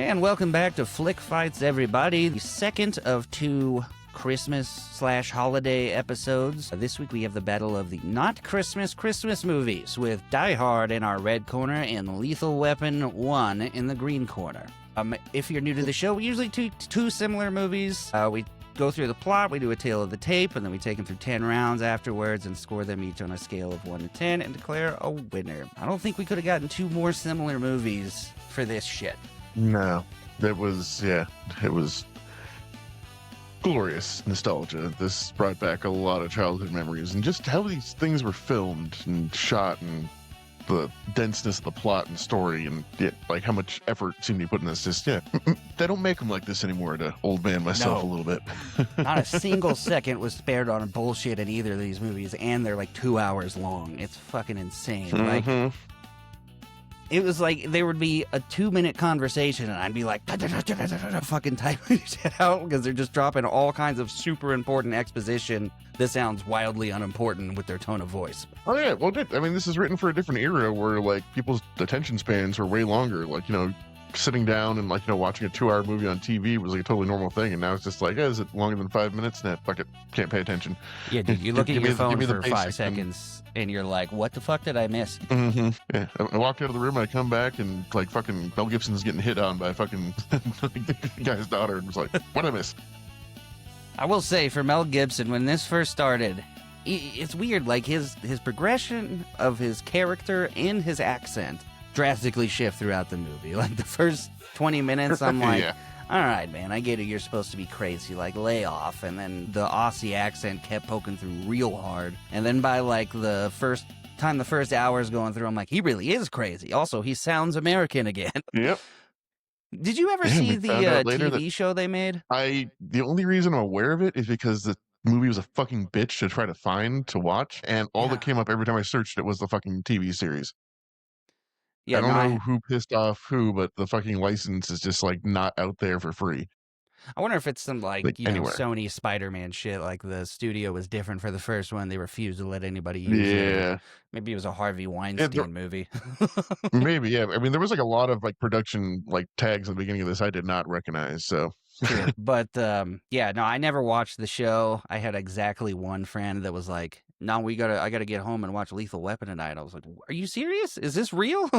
And welcome back to Flick Fights, everybody. The second of two Christmas/holiday episodes. This week we have the battle of the not Christmas movies with Die Hard in our red corner and Lethal Weapon 1 in the green corner. If you're new to the show, we usually do two similar movies. We go through the plot, we do a tale of the tape, and then we take them through 10 rounds afterwards and score them each on a scale of 1 to 10 and declare a winner. I don't think we could have gotten two more similar movies for this shit. No, it was glorious nostalgia. This brought back a lot of childhood memories and just how these things were filmed and shot and the denseness of the plot and story and like how much effort seemed to be put in this. Just, they don't make them like this anymore to old man myself a little bit. Not a single second was spared on bullshit in either of these movies, and they're like 2 hours long. It's fucking insane. Like, it was like there would be a 2-minute conversation and I'd be like, fucking typing shit out because they're just dropping all kinds of super important exposition that sounds wildly unimportant with their tone of voice. Oh yeah, well, I mean, this is written for a different era where like people's attention spans were way longer. Like, sitting down and like, watching a 2-hour movie on TV was like a totally normal thing. And now it's just like, is it longer than 5 minutes? Nah, fuck it. Can't pay attention. Yeah, dude, you look at your phone for 5 seconds and you're like, what the fuck did I miss? Yeah, I walked out of the room and I come back and like fucking Mel Gibson's getting hit on by fucking guy's daughter and was like, what did I miss? I will say, for Mel Gibson, when this first started, it's weird, like his progression of his character and his accent drastically shift throughout the movie. Like the first 20 minutes, I'm like, yeah. All right, man, I get it. You're supposed to be crazy, like lay off. And then the Aussie accent kept poking through real hard. And then by like the first hour's going through, I'm like, he really is crazy. Also, he sounds American again. Yep. Did you ever see the TV show they made? The only reason I'm aware of it is because the movie was a fucking bitch to try to find to watch, and all that came up every time I searched it was the fucking TV series. Yeah, I don't know who pissed off who, but the fucking license is just like not out there for free. I wonder if it's some Sony Spider-Man shit. Like the studio was different for the first one; they refused to let anybody use it. Yeah, maybe it was a Harvey Weinstein movie. Maybe, yeah. I mean, there was like a lot of like production like tags at the beginning of this I did not recognize. So, but I never watched the show. I had exactly one friend that was like, "No, I gotta get home and watch Lethal Weapon tonight." I was like, "Are you serious? Is this real?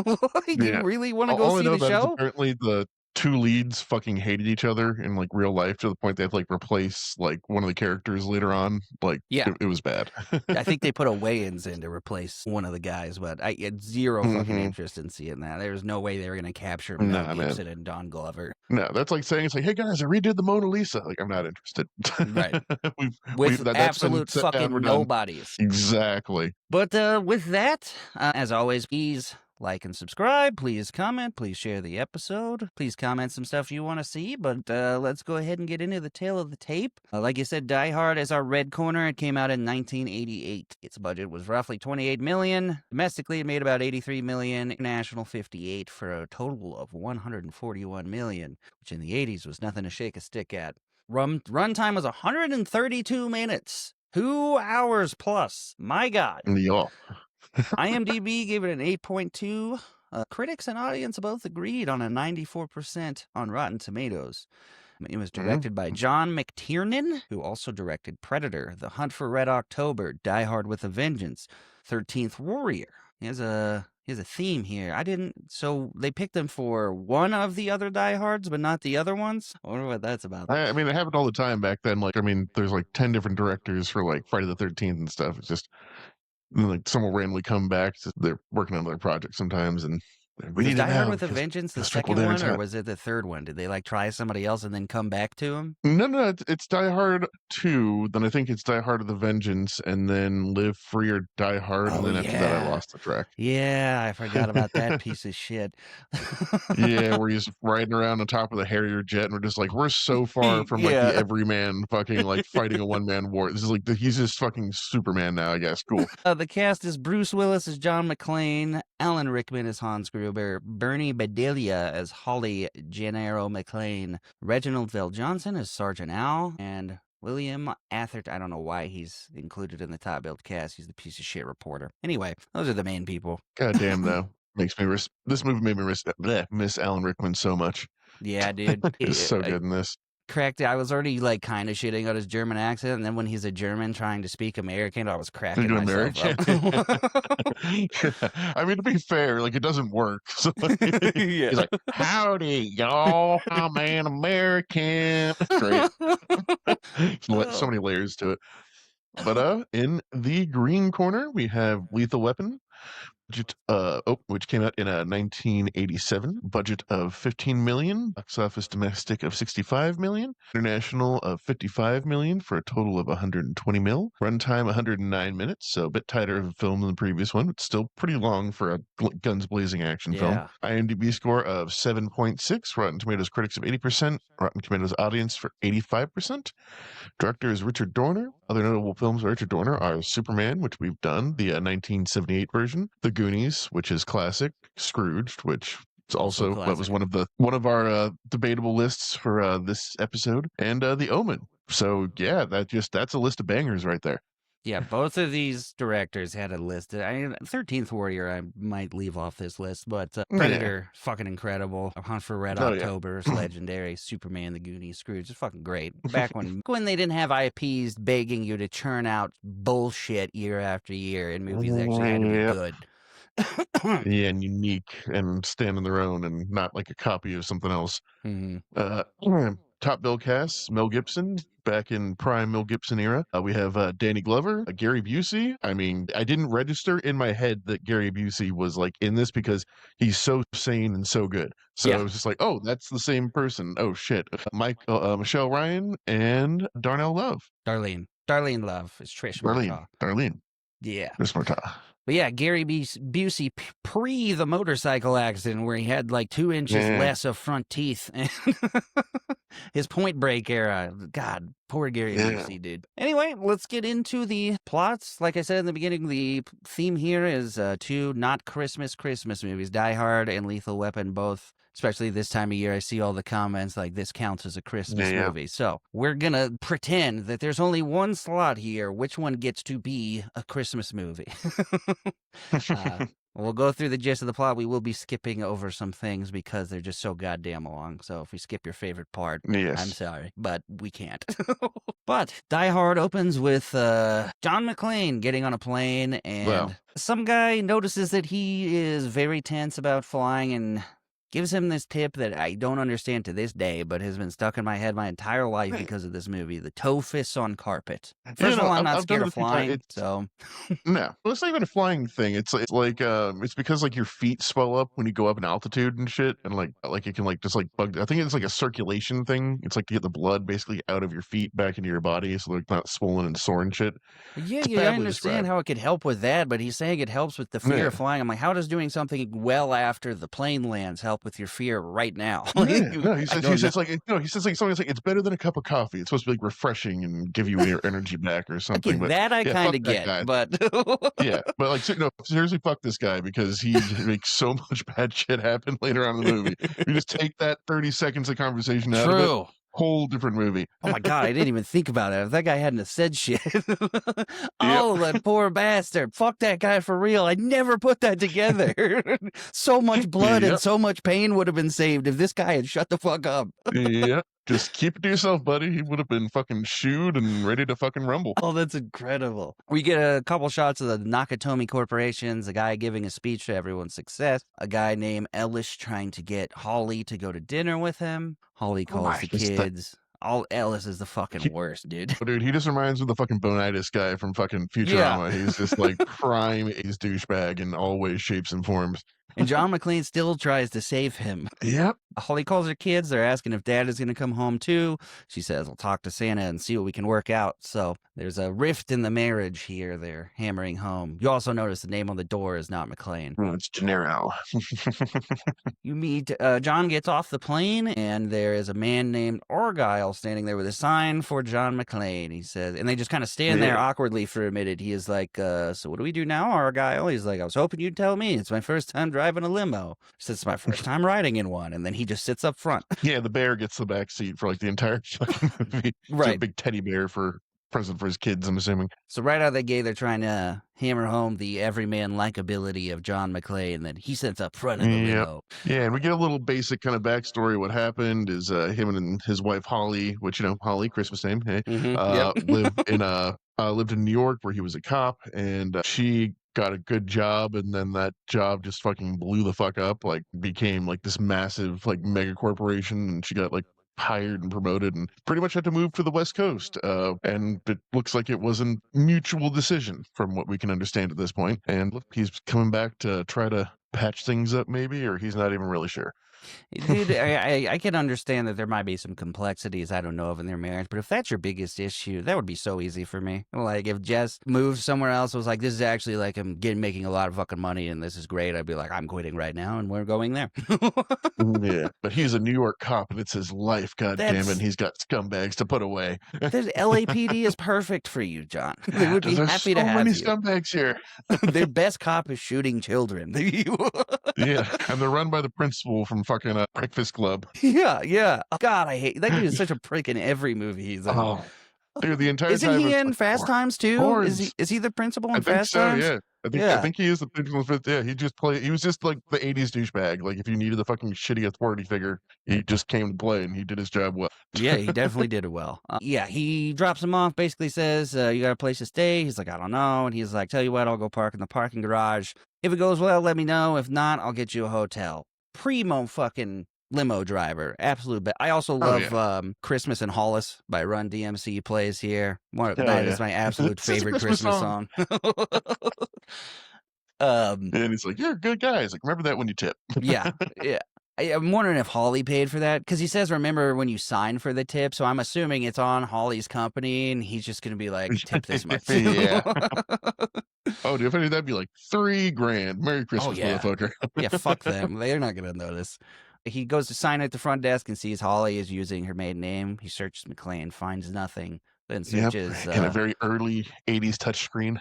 You really want to go see the show?" Apparently, the two leads fucking hated each other in like real life to the point they had to like replace like one of the characters later on. Like, it was bad. I think they put a Wayans in to replace one of the guys, but I had zero fucking interest in seeing that. There was no way they were going to capture Mel Gibson and Don Glover. No, that's like saying, it's like, hey guys, I redid the Mona Lisa. Like, I'm not interested. Right. With absolute fucking nobodies. Exactly. But with that, as always, please like and subscribe. Please comment. Please share the episode. Please comment some stuff you want to see. But let's go ahead and get into the tale of the tape. Like you said, Die Hard is our red corner. It came out in 1988. Its budget was roughly $28 million. Domestically, it made about $83 million. International, $58 million, for a total of $141 million, which in the 80s was nothing to shake a stick at. Runtime was 132 minutes. 2 hours plus. My God. Yeah. IMDb gave it an 8.2. Critics and audience both agreed on a 94% on Rotten Tomatoes. It was directed by John McTiernan, who also directed Predator, The Hunt for Red October, Die Hard with a Vengeance, 13th Warrior. He has a theme here. So they picked him for one of the other Die Hards, but not the other ones? I wonder what that's about. I mean, it happened all the time back then. Like, I mean, there's like 10 different directors for like Friday the 13th and stuff. It's just, like, some will randomly come back. They're working on their project sometimes, and we need Die Hard with a Vengeance the second one, or was it the third one? Did they like try somebody else and then come back to him? No, it's Die Hard 2. Then I think it's Die Hard with a Vengeance, and then Live Free or Die Hard. And then after that, I lost the track. Yeah, I forgot about that piece of shit. Yeah, where he's riding around on top of the Harrier jet, and we're just like, we're so far from like the everyman fucking like fighting a one-man war. This is like he's just fucking Superman now, I guess. Cool. The cast is Bruce Willis as John McClane, Alan Rickman as Hans Gruber, Bernie Bedelia as Holly Gennaro McClane, Reginald VelJohnson as Sergeant Al, and William Atherton. I don't know why he's included in the top billed cast. He's the piece of shit reporter. Anyway, those are the main people. God damn, though. This movie made me miss Alan Rickman so much. Yeah, dude. He's so I good in this. cracked. I was already like kind of shitting on his German accent, and then when he's a German trying to speak American, I was cracking Into myself American. up. I mean, to be fair, like it doesn't work. So Yeah. he's like, "Howdy, y'all. I'm an American." Great. So many layers to it. But in the green corner, we have Lethal Weapon, which came out in 1987. Budget of 15 million, box office domestic of 65 million, international of 55 million for a total of 120 mil. Runtime 109 minutes, so a bit tighter of a film than the previous one, but still pretty long for a guns blazing action film. Yeah. IMDb score of 7.6, Rotten Tomatoes critics of 80%, Rotten Tomatoes audience for 85%. Director is Richard Dorner. Other notable films by Richard Dorner are Superman, which we've done, the 1978 version, The Goonies, which is classic, Scrooged, which is also that was classic. one of our debatable lists for this episode, and The Omen. So yeah, that's a list of bangers right there. Yeah, both of these directors had a list. 13th Warrior, I might leave off this list, but Predator, fucking incredible. Hunt for Red October is legendary. Superman, The Goonies, Scrooge is fucking great. Back when they didn't have IPs begging you to churn out bullshit year after year, and movies actually had to be good. Yeah, and unique and stand on their own and not like a copy of something else. Top bill cast: Mel Gibson, back in prime Mel Gibson era. We have Danny Glover, Gary Busey. I mean, I didn't register in my head that Gary Busey was like in this because he's so sane and so good. So I was just like, oh, that's the same person. Oh shit. Michelle Ryan and Darnell Love. Darlene Love is Trish Murtaugh. Darlene. Yeah. Trish Murtaugh. But yeah, Gary Busey pre the motorcycle accident where he had like 2 inches less of front teeth. His Point Break era. God, poor Gary Busey, dude. Anyway, let's get into the plots. Like I said in the beginning, the theme here is 2 not Christmas movies, Die Hard and Lethal Weapon, both. Especially this time of year, I see all the comments like this counts as a Christmas movie. So we're going to pretend that there's only one slot here. Which one gets to be a Christmas movie? We'll go through the gist of the plot. We will be skipping over some things because they're just so goddamn long. So if we skip your favorite part, I'm sorry, but we can't. But Die Hard opens with John McClane getting on a plane, and some guy notices that he is very tense about flying and gives him this tip that I don't understand to this day, but has been stuck in my head my entire life because of this movie: the toe fists on carpet. First of all, I'm not scared of flying, so no, well, it's not even a flying thing. It's like it's because like your feet swell up when you go up in altitude and shit, and like it can like just like bug. I think it's like a circulation thing. It's like to get the blood basically out of your feet back into your body, so they're not swollen and sore and shit. Yeah, I understand how it could help with that, but he's saying it helps with the fear of flying. I'm like, how does doing something well after the plane lands help with your fear right now? He says like something like it's better than a cup of coffee. It's supposed to be like refreshing and give you your energy back or something. Okay, that I kind of get, but but like no, seriously, fuck this guy because he makes so much bad shit happen later on in the movie. You just take that 30 seconds of conversation out of it. Whole different movie. Oh my god, I didn't even think about it. If that guy hadn't have said shit. Oh, that poor bastard. Fuck that guy for real. I never put that together. So much blood and so much pain would have been saved if this guy had shut the fuck up. Just keep it to yourself, buddy. He would have been fucking shooed and ready to fucking rumble. Oh, that's incredible. We get a couple shots of the Nakatomi corporations, a guy giving a speech to everyone's success, a guy named Ellis trying to get Holly to go to dinner with him. Holly calls the kids. Ellis is the fucking worst, dude. Dude, he just reminds me of the fucking Bonitis guy from fucking Futurama. He's just like prime ace douchebag in all ways, shapes, and forms. And John McClane still tries to save him. Yep. Holly calls her kids. They're asking if Dad is going to come home too. She says, "I'll talk to Santa and see what we can work out." So there's a rift in the marriage here. They're hammering home. You also notice the name on the door is not McClane. Oh, it's Gennaro. You meet, John gets off the plane, and there is a man named Argyle standing there with a sign for John McClane. He says, and they just kind of stand there awkwardly for a minute. He is like, so what do we do now, Argyle? He's like, I was hoping you'd tell me. It's my first time driving a limo. He says, it's my first time riding in one. And then he just sits up front. Yeah, the bear gets the back seat for like the entire fucking movie. Right. It's a big teddy bear for present for his kids, I'm assuming. So right out of the gate, they're trying to hammer home the everyman likability of John McClane that he sits up front of the Yep. limo. Yeah, and we get a little basic kind of backstory. What happened is him and his wife Holly, which Holly, Christmas name, hey, lived in New York where he was a cop, and she got a good job, and then that job just fucking blew the fuck up, like became like this massive like mega corporation, and she got like hired and promoted and pretty much had to move to the West Coast. And it looks like it was a mutual decision from what we can understand at this point. And look, he's coming back to try to patch things up maybe, or he's not even really sure. Dude, I can understand that there might be some complexities I don't know of in their marriage, but if that's your biggest issue, that would be so easy for me. Like if Jess moved somewhere else, was like, this is actually like I'm making a lot of fucking money and this is great, I'd be like, I'm quitting right now and we're going there. Yeah, but he's a New York cop and it's his life. God damn it, and he's got scumbags to put away. LAPD is perfect for you, John. They would be happy to have so many you. scumbags here. Their best cop is shooting children. Yeah, and they're run by the principal from fucking Breakfast Club. Yeah. Oh, God, I hate that dude. Is such a prick in every movie he's in. Oh, dude, the entire Isn't time he it's in like, Fast Times too? Is he the principal in I think Fast so, Times? yeah. I think he is the principal. Yeah, he was just like the '80s douchebag. Like if you needed a fucking shitty authority figure, he just came to play and he did his job well. Yeah, he definitely did it well. Yeah, he drops him off. Basically says, "You got a place to stay?" He's like, "I don't know," and he's like, "Tell you what, I'll go park in the parking garage. If it goes well, let me know. If not, I'll get you a hotel." Primo fucking limo driver, absolute best. I also love Christmas in Hollis by Run DMC plays here. That is my absolute favorite Christmas song. And he's like, "You're a good guy." He's like, "Remember that when you tip." Yeah. I'm wondering if Holly paid for that because he says, "Remember when you signed for the tip?" So I'm assuming it's on Holly's company, and he's just gonna be like, "Tip this much." Yeah. Oh, dude, if I did, that'd be like $3,000. Merry Christmas, yeah. motherfucker. Yeah, fuck them. They're not gonna notice. He goes to sign at the front desk and sees Holly is using her maiden name. He searches McClane, finds nothing. Then searches in a very early '80s touchscreen.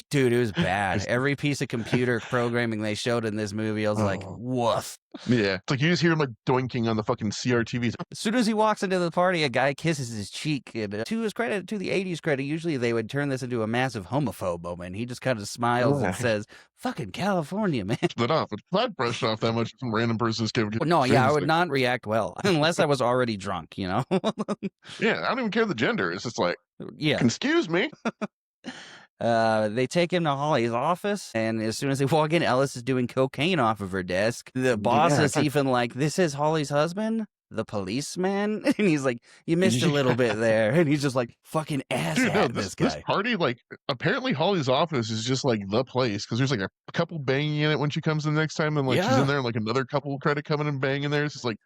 Dude, it was bad. Every piece of computer programming they showed in this movie, I was like, woof. Yeah, it's like you just hear him like doinking on the fucking CRTVs. As soon as he walks into the party, a guy kisses his cheek. And to his credit, to the 80s credit, usually they would turn this into a massive homophobe moment. He just kind of smiles and says, "Fucking California, man." That off. If I brushed off that much, some random person's giving. No, yeah, I would not react well unless I was already drunk, you know? Yeah, I don't even care the gender. It's just like, yeah. Excuse me. They take him to Holly's office, and as soon as they walk in, Ellis is doing cocaine off of her desk. The boss is even like, "This is Holly's husband, the policeman," and he's like, "You missed a little bit there," and he's just like, "Fucking ass at this guy." This party, like, apparently Holly's office is just like the place because there's like a couple banging in it when she comes in the next time, and like she's in there, and like another couple credit coming and banging in there. It's just like,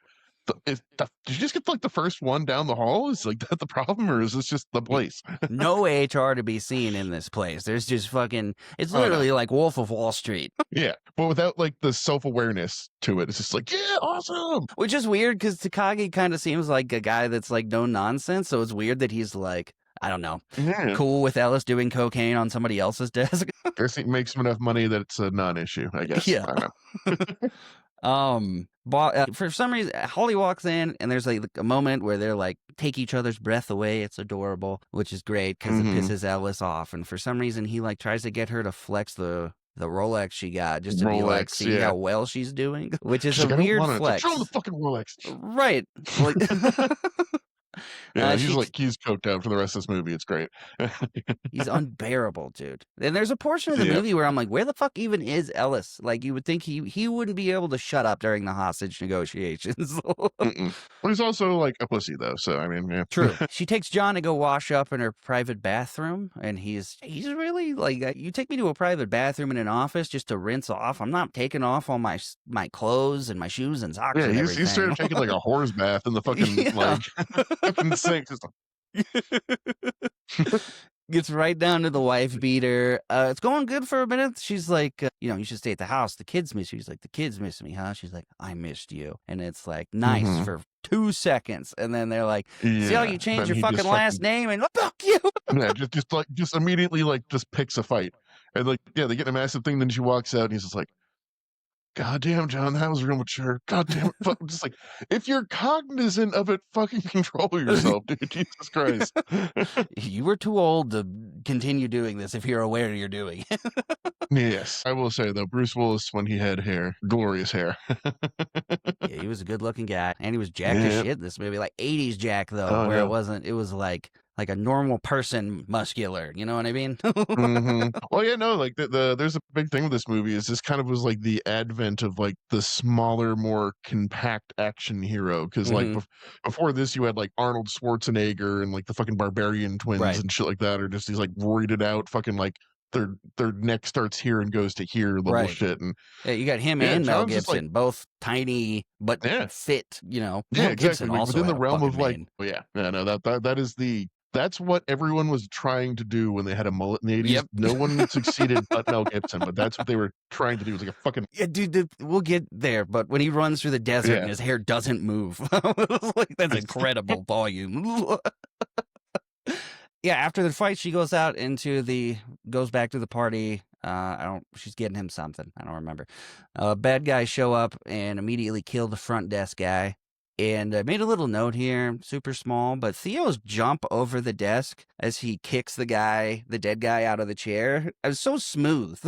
did you just get like the first one down the hall? Is like that the problem, or is this just the place? No HR to be seen in this place. There's just fucking. It's literally like Wolf of Wall Street. Yeah, but without like the self-awareness to it. It's just like, yeah, awesome. Which is weird because Takagi kind of seems like a guy that's like no nonsense. So it's weird that he's like, I don't know, cool with Ellis doing cocaine on somebody else's desk. I guess it makes him enough money that it's a non-issue, I guess. Yeah. I don't know. For some reason, Holly walks in and there's like a moment where they're like take each other's breath away. It's adorable, which is great because it pisses Ellis off. And for some reason, he like tries to get her to flex the Rolex she got just to be like, see how well she's doing, which is a weird flex. Show the fucking Rolex. Right. Yeah, he's coked out for the rest of this movie. It's great. He's unbearable, dude. And there's a portion of the movie where I'm like, where the fuck even is Ellis? Like, you would think he wouldn't be able to shut up during the hostage negotiations. Well, he's also like a pussy though, so I mean, yeah. True. She takes John to go wash up in her private bathroom, and he's really like, you take me to a private bathroom in an office just to rinse off. I'm not taking off all my clothes and my shoes and socks. Yeah, and everything. He's straight up taking like a whore's bath in the fucking like fucking sink. Gets right down to the wife beater. It's going good for a minute. She's like, you should stay at the house. The kids miss you. He's like, the kids miss me, huh? She's like, I missed you. And it's like, nice for 2 seconds. And then they're like, see how you changed your fucking last name and fuck you. Yeah, just immediately like just picks a fight. And like, yeah, they get in a massive thing. Then she walks out and he's just like, God damn, John, that was real mature. God damn it. I'm just like, if you're cognizant of it, fucking control yourself, dude. Jesus Christ. You were too old to continue doing this if you're aware you're doing it. Yes. I will say, though, Bruce Willis, when he had hair, glorious hair. Yeah, he was a good looking guy. And he was jacked as Yeah. shit in this movie. Like 80s Jack, though, Oh, where yeah. it was like a normal person muscular. You know what I mean? Well, yeah, no, like there's a big thing with this movie is this kind of was like the advent of like the smaller, more compact action hero. Because like Mhm. before this, you had like Arnold Schwarzenegger and like the fucking Barbarian twins Right. and shit like that, or just these like roided out fucking like their neck starts here and goes to here level Right. shit. And Yeah, you got him yeah, and Mel John's just like, Gibson, both tiny but yeah, fit, you know. yeah, Mel exactly. Gibson Like also within the had a realm fucking of like, mane. oh yeah, yeah, no, that is the that's what everyone was trying to do when they had a mullet in the 80s. Yep. No one succeeded but Mel Gibson, but that's what they were trying to do. It was like a fucking Yeah, dude, we'll get there, but when he runs through the desert and yeah. his hair doesn't move, I was like, that's incredible volume. Yeah, after the fight, she goes out goes back to the party. She's getting him something. I don't remember. Bad guys show up and immediately kill the front desk guy. And I made a little note here, super small, but Theo's jump over the desk as he kicks the dead guy out of the chair. It was so smooth.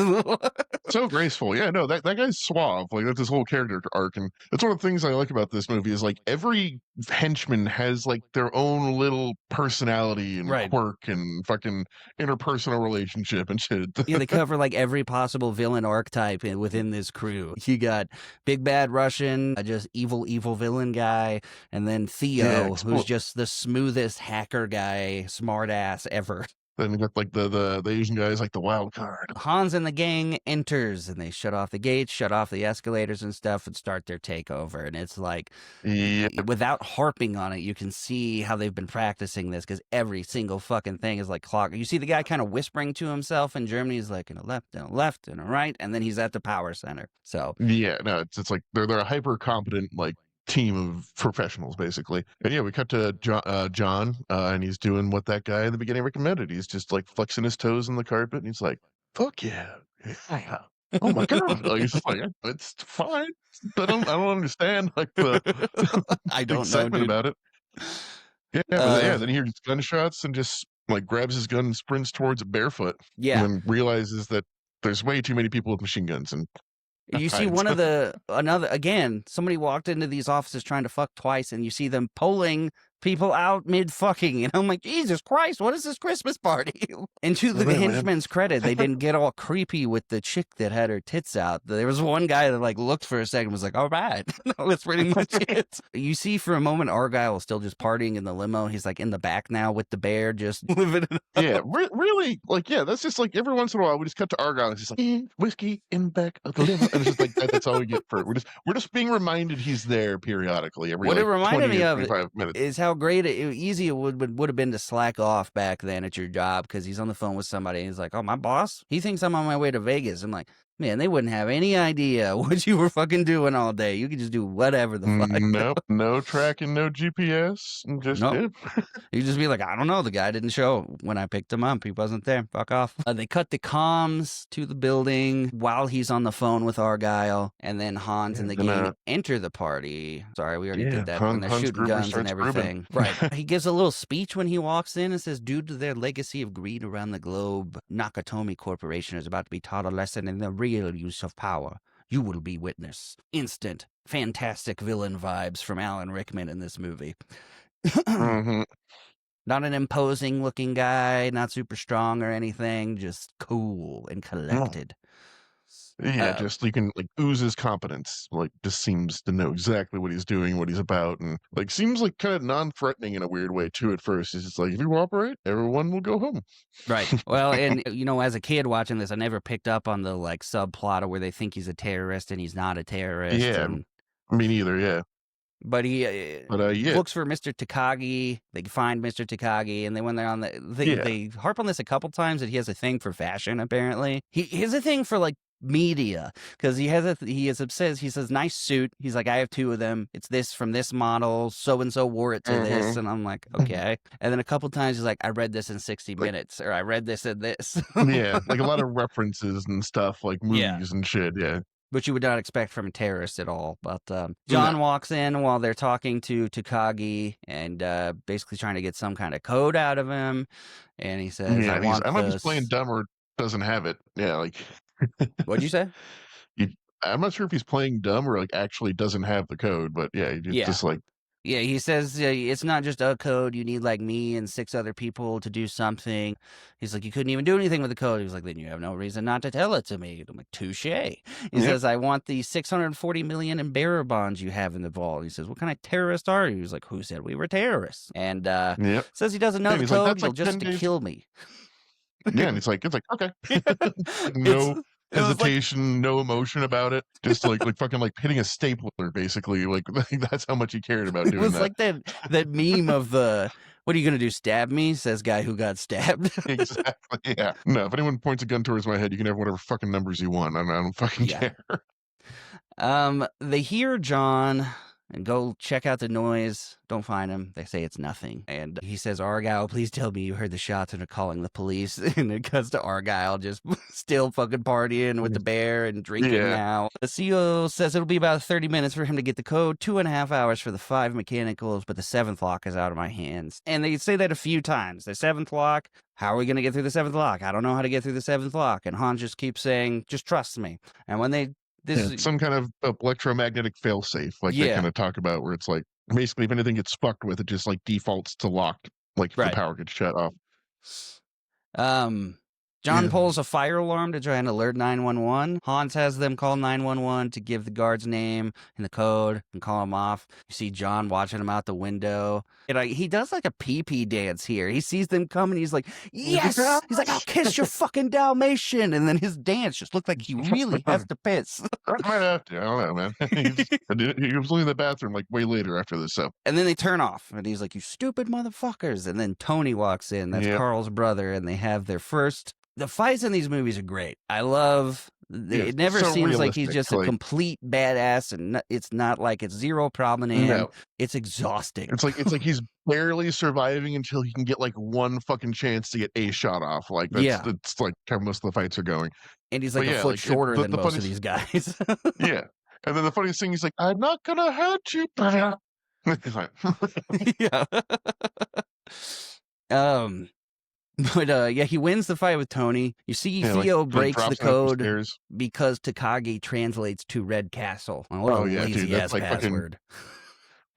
So graceful. Yeah, no, that guy's suave. Like that's his whole character arc. And that's one of the things I like about this movie is like every henchman has like their own little personality and Right. quirk and fucking interpersonal relationship and shit. Yeah, they cover like every possible villain archetype within this crew. You got Big Bad Russian, just evil villain guy, and then Theo, who's just the smoothest hacker guy, smart ass ever. Then you got like the Asian guys like the wild card. Hans and the gang enters and they shut off the gates, shut off the escalators and stuff, and start their takeover. And it's like, Yeah. without harping on it, you can see how they've been practicing this because every single fucking thing is like clock. You see the guy kind of whispering to himself in Germany. He's like, in a left and a right, and then he's at the power center. So Yeah, no, it's like they're a hyper competent like team of professionals basically. And yeah, we cut to John, and he's doing what that guy in the beginning recommended. He's just like flexing his toes on the carpet, and he's like, "Fuck yeah, yeah. Oh my god!" Like, he's just like, "It's fine." But I don't understand like the I don't know, excitement dude. about it. Yeah, but yeah, then he hears gunshots and just like grabs his gun and sprints towards it barefoot. Yeah. And then realizes that there's way too many people with machine guns and You see somebody walked into these offices trying to fuck twice, and you see them pulling people out mid fucking, and I'm like, Jesus Christ, what is this Christmas party? And to the henchman's credit, they didn't get all creepy with the chick that had her tits out. There was one guy that like looked for a second and was like, all right. That's pretty much it. You see for a moment Argyle is still just partying in the limo. He's like in the back now with the bear, just living it up. Yeah, really, like, yeah, that's just like every once in a while we just cut to Argyle. And it's just like whiskey in the back of the limo, and it's just like that's all we get for it. We're just being reminded he's there periodically. Every What like it reminded 20 me or of 25 minutes. is how great easy it would have been to slack off back then at your job because he's on the phone with somebody and he's like, oh, my boss, he thinks I'm on my way to Vegas. I'm like, man, they wouldn't have any idea what you were fucking doing all day. You could just do whatever the fuck. Nope, no tracking, no GPS, and just Nope. You just be like, I don't know. The guy didn't show when I picked him up. He wasn't there. Fuck off. They cut the comms to the building while he's on the phone with Argyle, and then Hans and the gang enter the party. Sorry, we already did that when they're shooting Gruber guns and starts everything. Right. He gives a little speech when he walks in and says, due to their legacy of greed around the globe, Nakatomi Corporation is about to be taught a lesson in the real use of power. You will be witness. Instant, fantastic villain vibes from Alan Rickman in this movie. Not an imposing looking guy, not super strong or anything, just cool and collected. Yeah, just you can like ooze his competence. Like just seems to know exactly what he's doing, what he's about, and like seems like kind of non-threatening in a weird way too. At first, he's just like, if you cooperate, everyone will go home. Right. Well, and you know, as a kid watching this, I never picked up on the like subplot of where they think he's a terrorist and he's not a terrorist. Yeah, me neither. Yeah. But he yeah. looks for Mr. Takagi. They find Mr. Takagi, and then when they're on they harp on this a couple times that he has a thing for fashion. Apparently, he has a thing for like media because he says nice suit. He's like, I have two of them. It's this from this model. So and so wore it to this, and I'm like, okay. And then a couple times he's like, I read this in 60 Minutes, or I read this in this. Yeah, like a lot of references and stuff, like movies and shit. Yeah. which you would not expect from a terrorist at all. But John walks in while they're talking to Takagi and basically trying to get some kind of code out of him. And he says, Yeah, I want I don't know if he's this. playing dumb or doesn't have it. Yeah, like What'd you say? I'm not sure if he's playing dumb or like actually doesn't have the code, but yeah, just like yeah, he says it's not just a code. You need like me and 6 other people to do something. He's like, you couldn't even do anything with the code. He was like, then you have no reason not to tell it to me. I'm like, touche. He says, I want the 640 million in bearer bonds you have in the vault. He says, what kind of terrorist are you? He's like, who said we were terrorists? And says he doesn't know the code. Like, you'll just to kill me. Yeah, and it's like okay. No hesitation, like, no emotion about it. Just like fucking like hitting a stapler, basically. Like that's how much he cared about doing that. It was like that meme of the what are you gonna do? Stab me? Says guy who got stabbed. Exactly. Yeah. No, if anyone points a gun towards my head, you can have whatever fucking numbers you want. I don't fucking care. They hear John and go check out the noise. Don't find him. They say it's nothing. And he says, Argyle, please tell me you heard the shots and are calling the police. And it cuts to Argyle just still fucking partying with the bear and drinking now. The CEO says it'll be about 30 minutes for him to get the code, 2.5 hours for the 5 mechanicals, but the 7th lock is out of my hands. And they say that a few times. The 7th lock, how are we going to get through the 7th lock? I don't know how to get through the 7th lock. And Han just keeps saying, just trust me. And when they some kind of electromagnetic failsafe, like they kind of talk about, where it's like basically if anything gets fucked with, it just like defaults to locked, like if the power gets shut off. John pulls a fire alarm to try and alert 911. Hans has them call 911 to give the guard's name and the code and call him off. You see John watching him out the window. And he does like a pee-pee dance here. He sees them come and he's like, yes! He's like, I'll kiss your fucking Dalmatian. And then his dance just looked like he really has to piss. I might have to. I don't know, man. He was in the bathroom like way later after this. So. And then they turn off. And he's like, you stupid motherfuckers. And then Tony walks in. That's Carl's brother. And they have their first... The fights in these movies are great. I love... It never seems like he's just a complete badass, and it's not like it's zero problem in him. No. It's exhausting. It's like he's barely surviving until he can get like one fucking chance to get a shot off. Like that's like how most of the fights are going. And he's like a foot shorter than most of these guys. Yeah. And then the funniest thing, he's like, I'm not gonna hurt you, brother. But he wins the fight with Tony. You see Theo breaks the code because Takagi translates to Red Castle. Oh, what a lazy-ass like password.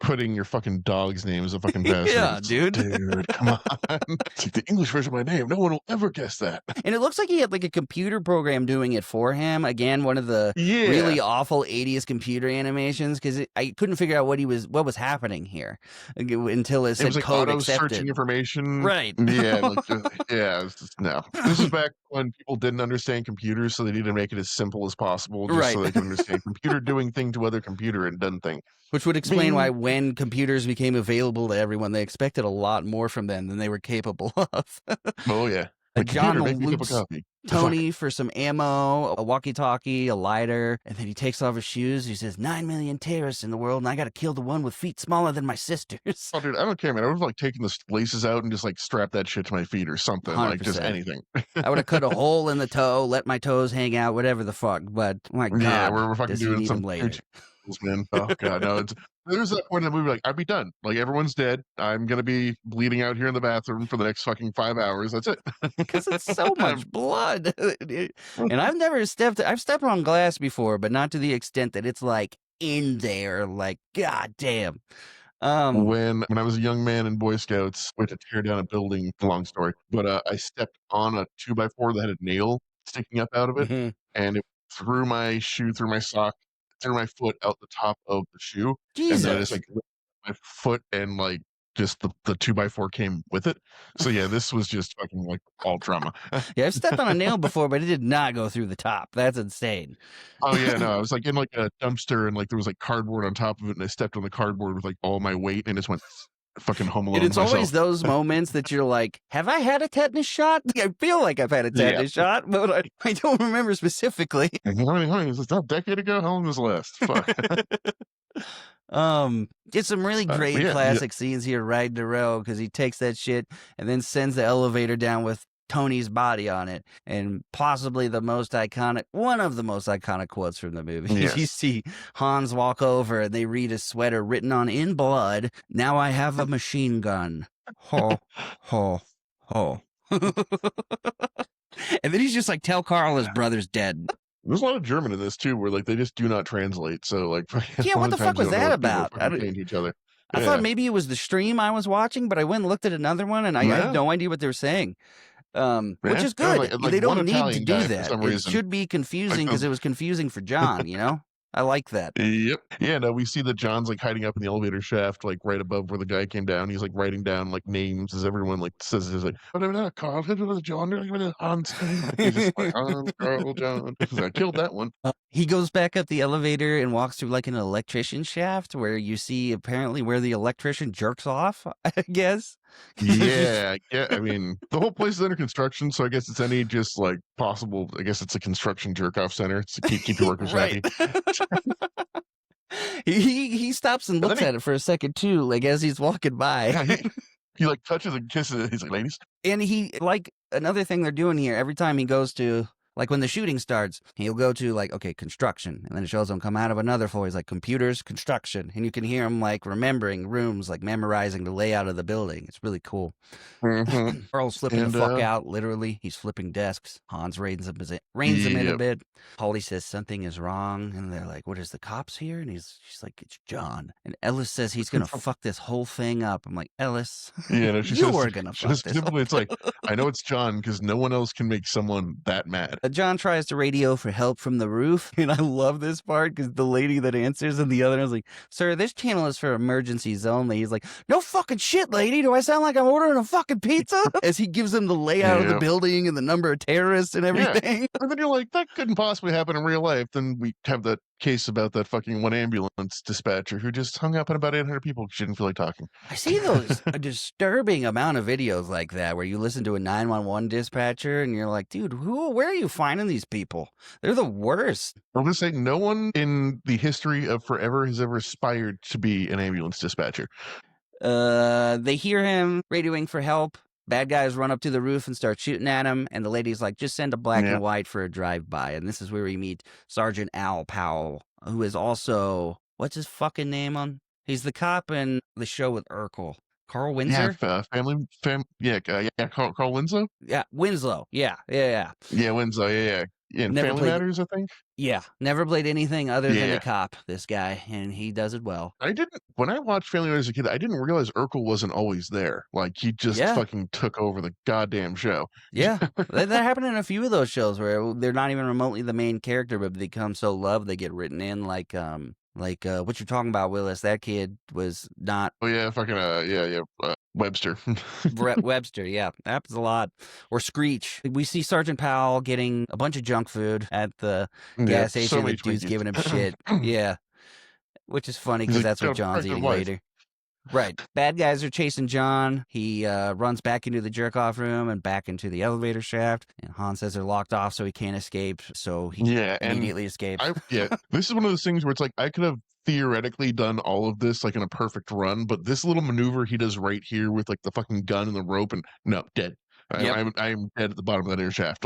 Putting your fucking dog's name as a fucking password. Yeah, dude. Dude, come on. It's like the English version of my name. No one will ever guess that. And it looks like he had like a computer program doing it for him. Again, one of the really awful 80s computer animations, because I couldn't figure out what was happening here until it said was like code accepted. Searching information. Right. Yeah. No. This is back when people didn't understand computers, so they needed to make it as simple as possible, just so they could understand computer doing thing to other computer and done thing. Which would explain why when computers became available to everyone, they expected a lot more from them than they were capable of. Oh, yeah. John loops Tony for some ammo, a walkie-talkie, a lighter, and then he takes off his shoes. He says, 9 million terrorists in the world, and I got to kill the one with feet smaller than my sister's. Oh, dude, I don't care, man. I would have like taken the laces out and just like strap that shit to my feet or something. 100%. Like just anything. I would have cut a hole in the toe, let my toes hang out, whatever the fuck. But my God, yeah, we're fucking doing some later. Man. Oh God, no! There's that point in the movie, like I'd be done. Like everyone's dead. I'm gonna be bleeding out here in the bathroom for the next fucking 5 hours. That's it. Because it's so much blood. And I've stepped on glass before, but not to the extent that it's like in there. Like God damn. When I was a young man in Boy Scouts, we had to tear down a building. Long story, but I stepped on a 2x4 that had a nail sticking up out of it, and it threw my shoe through my sock. Threw my foot out the top of the shoe. Jesus. And then I just like my foot and like just the 2x4 came with it. So yeah, this was just fucking like all drama. Yeah, I've stepped on a nail before, but it did not go through the top. That's insane. Oh yeah, no, I was like in like a dumpster and like there was like cardboard on top of it, and I stepped on the cardboard with like all my weight and just went fucking Home Alone. And it's always those moments that you're like, have I had a tetanus shot? I feel like I've had a tetanus shot, but I don't remember specifically. Was that a decade ago? How long was the last? Fuck. It's some really great classic scenes here right in a row, because he takes that shit and then sends the elevator down with Tony's body on it. And possibly one of the most iconic quotes from the movie. Yes. You see Hans walk over and they read his sweater written on in blood, "Now I have a machine gun. Ho, ho, ho." And then he's just like, "Tell Carl his brother's dead." There's a lot of German in this too, where like they just do not translate. So like, Yeah, a lot what the of fuck times you was don't know that what people are about? fucking saying to each other. I thought maybe it was the stream I was watching, but I went and looked at another one and I had Yeah. no idea what they were saying. Which Yeah. is There was, good. like They one don't need to Italian do guy for that. some It reason. should be confusing because it was confusing for John, you know? I like that. Yep. Yeah, no, we see that John's like hiding up in the elevator shaft, like right above where the guy came down. He's like writing down like names as everyone like says, he's like, Carl, John, Hans. He's just like, Hans, Carl, John. I killed that one. He goes back up the elevator and walks through like an electrician shaft where you see apparently where the electrician jerks off, I guess. Yeah, yeah. I mean, the whole place is under construction, so I guess it's any just like possible. I guess it's a construction jerk off center to keep your workers happy. He stops and looks at it for a second too, like as he's walking by. Yeah, he like touches and kisses it. He's like, ladies. And he, like, another thing they're doing here, every time he goes to, like, when the shooting starts, he'll go to, like, okay, construction. And then it shows him come out of another floor. He's like, computers, construction. And you can hear him, like, remembering rooms, like, memorizing the layout of the building. It's really cool. Mm-hmm. Earl's flipping the fuck out, literally. He's flipping desks. Hans reins him in a bit. Holly says something is wrong. And they're like, what is the cops here? And she's like, it's John. And Ellis says he's going to fuck this whole thing up. I'm like, Ellis, Yeah, no, she you says, are going to fuck this simply, it's like, I know it's John because no one else can make someone that mad. John tries to radio for help from the roof, and I love this part because the lady that answers and the other is like, "Sir, this channel is for emergencies only." He's like, "No fucking shit, lady. Do I sound like I'm ordering a fucking pizza?" As he gives him the layout of the building and the number of terrorists and everything. Yeah. And then you're like, that couldn't possibly happen in real life. Then we have that case about that fucking one ambulance dispatcher who just hung up on about 800 people because she didn't feel like talking. I see those a disturbing amount of videos like that where you listen to a 911 dispatcher and you're like, dude, where are you finding these people? They're the worst. I'm going to say no one in the history of forever has ever aspired to be an ambulance dispatcher. They hear him radioing for help. Bad guys run up to the roof and start shooting at him, and the lady's like, just send a black and white for a drive-by. And this is where we meet Sergeant Al Powell, who is also, what's his fucking name on? He's the cop in the show with Urkel. Carl Winslow? Carl Winslow? Yeah, Winslow. Yeah. Yeah, Winslow, yeah. In Family Matters, I think? Yeah, never played anything other than a cop, this guy, and he does it well. When I watched Family Matters as a kid, I didn't realize Urkel wasn't always there. Like, he just fucking took over the goddamn show. Yeah, that happened in a few of those shows where they're not even remotely the main character, but they become so loved they get written in, like what you're talking about, Willis. That kid was not. Oh yeah, fucking Webster. Brett Webster, yeah, happens a lot. Or Screech. We see Sergeant Powell getting a bunch of junk food at the gas station. The dude's giving him shit. Yeah, which is funny because that's what John's eating later. Right. Bad guys are chasing John. He runs back into the jerk-off room and back into the elevator shaft. And Hans says they're locked off so he can't escape. So he immediately escapes. This is one of those things where it's like, I could have theoretically done all of this like in a perfect run, but this little maneuver he does right here with like the fucking gun and the rope and no, dead. I'm dead at the bottom of that air shaft.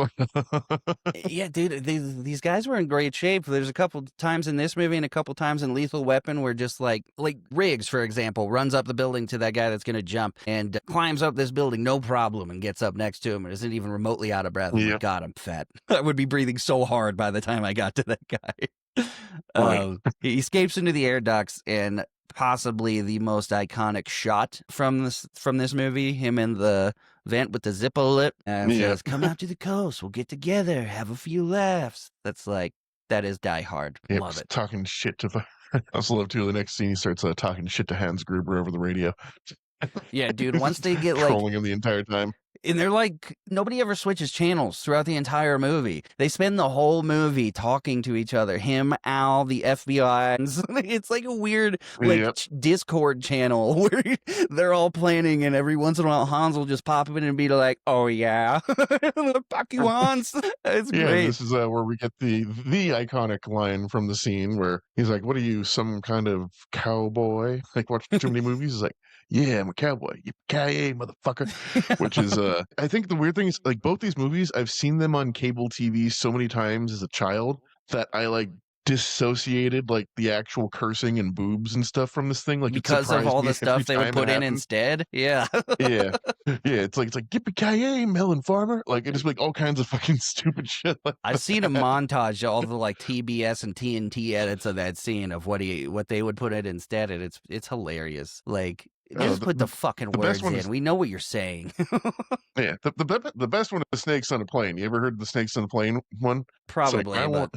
Yeah, dude, these guys were in great shape. There's a couple times in this movie and a couple times in Lethal Weapon where just like Riggs, for example, runs up the building to that guy that's going to jump and climbs up this building, no problem, and gets up next to him and isn't even remotely out of breath. Like, God, I'm fat. I would be breathing so hard by the time I got to that guy. He escapes into the air ducts, and possibly the most iconic shot from this movie, him in the vent with the Zippo lip, and says, "Come out to the coast, we'll get together, have a few laughs." That is Die Hard. Love it. Talking shit to I also love too the next scene he starts talking shit to Hans Gruber over the radio. Yeah, dude, once they get trolling him the entire time. And they're like, nobody ever switches channels throughout the entire movie. They spend the whole movie talking to each other. Him, Al, the FBI. It's like a weird Discord channel where they're all planning, and every once in a while Hans will just pop in and be like, "Oh yeah, fuck you, Hans." It's great. This is where we get the iconic line from the scene where he's like, "What are you, some kind of cowboy? Like watch too many movies?" He's like, yeah, I'm a cowboy. Yippee-ki-yay, motherfucker. Which is, I think the weird thing is, like, both these movies, I've seen them on cable TV so many times as a child that I, like, dissociated, like, the actual cursing and boobs and stuff from this thing. Like, it Because of surprised all me the every stuff they would time it put in happened. instead. Yeah. Yeah. Yeah, it's like, yippee-ki-yay, melon farmer. Like, it just like all kinds of fucking stupid shit like I've seen a that. montage, all the like TBS and TNT edits of that scene of what they would put in instead, and it's hilarious. Like, Oh, just put the fucking the best words one in. is We know what you're saying. yeah, the best one is Snakes on a Plane. You ever heard the Snakes on a Plane one? It's like, Probably, but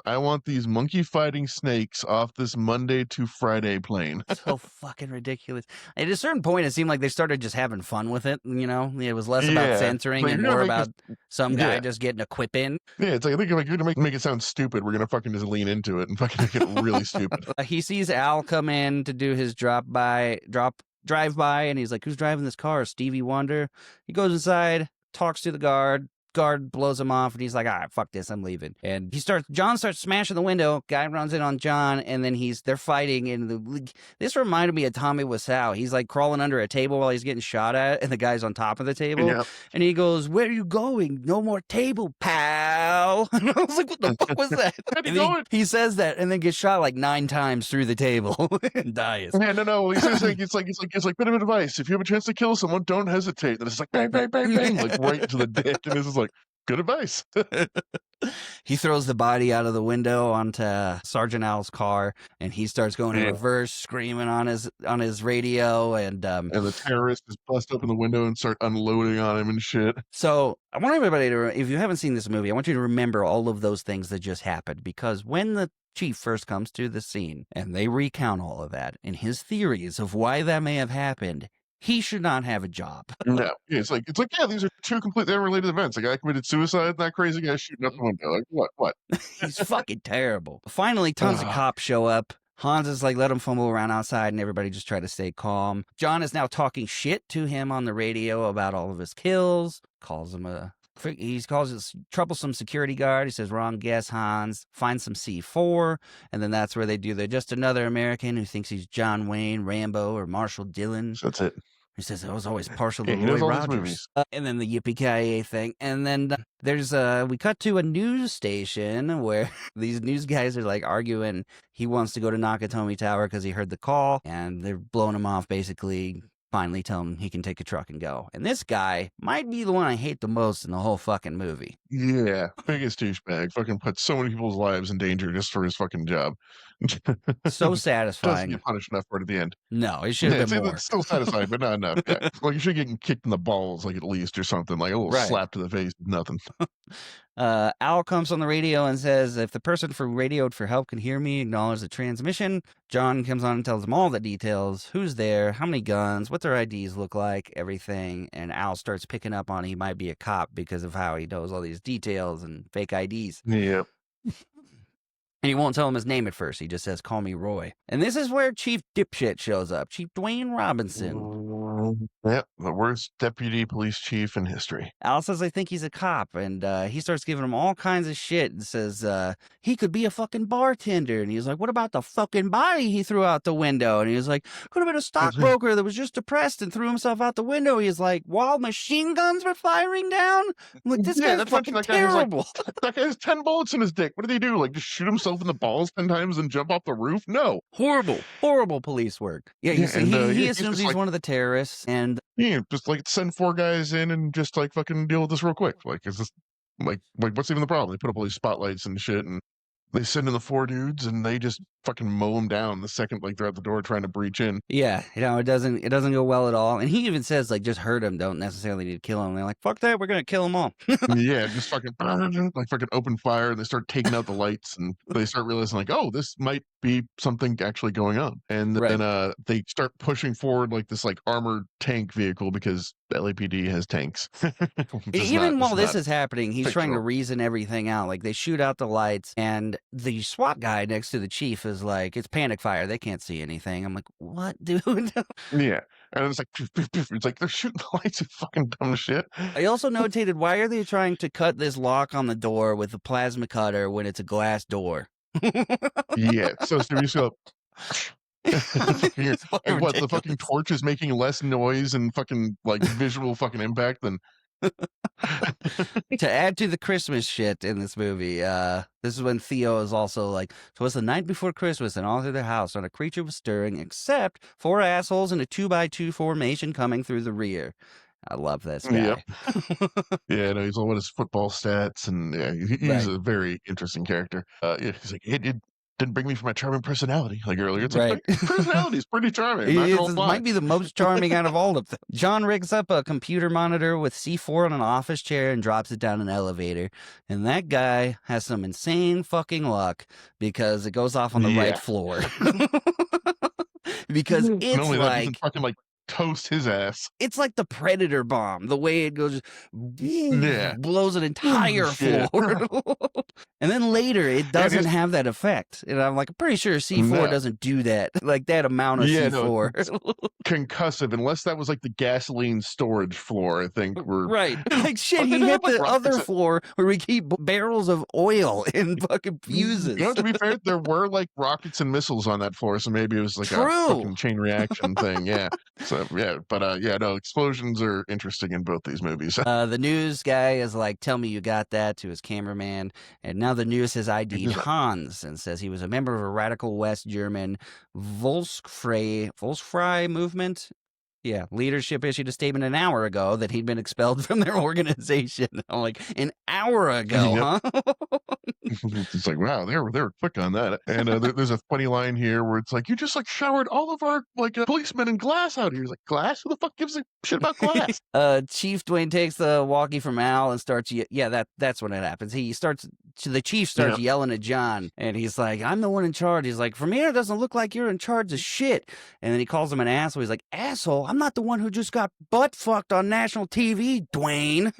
I want these monkey fighting snakes off this Monday to Friday plane. so fucking ridiculous. At a certain point, it seemed like they started just having fun with it. You know, it was less about Yeah. censoring Like, and you're gonna more make about this some guy Yeah. just getting a quip in. Yeah, it's like, I think, like, you're gonna make it sound stupid, we're gonna fucking just lean into it and fucking make it really stupid. He sees Al come in to do his drive by, and he's like, "Who's driving this car?" Stevie Wonder. He goes inside, talks to the guard. Guard blows him off, and he's like, "All right, fuck this, I'm leaving." And John starts smashing the window. Guy runs in on John, and then they're fighting. And this reminded me of Tommy Wiseau. He's like crawling under a table while he's getting shot at, and the guy's on top of the table. Yeah. And he goes, "Where are you going? No more table, pal." And I was like, "What the fuck was that?" Where'd he And go? he says that, and then gets shot like 9 times through the table and dies. Yeah, no. He's just like, it's like bit of advice. If you have a chance to kill someone, don't hesitate. And it's like bang, bang, bang, bang, like right into the dick. And this is like good advice. He throws the body out of the window onto Sergeant Al's car, and he starts going in Yeah. reverse, screaming on his radio. And And the terrorists just bust open the window and start unloading on him and shit. so I want everybody to, if you haven't seen this movie, I want you to remember all of those things that just happened, because when the chief first comes to the scene and they recount all of that and his theories of why that may have happened, he should not have a job. No, yeah, it's like yeah, these are two completely unrelated events. A guy committed suicide, and that crazy guy shooting out the window. Like what? He's fucking terrible. Finally, tons of Ugh. cops show up. Hans is like, let him fumble around outside, and everybody just try to stay calm. John is now talking shit to him on the radio about all of his kills. He calls it troublesome security guard. He says, "Wrong guess, Hans. Find some C4." And then that's where they do the just another American who thinks he's John Wayne, Rambo, or Marshall Dillon. So that's it. He says, "I was always partial to Yeah, he Roy knows all these Rogers." movies. And then the Yippee-ki-yay thing. And then there's we cut to a news station where these news guys are like arguing. He wants to go to Nakatomi Tower because he heard the call, and they're blowing him off, basically finally tell him he can take a truck and go. And this guy might be the one I hate the most in the whole fucking movie. Yeah, biggest douchebag. Fucking put so many people's lives in danger just for his fucking job. So Doesn't satisfying. get punished enough for it at the end. No, it should have been more. It's still satisfying, but not enough. Yeah. Like, you should get kicked in the balls, like, at least, or something. Like a little Right. slap to the face, nothing. Al comes on the radio and says, "If the person who radioed for help can hear me, acknowledge the transmission." John comes on and tells him all the details: who's there, how many guns, what their IDs look like, everything. And Al starts picking up on he might be a cop because of how he knows all these details and fake IDs. Yeah. And he won't tell him his name at first. He just says, "Call me Roy." And this is where Chief Dipshit shows up. Chief Dwayne Robinson. Yep, the worst deputy police chief in history. Al says, "I think he's a cop." And he starts giving him all kinds of shit and says, he could be a fucking bartender. And he's like, "What about the fucking body he threw out the window?" And he was like, "Could have been a stockbroker that was just depressed and threw himself out the window." He's like, "While machine guns were firing down?" I'm like, this Yeah, guy's that's what fucking that guy was like. terrible. That guy has 10 bullets in his dick. What did he do? Like, just shoot himself in the balls 10 times and jump off the roof? No. Horrible police work. Yeah, Yeah, he and, he he's assumes just he's like- one of the terrorists. And Yeah, just like send 4 guys in and just like fucking deal with this real quick. Like, it's just like what's even the problem? They put up all these spotlights and shit, and they send in the 4 dudes, and they just fucking mow them down the second like they're at the door trying to breach in. yeah, it doesn't go well at all. And he even says, like, just hurt him, don't necessarily need to kill him. They're like, "Fuck that, we're gonna kill them all." Yeah, just fucking like fucking open fire, and they start taking out the lights, and they start realizing like, oh, this might be something actually going on. And Right. then they start pushing forward like this like armored tank vehicle because LAPD has tanks. Even while this is happening, he's trying to fictional. reason everything out. Like, they shoot out the lights, and the SWAT guy next to the chief is like, "It's panic fire. They can't see anything." I'm like, "What, dude?" Yeah, and it's like it's like they're shooting the lights and fucking dumb shit. I also notated, why are they trying to cut this lock on the door with a plasma cutter when it's a glass door? Yeah, so you see, Fucking- It's fucking and what the fucking ridiculous. torch is making less noise and fucking like visual fucking impact than To add to the Christmas shit in this movie, this is when Theo is also like, so it's the night before Christmas, and all through the house, not a creature was stirring except four assholes in a 2x2 formation coming through the rear. I love this Yep. guy. Yeah, no, he's all about his football stats, and yeah, he's Right. a very interesting character. Yeah, he's like, it didn't bring me for my charming personality, like earlier. It's Right. like, personality is pretty charming. I'm not It gonna lie. might be the most charming out of all of them. John rigs up a computer monitor with C4 on an office chair and drops it down an elevator. And that guy has some insane fucking luck because it goes off on the right Yeah. floor. Because Not it's only that, he can like fucking like toast his ass. it's like the Predator bomb. The way it goes, Yeah. blows an entire Yeah. floor. And then later, it doesn't it's- have that effect. And I'm like, I'm pretty sure C4 No. doesn't do that. Like that amount of Yeah, no, C4. Concussive, unless that was like the gasoline storage floor, I think. We're Right. Like shit, But he they hit have, like, the rockets other that- floor where we keep barrels of oil and fucking fuses. You know, to be fair, there were like rockets and missiles on that floor, so maybe it was like a True. fucking chain reaction thing. Yeah. So yeah, but yeah, no, explosions are interesting in both these movies. The news guy is like, tell me you got that to his cameraman. And now the news has ID'd He's like- Hans and says he was a member of a radical West German Volksfrei movement. Yeah, leadership issued a statement an hour ago that he'd been expelled from their organization. I'm like, an hour ago, huh? It's like, wow, they were quick on that. And there's a funny line here where it's like, you just like showered all of our like policemen in glass out here. He's like, glass? Who the fuck gives a shit about glass? Chief Dwayne takes the walkie from Al and starts. That's when it happens. The chief starts yelling at John, and he's like, "I'm the one in charge." He's like, "From here, it doesn't look like you're in charge of shit." And then he calls him an asshole. He's like, "Asshole, I'm not the one who just got butt fucked on national TV, Dwayne."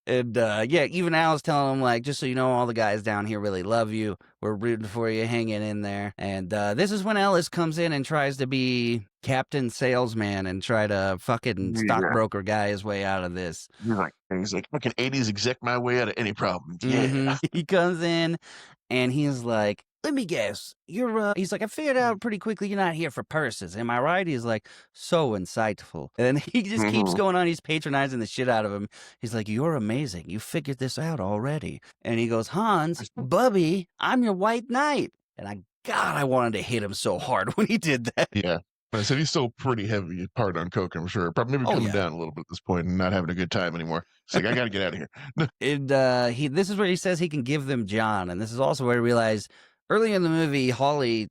And even Al's telling him, like, just so you know, all the guys down here really love you. We're rooting for you, hanging in there. And this is when Ellis comes in and tries to be Captain Salesman and try to fucking stockbroker guy his way out of this. He's like, fucking 80s exec my way out of any problem. Yeah. Mhm. He comes in and he's like, let me guess, he's like, I figured out pretty quickly you're not here for purses. Am I right? He's like, so insightful. And he just keeps going on. He's patronizing the shit out of him. He's like, you're amazing. You figured this out already. And he goes, Hans, Bubby, I'm your white knight. And I wanted to hit him so hard when he did that. Yeah. But I said he's still pretty heavy part on coke, I'm sure. Probably maybe coming down a little bit at this point and not having a good time anymore. It's like, I got to get out of here. And this is where he says he can give them John. And this is also where I realize early in the movie, Holly,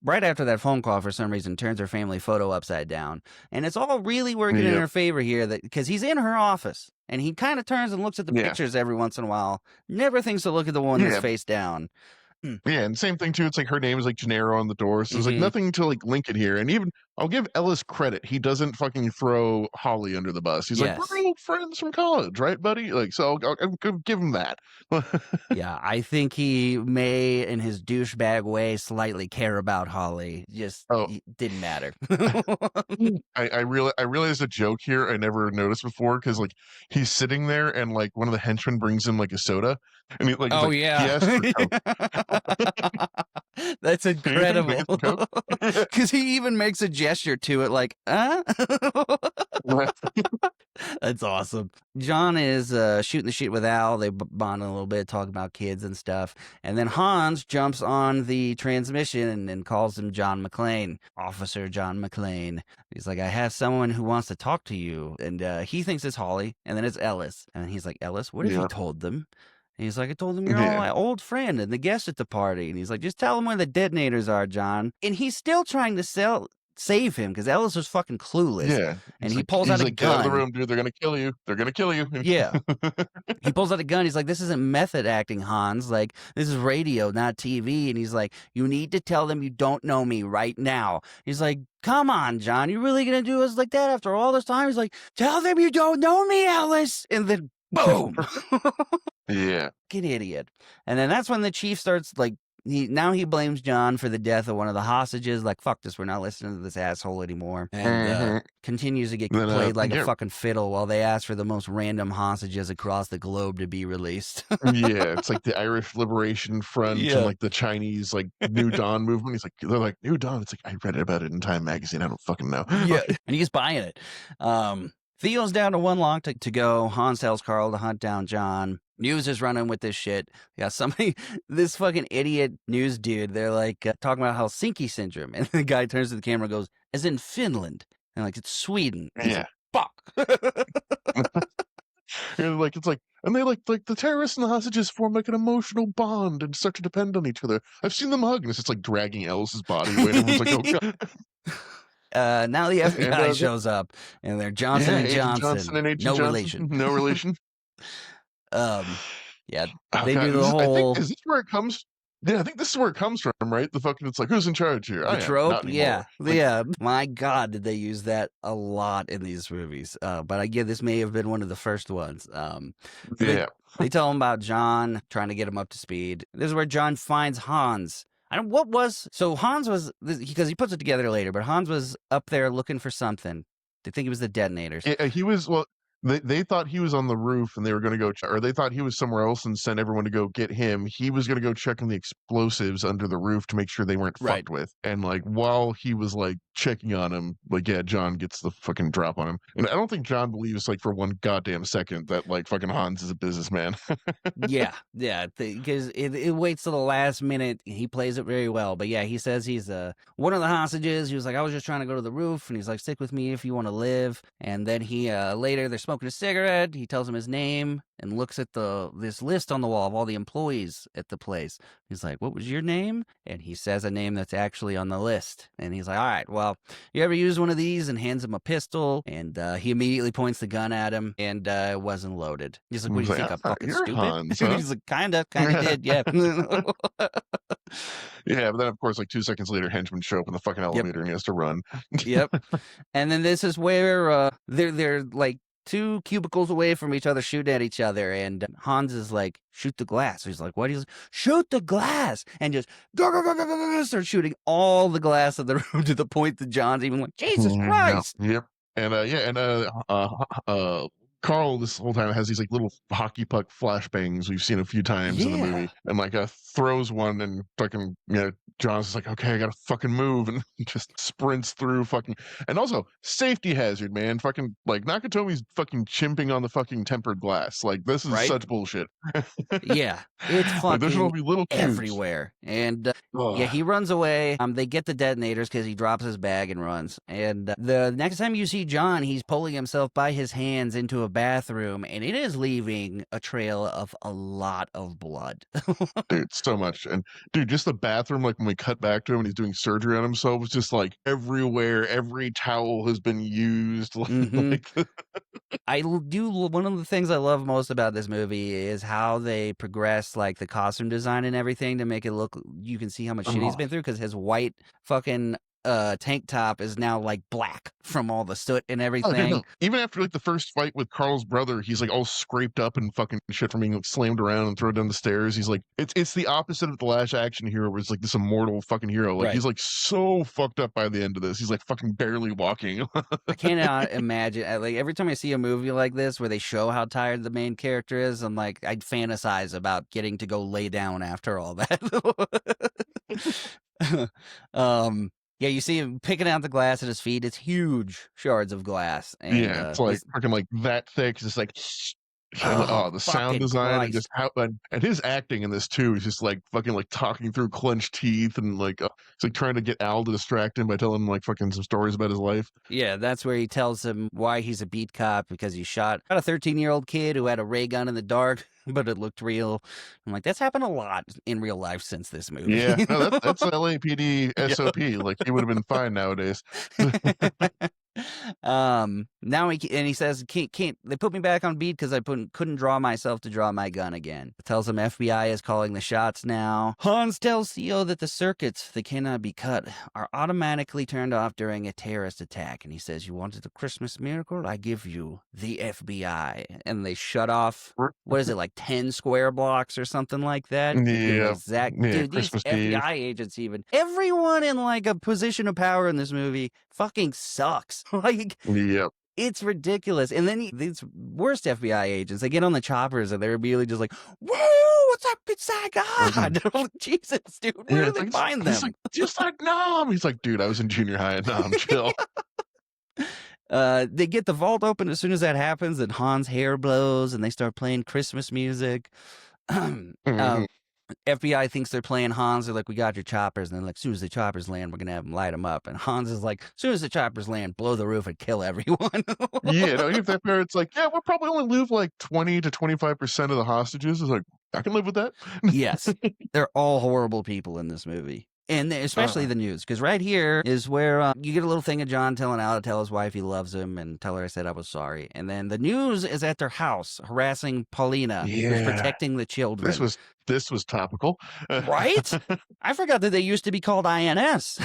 right after that phone call, for some reason, turns her family photo upside down. And it's all really working in her favor here because he's in her office and he kind of turns and looks at the pictures every once in a while. Never thinks to look at the one that's face down. Yeah, and same thing too. It's like her name is like Gennaro on the door, so there's like Mhm. nothing to like link it here. And even I'll give Ellis credit; he doesn't fucking throw Holly under the bus. He's like, Yes. "We're old friends from college, right, buddy?" Like, so I'll give him that. Yeah, I think he may, in his douchebag way, slightly care about Holly. Just it didn't matter. I realized a joke here I never noticed before because like he's sitting there and like one of the henchmen brings him like a soda and he like, he's like, he asked for Coke. That's incredible. Coke? Because he even makes a gesture to it, like, huh? That's awesome. John is shooting the shit with Al. They bond a little bit, talk about kids and stuff. And then Hans jumps on the transmission and calls him John McClane, Officer John McClane. He's like, I have someone who wants to talk to you. And he thinks it's Holly, and then it's Ellis. And he's like, Ellis, what have you told them? And he's like, I told him you're all my old friend and the guest at the party. And he's like, just tell him where the detonators are, John. And he's still trying to save him because Ellis was fucking clueless. Yeah. And he pulls out a Get out of gun. the room, dude. They're gonna kill you. They're gonna kill you. Yeah. He pulls out a gun. He's like, this isn't method acting, Hans. Like, this is radio, not TV. And he's like, you need to tell them you don't know me right now. He's like, come on, John. You really gonna do us like that after all this time? He's like, tell them you don't know me, Ellis. And then boom. Yeah. Fucking idiot. And then that's when the chief starts like he blames John for the death of one of the hostages. Like, fuck this, we're not listening to this asshole anymore. And continues to get Then, played like a yeah. fucking fiddle while they ask for the most random hostages across the globe to be released. Yeah, it's like the Irish Liberation Front Yeah. and like the Chinese like New Dawn movement. He's like, they're like New Dawn. It's like I read about it in Time magazine. I don't fucking know. Yeah, and he's buying it. Theo's down to one lock to go. Hans tells Carl to hunt down John. News is running with this shit. Yeah, somebody, this fucking idiot news dude, they're like talking about Helsinki syndrome. And the guy turns to the camera and goes, as in Finland. And like, it's Sweden. And he's Yeah. like, fuck. And like it's like and they like the terrorists and the hostages form like an emotional bond and start to depend on each other. I've seen them hug, and it's just like dragging Ellis's body away. And everyone's like, oh god. Now the FBI shows up, and they're Johnson and Agent Johnson. and Agent No Johnson. relation. No relation. Yeah, Oh, they God, do the I whole think, is this where it comes? Yeah, I think this is where it comes from, right? The fucking it's like who's in charge here? I the am, trope. not anymore. Yeah, Like, yeah. My God, did they use that a lot in these movies? But I get this may have been one of the first ones. yeah. They tell him about John, trying to get him up to speed. This is where John finds Hans. So Hans was, because he puts it together later, but Hans was up there looking for something. They think it was the detonators. Yeah, he was well. They thought he was on the roof and they were going to go, or they thought he was somewhere else and sent everyone to go get him. He was going to go check on the explosives under the roof to make sure they weren't Right. fucked with. And like while he was like checking on him, like yeah, John gets the fucking drop on him. And I don't think John believes like for one goddamn second that like fucking Hans is a businessman. Yeah, because it waits till the last minute. He plays it very well, but yeah, he says he's one of the hostages. He was like, I was just trying to go to the roof, and he's like, stick with me if you want to live. And then he later they're smoking a cigarette. He tells him his name and looks at this list on the wall of all the employees at the place. He's like, what was your name? And he says a name that's actually on the list. And he's like, all right, well, you ever use one of these? And hands him a pistol. And he immediately points the gun at him, and it wasn't loaded. He's like, what do you think? I'm fucking You're stupid? Hans, huh? He's like, kinda did, yeah. Yeah, but then of course like 2 seconds later henchmen show up in the fucking elevator and he has to run. Yep. And then this is where they're like 2 cubicles away from each other shooting at each other, and Hans is like, shoot the glass. He's like, what? He's like, shoot the glass, and just start shooting all the glass of the room to the point that John's even like, Jesus Christ. Yep. And Carl this whole time has these like little hockey puck flashbangs we've seen a few times in the movie, and like throws one and fucking John's just like, okay, I gotta fucking move, and just sprints through fucking. And also safety hazard, man. Fucking like Nakatomi's fucking chimping on the fucking tempered glass. Like this is such bullshit. Yeah, it's fucking like, there's gonna be little cubes everywhere. And yeah, he runs away. They get the detonators because he drops his bag and runs. And the next time you see John, he's pulling himself by his hands into a bathroom, and it is leaving a trail of a lot of blood. Dude, so much. And dude, just the bathroom, like when we cut back to him and he's doing surgery on himself, it's just like everywhere. Every towel has been used. Like, One of the things I love most about this movie is how they progress like the costume design and everything to make it look, you can see how much shit he's been through, because his white fucking tank top is now like black from all the soot and everything. Even after like the first fight with Carl's brother, he's like all scraped up and fucking shit from being like, slammed around and thrown down the stairs. He's like, it's the opposite of the Last Action Hero, where it's like this immortal fucking hero. Like he's like so fucked up by the end of this. He's like fucking barely walking. I cannot imagine. Like every time I see a movie like this where they show how tired the main character is, I'm like, I'd fantasize about getting to go lay down after all that. Yeah, you see him picking out the glass at his feet. It's huge shards of glass. And, yeah, it's like freaking like that thick. It's just like, the sound design and just how and his acting in this too is just like fucking like talking through clenched teeth and like it's like trying to get Al to distract him by telling him like fucking some stories about his life. Yeah, that's where he tells him why he's a beat cop, because he shot a 13-year-old kid who had a ray gun in the dark, but it looked real. I'm like, that's happened a lot in real life since this movie. Yeah, no, that's LAPD SOP. Like he would have been fine nowadays. Now he says can't they put me back on beat because I couldn't draw myself to draw my gun again. Tells him FBI is calling the shots now. Hans tells Theo that the circuits that cannot be cut are automatically turned off during a terrorist attack, and he says, "You wanted a Christmas miracle? I give you the FBI." And they shut off, what is it, like 10 square blocks or something like that? Yeah, Dude, these Christmas Eve. FBI agents, even everyone in like a position of power in this movie fucking sucks. Like, Yep. it's ridiculous. And then these worst FBI agents, they get on the choppers and they're immediately just like, "Whoa, what's up, it's God?" Jesus, dude, where do they find He's them? like, just like Nom. He's like, dude, I was in junior high at Nom. Chill. They get the vault open as soon as that happens, and Han's hair blows and they start playing Christmas music. Mhm. FBI thinks they're playing Hans. They're like, "We got your choppers." And then, like, as soon as the choppers land, we're going to have them light them up. And Hans is like, as soon as the choppers land, blow the roof and kill everyone. Yeah, no, if that parent's like, yeah, we'll probably only lose like 20 to 25% of the hostages. It's like, I can live with that. Yes. They're all horrible people in this movie. And especially the news, because right here is where you get a little thing of John telling Al to tell his wife he loves him and tell her I said I was sorry. And then the news is at their house harassing Paulina, who's Yeah. protecting the children. This was topical. Right? I forgot that they used to be called INS.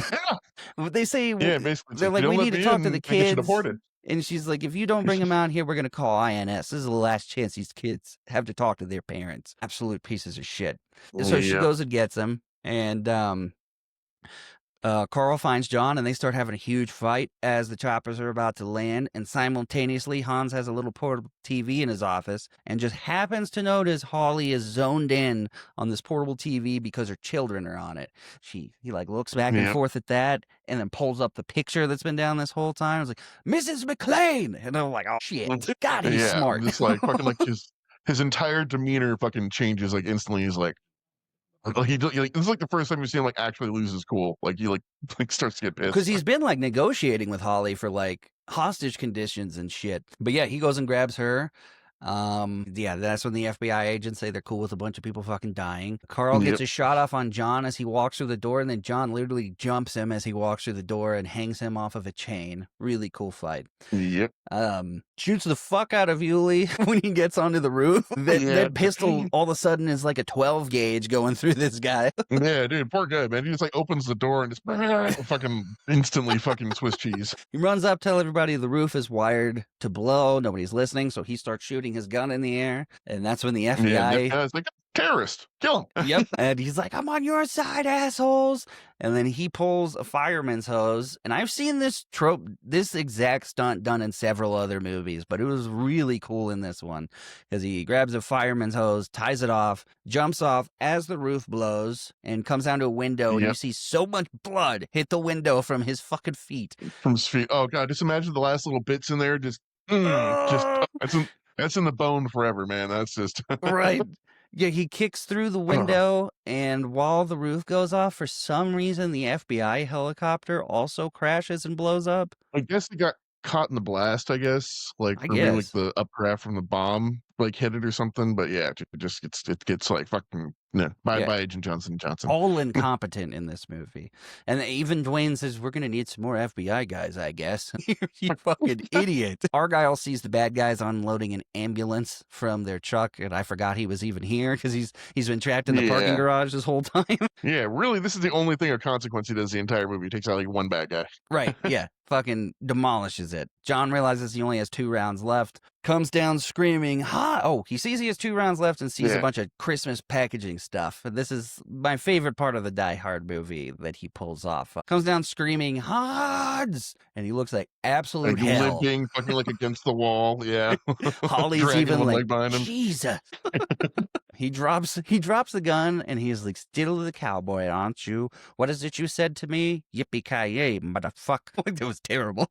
They say, Yeah, basically. they're like, "You we don't need let to me talk to in, the I get you kids. deported." And she's like, if you don't bring them out here, we're going to call INS. This is the last chance these kids have to talk to their parents. Absolute pieces of shit. So she Yeah. goes and gets them. And Carl finds John, and they start having a huge fight as the choppers are about to land. And simultaneously, Hans has a little portable TV in his office and just happens to notice Holly is zoned in on this portable TV because her children are on it. He like looks back and Yeah. forth at that, and then pulls up the picture that's been down this whole time. It's like, "Mrs. McLean," and I'm like, "Oh shit, God, he's Yeah, smart." it's like fucking like his entire demeanor fucking changes like instantly. He's like this is like the first time you see him like actually lose his cool. Like he like starts to get pissed. Because he's been like negotiating with Holly for like hostage conditions and shit. But yeah, he goes and grabs her. Yeah, that's when the FBI agents say they're cool with a bunch of people fucking dying. Carl gets a shot off on John as he walks through the door, and then John literally jumps him as he walks through the door and hangs him off of a chain. Really cool fight. Yep. Shoots the fuck out of Yuli when he gets onto the roof. That pistol all of a sudden is like a 12 gauge going through this guy. Yeah, dude, poor guy, man. He just like opens the door and just fucking instantly fucking Swiss cheese. He runs up, tell everybody the roof is wired to blow. Nobody's listening, so he starts shooting his gun in the air, and that's when the FBI. Yeah, it's like, terrorist, kill him. Yep. And he's like, "I'm on your side, assholes." And then he pulls a fireman's hose. And I've seen this trope, this exact stunt done in several other movies, but it was really cool in this one because he grabs a fireman's hose, ties it off, jumps off as the roof blows, and comes down to a window. And you see so much blood hit the window from his fucking feet. From his feet. Oh, God. Just imagine the last little bits in there. That's in the bone forever, man. That's just. Right. Yeah, he kicks through the window, and while the roof goes off, for some reason, the FBI helicopter also crashes and blows up. I guess he got caught in the blast, I guess. Like, maybe like the updraft from the bomb, like hit it or something. But yeah, it gets like fucking, bye Agent Johnson. All incompetent in this movie. And even Dwayne says, "We're going to need some more FBI guys, I guess." You fucking idiot. Argyle sees the bad guys unloading an ambulance from their truck, and I forgot he was even here because he's been trapped in the parking garage this whole time. Yeah, really, this is the only thing of consequence he does the entire movie. He takes out like one bad guy. Right, yeah. Fucking demolishes it. John realizes he only has 2 rounds left. Comes down screaming, "Ha!" Oh, he sees he has 2 rounds left and sees a bunch of Christmas packaging stuff. This is my favorite part of the Die Hard movie that he pulls off. Comes down screaming, "Hans!" And he looks like absolute hell. Limping, fucking like against the wall. Yeah. Holly's even like, behind him. Jesus. He drops the gun and he's like, "Still the cowboy, aren't you? What is it you said to me? Yippee-ki-yay, motherfucker." That was terrible.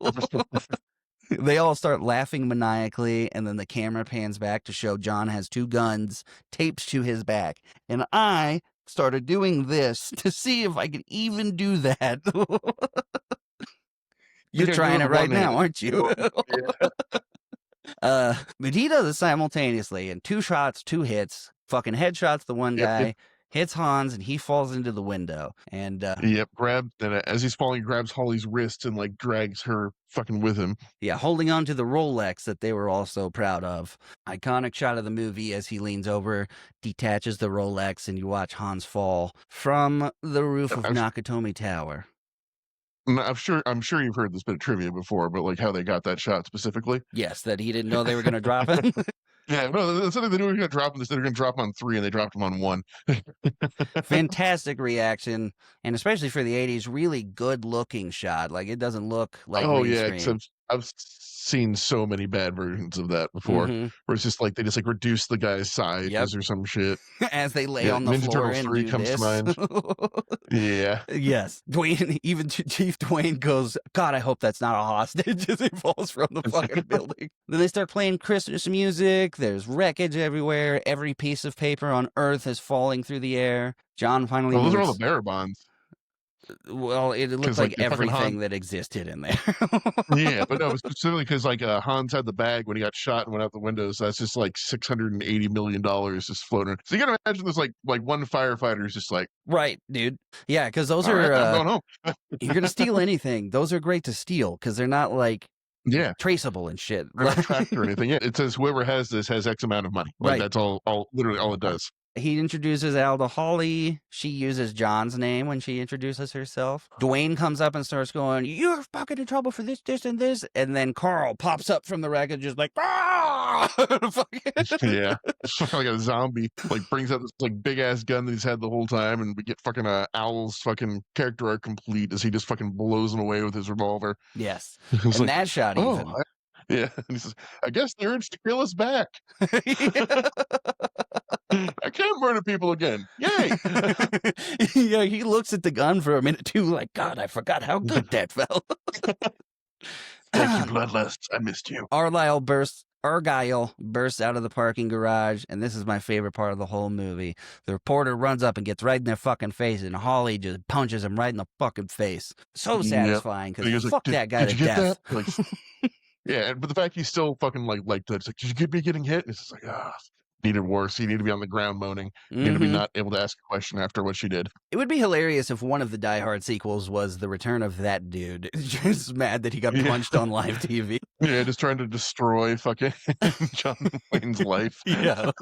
They all start laughing maniacally, and then the camera pans back to show John has 2 guns taped to his back. And I started doing this to see if I could even do that. You're trying it right now, aren't you? But he does it simultaneously in 2 shots, 2 hits. Fucking headshots the one guy. hits Hans, and he falls into the window. And Yep, as he's falling, he grabs Holly's wrist and like drags her fucking with him. yeah, holding on to the Rolex that they were all so proud of. Iconic shot of the movie as he leans over, detaches the Rolex, and you watch Hans fall from the roof of Nakatomi Tower. I'm sure you've heard this bit of trivia before, but like how they got that shot specifically. Yes, that he didn't know they were going to drop him. Yeah, no, they said they knew they were going to drop him. They said they were going to drop him on 3, and they dropped him on 1. Fantastic reaction, and especially for the 80s, really good looking shot. Like, it doesn't look like mainstream. I've seen so many bad versions of that before, where it's just like they just like reduce the guy's size or some shit as they lay on the Ninja floor. Turtles and 3 do comes this. to mind. Yeah. Yes. Dwayne, even Chief Dwayne goes, God, I hope that's not a hostage as he falls from the fucking building. Then they start playing Christmas music. There's wreckage everywhere. Every piece of paper on Earth is falling through the air. John finally those are all the bearer bonds. Well, it looks like everything that existed in there. Yeah, but no, specifically because like Hans had the bag when he got shot and went out the window. So that's just like $680 million just floating. So you gotta imagine there's like one firefighter is just like, right, dude. Yeah, because those all are right, I'm going home. You're gonna steal anything. Those are great to steal because they're not like traceable and shit. They're not tracked or anything. Yeah, it says whoever has this has X amount of money. Like right. That's literally all it does. He introduces Al to Holly. She uses John's name when she introduces herself. Dwayne comes up and starts going, "You're fucking in trouble for this, this, and this." And then Carl pops up from the wreckage, just like, "Ah!" Yeah, it's like a zombie. Like brings out this like big ass gun that he's had the whole time, and we get fucking Owl's fucking character arc complete as he just fucking blows him away with his revolver. Yes, and like, that shot even. Yeah, and he says, "I guess the urge to kill us back." I can't murder people again. Yay! Yeah, he looks at the gun for a minute too, like, God, I forgot how good that felt. Thank you, Bloodlust. I missed you. Argyle bursts out of the parking garage, and this is my favorite part of the whole movie. The reporter runs up and gets right in their fucking face, and Holly just punches him right in the fucking face. So satisfying, because fuck that guy to death. Like, yeah, but the fact he's still fucking like that, it's like, did you get me getting hit? And it's just like, needed worse. You need to be on the ground moaning. You need to be not able to ask a question after what she did. It would be hilarious if one of the Die Hard sequels was the return of that dude. Just mad that he got punched on live TV. Yeah, just trying to destroy fucking John Wayne's life. Yeah.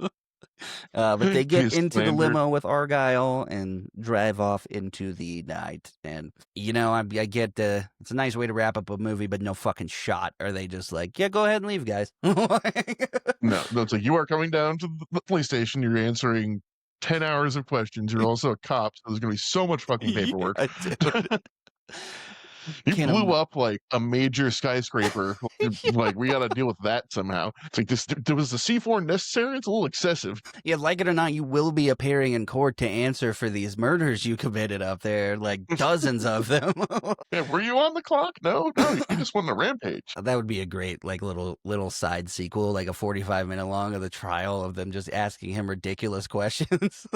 But they get into the limo with Argyle and drive off into the night. And, you know, I get it's a nice way to wrap up a movie, but no fucking shot. Are they just like, yeah, go ahead and leave, guys? No, it's like, you are coming down to the police station. You're answering 10 hours of questions. You're also a cop, so there's going to be so much fucking paperwork. Yeah, you blew up like a major skyscraper. Like, we got to deal with that somehow. It's like, was the C4 necessary? It's a little excessive. Yeah, like it or not, you will be appearing in court to answer for these murders you committed up there, like dozens of them. Yeah, were you on the clock? No, you just went on a rampage. That would be a great, like, little side sequel, like a 45-minute long of the trial of them just asking him ridiculous questions.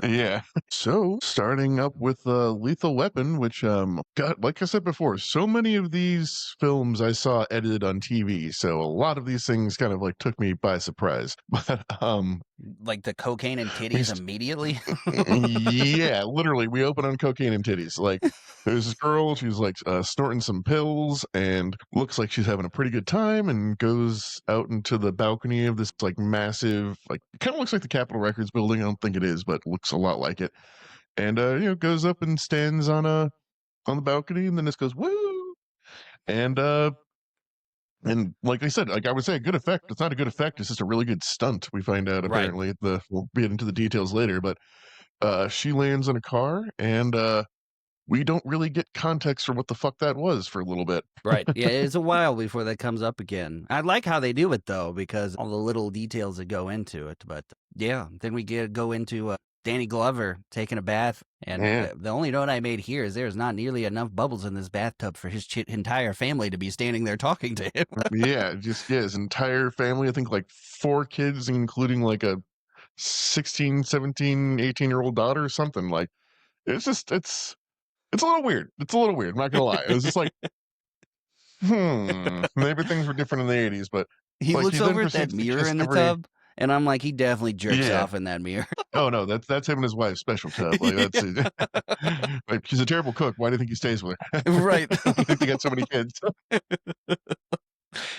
Yeah. So, starting up with Lethal Weapon, which, got, like I said before, so many of these films I saw edited on TV, so a lot of these things kind of like took me by surprise. But like the cocaine and titties immediately. Yeah, literally, we open on cocaine and titties. Like, there's this girl, she's like snorting some pills and looks like she's having a pretty good time, and goes out into the balcony of this like massive, like, it kind of looks like the Capitol Records building. I don't think it is, but it looks a lot like it. And goes up and stands on the balcony, and then this goes woo, and like I said, like I would say, a good effect. It's not a good effect. It's just a really good stunt. We find out apparently. Right. We'll get into the details later, but she lands in a car, and we don't really get context for what the fuck that was for a little bit. Right. Yeah, it's a while before that comes up again. I like how they do it though, because all the little details that go into it. But yeah, then we go into Danny Glover taking a bath, and the only note I made here is there's not nearly enough bubbles in this bathtub for his entire family to be standing there talking to him. Yeah, his entire family, I think like 4 kids, including like a 16, 17, 18-year-old daughter or something. Like, it's a little weird. It's a little weird, I'm not gonna lie. It was just like, maybe things were different in the 80s, but he looks over at that mirror in the tub, And I'm like, he definitely jerks Yeah. off in that mirror. Oh no, that's him and his wife's special tub. Like that's it. Like she's a terrible cook. Why do you think he stays with her? Right. I think they got so many kids.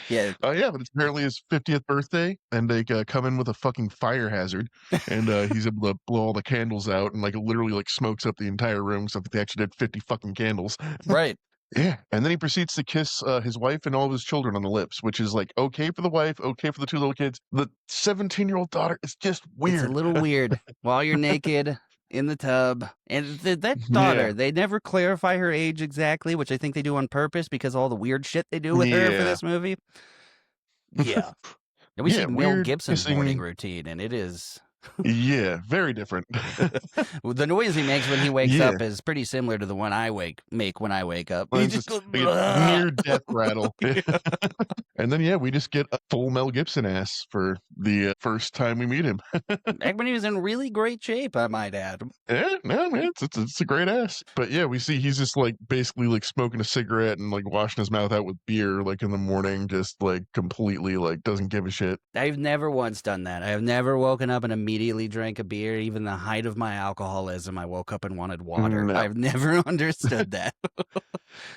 Yeah. Yeah, but it's apparently his 50th birthday, and they come in with a fucking fire hazard, and he's able to blow all the candles out, and like it literally like smokes up the entire room. So they actually did 50 fucking candles. Right. Yeah, and then he proceeds to kiss his wife and all of his children on the lips, which is like okay for the wife, okay for the 2 little kids. The 17-year-old daughter is just It's weird. a little weird. While you're naked in the tub. And that Yeah. daughter, they never clarify her age exactly, which I think they do on purpose because all the weird shit they do with her for Yeah. this movie. Yeah. And we Yeah, see Mel weird Gibson's morning kissing. routine, and it is Yeah, very different. the noise he makes when he wakes Yeah. up is pretty similar to the one I make when I wake up. Well, He it's just just goes, like a "Ugh." near death rattle. And then, yeah, we just get a full Mel Gibson ass for the first time we meet him. Back when he was in really great shape, I might add. Yeah, no, man, it's a great ass. But yeah, we see he's just like basically like smoking a cigarette and like washing his mouth out with beer like in the morning, just like completely like doesn't give a shit. I've never once done that. I've never woken up and immediately drank a beer. Even the height of my alcoholism, I woke up and wanted water. No. I've never understood that.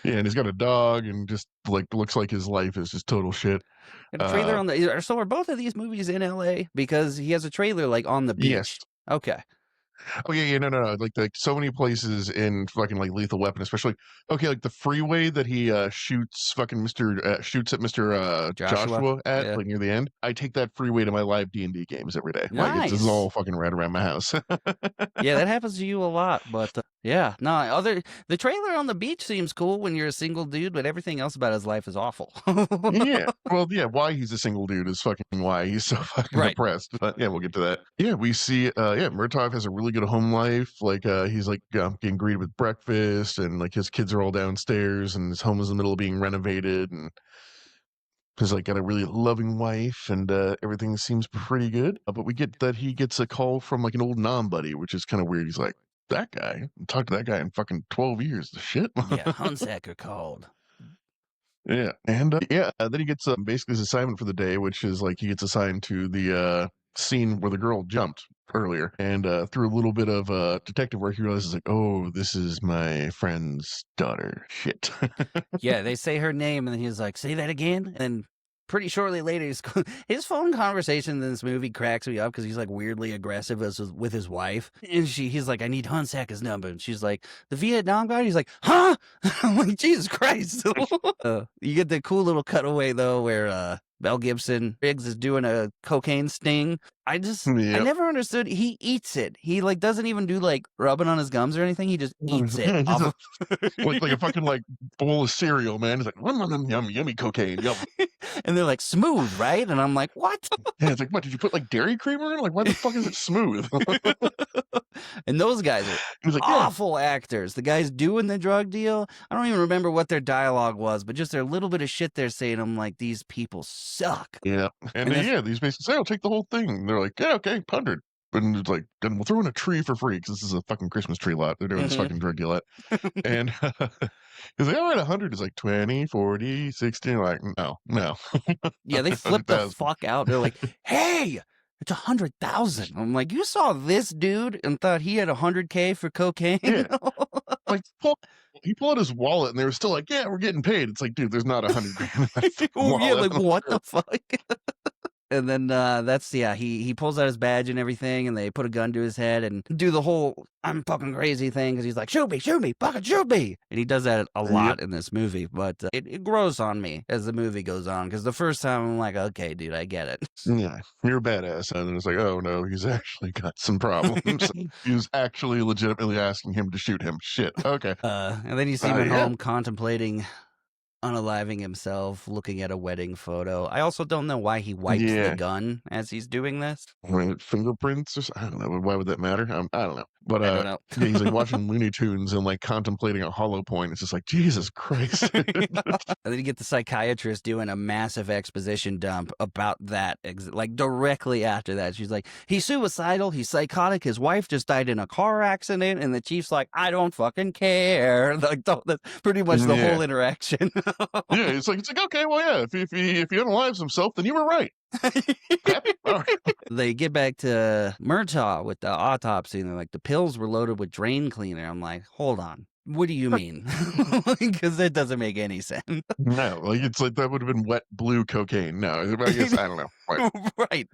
Yeah, and he's got a dog and just like looks like his life is just total shit. And a trailer on the so are both of these movies in LA? Because he has a trailer like on the beach. Yes. Okay. Oh yeah, no. Like so many places in fucking like Lethal Weapon, especially like the freeway that he shoots fucking shoots at Mr. Joshua at Yeah. like near the end. I take that freeway to my live D&D games every day. Like this is Nice. all fucking right around my house. Yeah, that happens to you a lot, but yeah, no. The trailer on the beach seems cool when you're a single dude, but everything else about his life is awful. Yeah, well, yeah. Why he's a single dude is fucking why he's so fucking Right. depressed. But yeah, we'll get to that. Yeah, we see. Murtaugh has a really good home life. Like he's like getting greeted with breakfast, and like his kids are all downstairs, and his home is in the middle of being renovated, and he's like got a really loving wife, and everything seems pretty good. But we get that he gets a call from like an old non-buddy, which is kind of weird. He's like, that guy, I haven't talked to that guy in fucking 12 years. The shit. Yeah, Hunsaker called. Yeah, and then he gets basically his assignment for the day, which is like he gets assigned to the scene where the girl jumped earlier, and through a little bit of detective work, he realizes like, oh, this is my friend's daughter. Shit. Yeah, they say her name, and then he's like, "Say that again." And then pretty shortly later, his phone conversation in this movie cracks me up because he's like weirdly aggressive with his wife, and he's like, "I need Hunsaker's number," and she's like, "The Vietnam guy." And he's like, "Huh?" I'm like, Jesus Christ. You get the cool little cutaway though, where Mel Gibson Riggs is doing a cocaine sting. I Yep. never understood. He eats it. He like doesn't even do like rubbing on his gums or anything. He just eats Yeah, it. he's off like a fucking like bowl of cereal, man. He's like, yummy cocaine. Yum. and they're like smooth, right? And I'm like, what? Yeah, it's like, what, did you put like dairy creamer in? Like, why the fuck is it smooth? And those guys are He's like, yeah. awful actors. The guys doing the drug deal, I don't even remember what their dialogue was, but just their little bit of shit they're saying. I'm like, these people suck. Yeah. And And yeah, these basically say, I'll take the whole thing. And they're like, yeah, okay, 100. And it's like, then we'll throw in a tree for free because this is a fucking Christmas tree lot. They're doing this Mhm. fucking drug deal at. And he's like, all right, 100 is like 20, 40, 60. Like, no. Yeah, they flip the 100,000. fuck out. They're like, hey, it's 100,000. I'm like, you saw this dude and thought he had 100K for cocaine? Yeah. Like, he pulled out his wallet and they were still like, yeah, we're getting paid. It's like, dude, there's not 100 grand in that fucking Oh, yeah, wallet. like what the fuck? And then he pulls out his badge and everything, and they put a gun to his head and do the whole I'm fucking crazy thing because he's like, shoot me, fucking shoot me. And he does that a lot in this movie, but it grows on me as the movie goes on because the first time I'm like, okay, dude, I get it. Yeah, you're a badass. And it's like, oh no, he's actually got some problems. He was actually legitimately asking him to shoot him. Shit. Okay. And then you see him at Yeah. home contemplating unaliving himself, looking at a wedding photo. I also don't know why he wipes Yeah. the gun as he's doing this. I mean, fingerprints or I don't know. Why would that matter? I don't know. But I don't know. yeah, he's like watching Looney Tunes and like contemplating a hollow point. It's just like, Jesus Christ. And then you get the psychiatrist doing a massive exposition dump about that, like directly after that. She's like, he's suicidal, he's psychotic, his wife just died in a car accident, and the chief's like, I don't fucking care. Like that's pretty much the Yeah. whole interaction. Yeah, it's like okay, well, yeah, if he unalives himself, then you were right. Happy? All right. They get back to Murtaugh with the autopsy, and they're like, the pills were loaded with drain cleaner. I'm like, hold on. What do you mean? Because that doesn't make any sense. No, like it's like that would have been wet blue cocaine. No, I guess I don't know. Like, Right.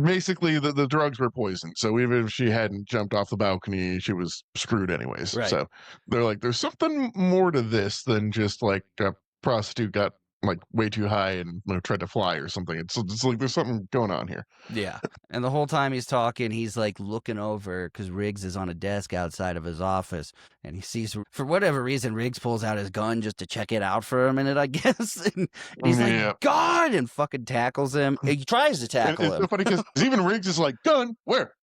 basically, the drugs were poisoned. So even if she hadn't jumped off the balcony, she was screwed anyways. Right. So they're like, there's something more to this than just like a prostitute got like way too high and tried to fly or something. It's like there's something going on here. Yeah. And the whole time he's talking, he's like looking over because Riggs is on a desk outside of his office, and he sees, for whatever reason, Riggs pulls out his gun just to check it out for a minute, I guess. And he's Yeah. like, God, and fucking tackles him. He tries to And tackle it's so him. funny because even Riggs is like, gun, where?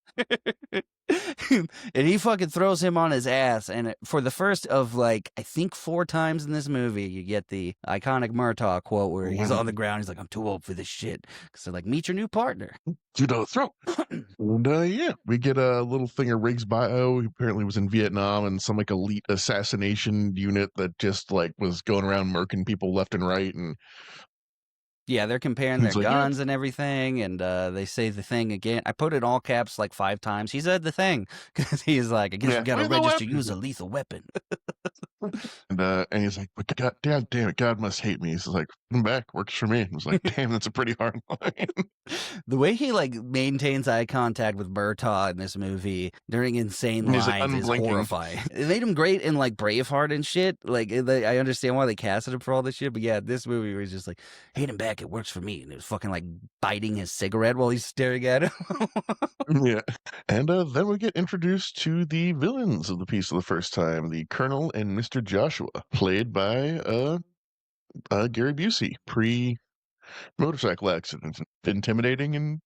And he fucking throws him on his ass. And for the first of like, I think 4 times in this movie, you get the iconic Murtaugh quote where he's on the ground. He's like, I'm too old for this shit. Because they're like, meet your new partner. To the throat. And yeah, we get a little thing of Riggs' bio. He apparently was in Vietnam and some like elite assassination unit that just like was going around murking people left and right. And Yeah, they're comparing their he's like, yeah. guns and everything, and they say the thing again. I put it in all caps like 5 times. He said the thing because he's like, I guess Yeah, you got to where's the register weapon? use a lethal weapon. And he's like, but God damn it, God must hate me. He's like, come back, works for me. I was like, damn, that's a pretty hard line. The way he like maintains eye contact with Murtaugh in this movie during insane And he's, like, lines is unblinking. horrifying. It made him great in like Braveheart and shit. Like I understand why they casted him for all this shit, but yeah, this movie was just like, hate him back, it works for me. And it was fucking like biting his cigarette while he's staring at him. Yeah. And then we get introduced to the villains of the piece for the first time, the Colonel and Mr. Joshua, played by Gary Busey, pre-motorcycle accident. Intimidating and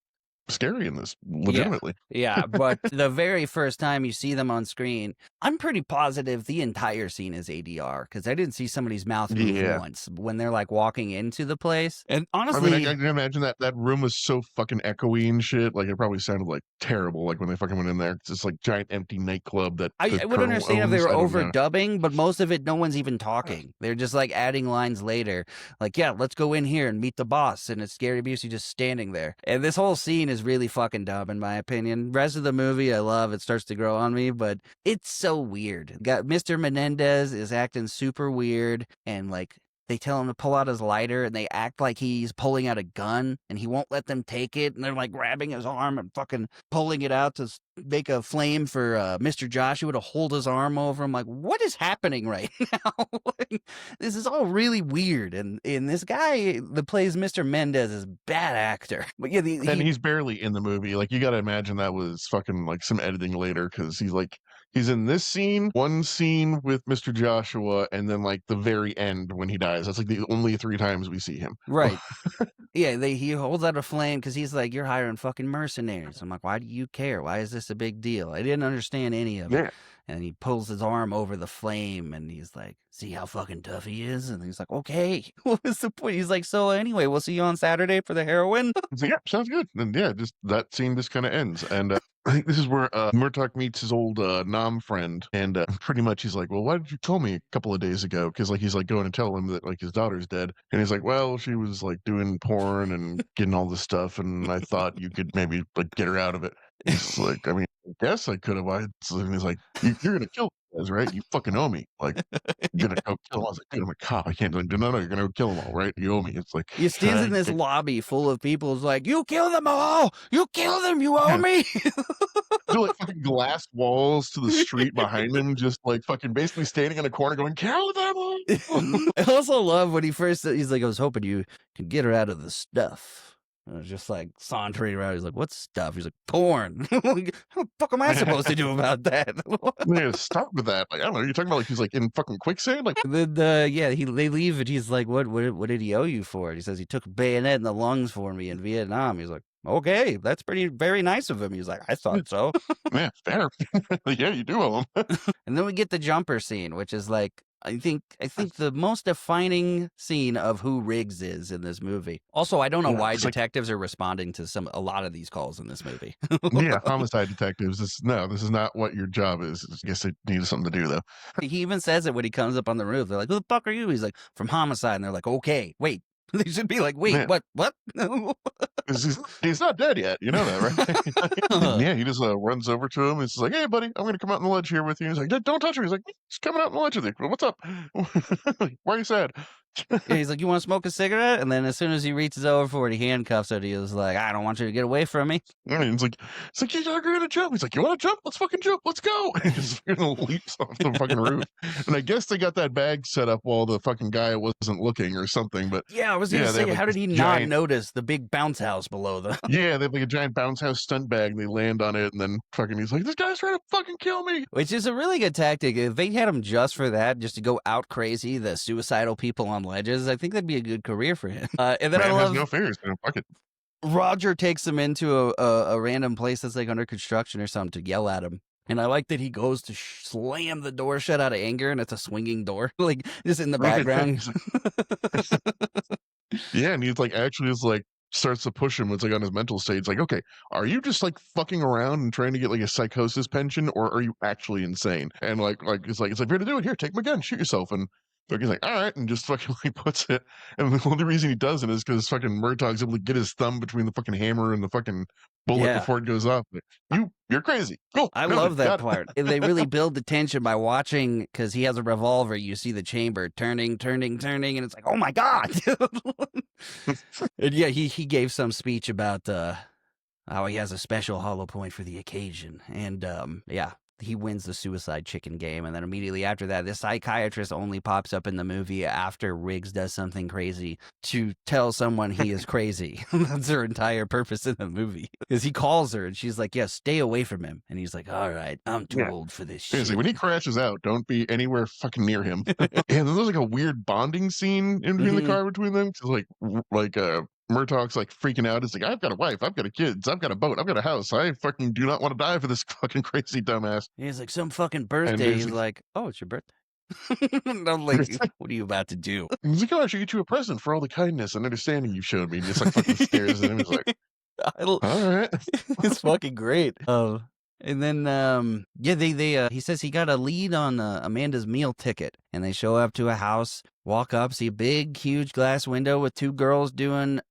scary in this, legitimately. Yeah, but the very first time you see them on screen, I'm pretty positive the entire scene is ADR because I didn't see somebody's mouth move Yeah. once when they're like walking into the place. And I honestly, mean, I can imagine that room was so fucking echoey and shit. Like, it probably sounded like terrible, like when they fucking went in there. It's this like giant empty nightclub that I the would Colonel understand if they owns. were I don't know. overdubbing, but most of it, no one's even talking. They're just like adding lines later. Like, yeah, let's go in here and meet the boss. And it's Gary Busey just standing there. And this whole scene is really fucking dumb, in my opinion. Rest of the movie, I love. It starts to grow on me, but it's so weird. Got Mr. Menendez is acting super weird, and like, they tell him to pull out his lighter, and they act like he's pulling out a gun, and he won't let them take it, and they're like grabbing his arm and fucking pulling it out to make a flame for Mr. Joshua to hold his arm over him. Like, what is happening right now? Like, this is all really weird, and this guy that plays Mr. Mendez is a bad actor. But yeah, And he's barely in the movie. Like, you got to imagine that was fucking like some editing later, because he's in this scene, one scene with Mr. Joshua, and then like the very end when he dies. That's like the only 3 times we see him. Right. Yeah, he holds out a flame because he's like, you're hiring fucking mercenaries. I'm like, why do you care? Why is this a big deal? I didn't understand any of it. Yeah. And he pulls his arm over the flame, and he's like, see how fucking tough he is? And he's like, okay, what was the point? He's like, so anyway, we'll see you on Saturday for the heroin. So yeah, sounds good. And yeah, just that scene just kind of ends. And I think this is where Murtaugh meets his old Nam friend, and pretty much he's like, well, why did you tell me a couple of days ago? Because like he's like going to tell him that like his daughter's dead, and he's like, well, she was like doing porn and getting all this stuff, and I thought you could maybe like get her out of it. He's like, I mean, I guess I could have. And he's like, you're gonna kill these guys, right? You fucking owe me. Like, you're gonna go kill them. I was like, dude, I'm a cop. I can't. Like, no, you're gonna kill them all, right? You owe me. It's like He stands in this lobby full of people. Is like, you kill them all. You kill them. You owe me. There's like fucking glass walls to the street behind him, just like fucking basically standing in a corner going, kill them all. I also love when he's like, I was hoping you could get her out of the stuff. I was just like sauntering around. He's like, "What stuff?" He's like, "Porn." Like, how the fuck am I supposed to do about that? Yeah, stop with that. Like, I don't know. You're talking about like he's like in fucking quicksand. Like, Then they leave and he's like, what did he owe you for it? He says he took a bayonet in the lungs for me in Vietnam. He's like, okay, that's very nice of him. He's like, I thought so. yeah, fair. Yeah, you do owe him. And then we get the jumper scene, which is like, I think the most defining scene of who Riggs is in this movie. Also, I don't know why detectives are responding to a lot of these calls in this movie. Yeah, homicide detectives. This is not what your job is. I guess they need something to do though. He even says it when he comes up on the roof. They're like, "Who the fuck are you?" He's like, "From homicide." And they're like, "Okay, wait, They should be like, wait, Yeah. what? He's not dead yet. You know that, right? Yeah, he just runs over to him. And he's like, "Hey, buddy, I'm gonna come out on the ledge here with you." He's like, "Don't touch me." He's like, "Just coming out on the ledge with you. What's up? Why are you sad?" Yeah, he's like, you want to smoke a cigarette? And then as soon as he reaches over for it, he handcuffs it. He was like, I don't want you to get away from me. And he's like, "You're gonna jump." He's like, "You want to jump? Let's fucking jump. Let's go!" And he just leaps off the fucking roof. And I guess they got that bag set up while the fucking guy wasn't looking or something. But Yeah, I was going to yeah, they say, have like how did this he not giant. notice the big bounce house below them? Yeah, they have like a giant bounce house stunt bag. And they land on it, and then fucking he's like, "This guy's trying to fucking kill me." Which is a really good tactic. If they had him just for that, just to go out crazy, the suicidal people on ledges, I think that'd be a good career for him. And then Man I has love no fears. Man. Fuck it. Roger takes him into a random place that's like under construction or something to yell at him. And I like that he goes to slam the door shut out of anger, and it's a swinging door, like just in the Right. background. Yeah, and he's like actually is like starts to push him. It's like on his mental state. It's like, okay, are you just like fucking around and trying to get like a psychosis pension, or are you actually insane? And it's like here to do it. Here, take my gun, shoot yourself. And like he's like, all right, and just fucking like puts it. And the only reason he doesn't is because fucking Murtaugh's able to get his thumb between the fucking hammer and the fucking bullet Yeah. before it goes off. Like, you're crazy. Cool. I noted, love that got it. part. And they really build the tension by watching, because he has a revolver. You see the chamber turning, and it's like, oh my God. And yeah, he gave some speech about how he has a special hollow point for the occasion. And yeah, he wins the suicide chicken game. And then immediately after that, this psychiatrist only pops up in the movie after Riggs does something crazy to tell someone he is crazy. That's her entire purpose in the movie. Because he calls her and she's like, yeah, stay away from him. And he's like, all right, I'm too Yeah. old for this Seriously, shit. when he crashes out, don't be anywhere fucking near him. And then there's like a weird bonding scene in between the car between them. Cause Murtaugh's like freaking out. It's like, I've got a wife, I've got a kids, I've got a boat, I've got a house. I fucking do not want to die for this fucking crazy dumbass. He's like, some fucking birthday. He's like, oh, it's your birthday. And I'm like, what are you about to do? He's like, oh, I should get you a present for all the kindness and understanding you showed me. And just like fucking stares at him. He's like, all right. It's fucking great. And then yeah, he says he got a lead on Amanda's meal ticket, and they show up to a house, walk up, see a big, huge glass window with two girls doing.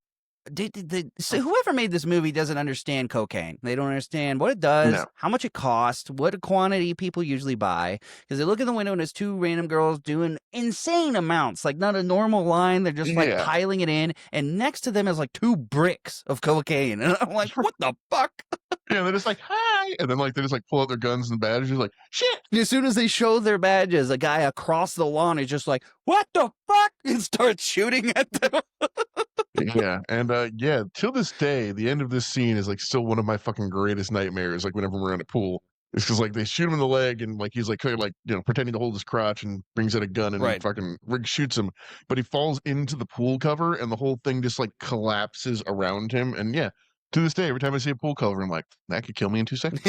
So whoever made this movie doesn't understand cocaine. They don't understand what it does, No. how much it costs, what quantity people usually buy. Because they look in the window and there's two random girls doing insane amounts, like not a normal line. They're just like Yeah. piling it in, and next to them is like 2 bricks of cocaine, and I'm like, what the fuck? Yeah, they're just like, hi. And then like they just like pull out their guns and badges. Like, shit. As soon as they show their badges, a guy across the lawn is just like, what the fuck? And starts shooting at them. Yeah, and yeah, till this day, the end of this scene is like still one of my fucking greatest nightmares. Like whenever we're in a pool, it's because like they shoot him in the leg and like he's like kind of like pretending to hold his crotch and brings out a gun and Right. fucking Riggs shoots him, but he falls into the pool cover and the whole thing just like collapses around him. And yeah, to this day, every time I see a pool cover, I'm like, that could kill me in 2 seconds.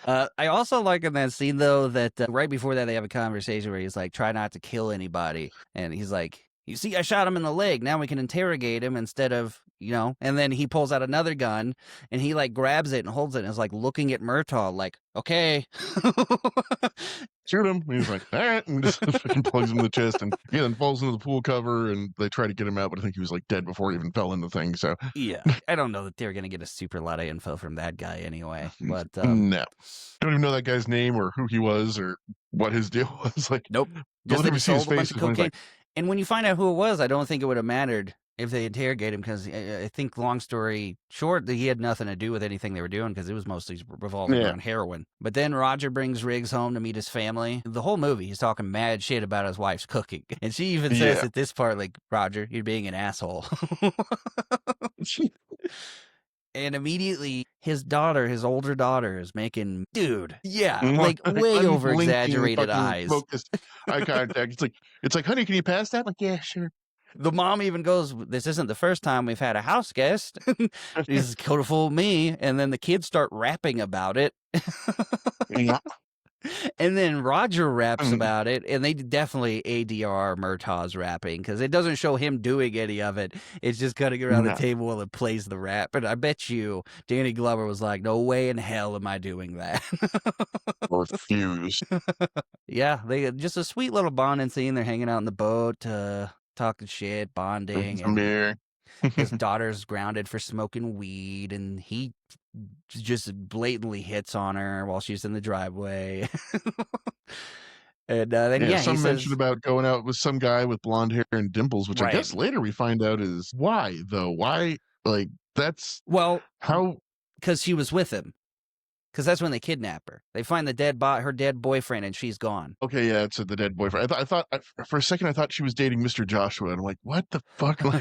I also like in that scene though that right before that they have a conversation where he's like, try not to kill anybody, and he's like, you see, I shot him in the leg. Now we can interrogate him instead of, and then he pulls out another gun and he like grabs it and holds it and is like looking at Murtaugh like, okay. Shoot him. And he's like, all right, and just fucking plugs him in the chest and yeah, then falls into the pool cover and they try to get him out, but I think he was like dead before he even fell in the thing. So Yeah, I don't know that they're gonna get a super lot of info from that guy anyway. But no, don't even know that guy's name or who he was or what his deal was. Like, nope, you'll just that never he see his sold a bunch face. of When he's cocaine. like, And when you find out who it was, I don't think it would have mattered if they interrogate him, because I think, long story short, that he had nothing to do with anything they were doing because it was mostly revolving around heroin. But then Roger brings Riggs home to meet his family. The whole movie, he's talking mad shit about his wife's cooking. And she even says at this part, like, Roger, you're being an asshole. And immediately his older daughter is making, dude, yeah, like way over exaggerated eyes. Focused eye contact. It's like, honey, can you pass that? Like, yeah, sure. The mom even goes, this isn't the first time we've had a house guest. This could have fooled me. And then the kids start rapping about it. Yeah. And then Roger raps about it, and they definitely ADR Murtaugh's rapping, because it doesn't show him doing any of it. It's just cutting around the table while it plays the rap. And I bet you Danny Glover was like, no way in hell am I doing that. Refuse. Yeah, they just a sweet little bonding scene. They're hanging out in the boat. talking shit, bonding, Drinking some and beer. his daughter's grounded for smoking weed, and he just blatantly hits on her while she's in the driveway. And then, Yeah, yeah, he some mention says, about going out with some guy with blonde hair and dimples, which I right. guess later we find out is why, though. Why? Like, that's Well, how. because she was with him. Because that's when they kidnap her. They find her dead boyfriend, and she's gone. Okay, yeah, it's the dead boyfriend. For a second, I thought she was dating Mr. Joshua, and I'm like, what the fuck? It's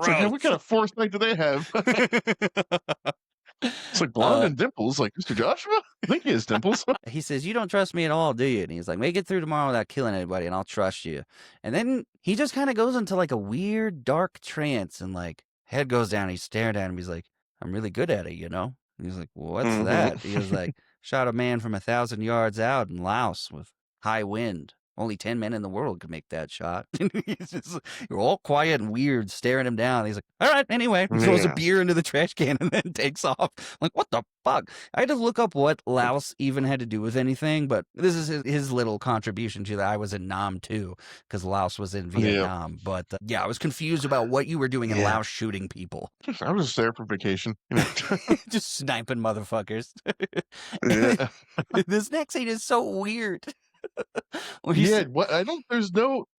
like, what kind of foresight do they have? It's like blonde and dimples, like Mr. Joshua? I think he has dimples. He says, "You don't trust me at all, do you?" And he's like, "Make it through tomorrow without killing anybody, and I'll trust you." And then he just kind of goes into like a weird, dark trance, and like head goes down. He's staring at him. He's like, "I'm really good at it, you know." And he's like, well, "What's that?" He was like, "Shot a man from 1,000 yards out in Laos with high wind. Only 10 men in the world could make that shot." He's just, you're all quiet and weird, staring him down. He's like, "All right, anyway." He throws a beer into the trash can and then takes off. I'm like, what the fuck? I had to look up what Laos even had to do with anything, but this is his little contribution to that. I was in Nam too, because Laos was in Vietnam. But yeah, I was confused about what you were doing in Laos shooting people. I was just there for vacation. You know? Just sniping motherfuckers. Yeah. This next scene is so weird.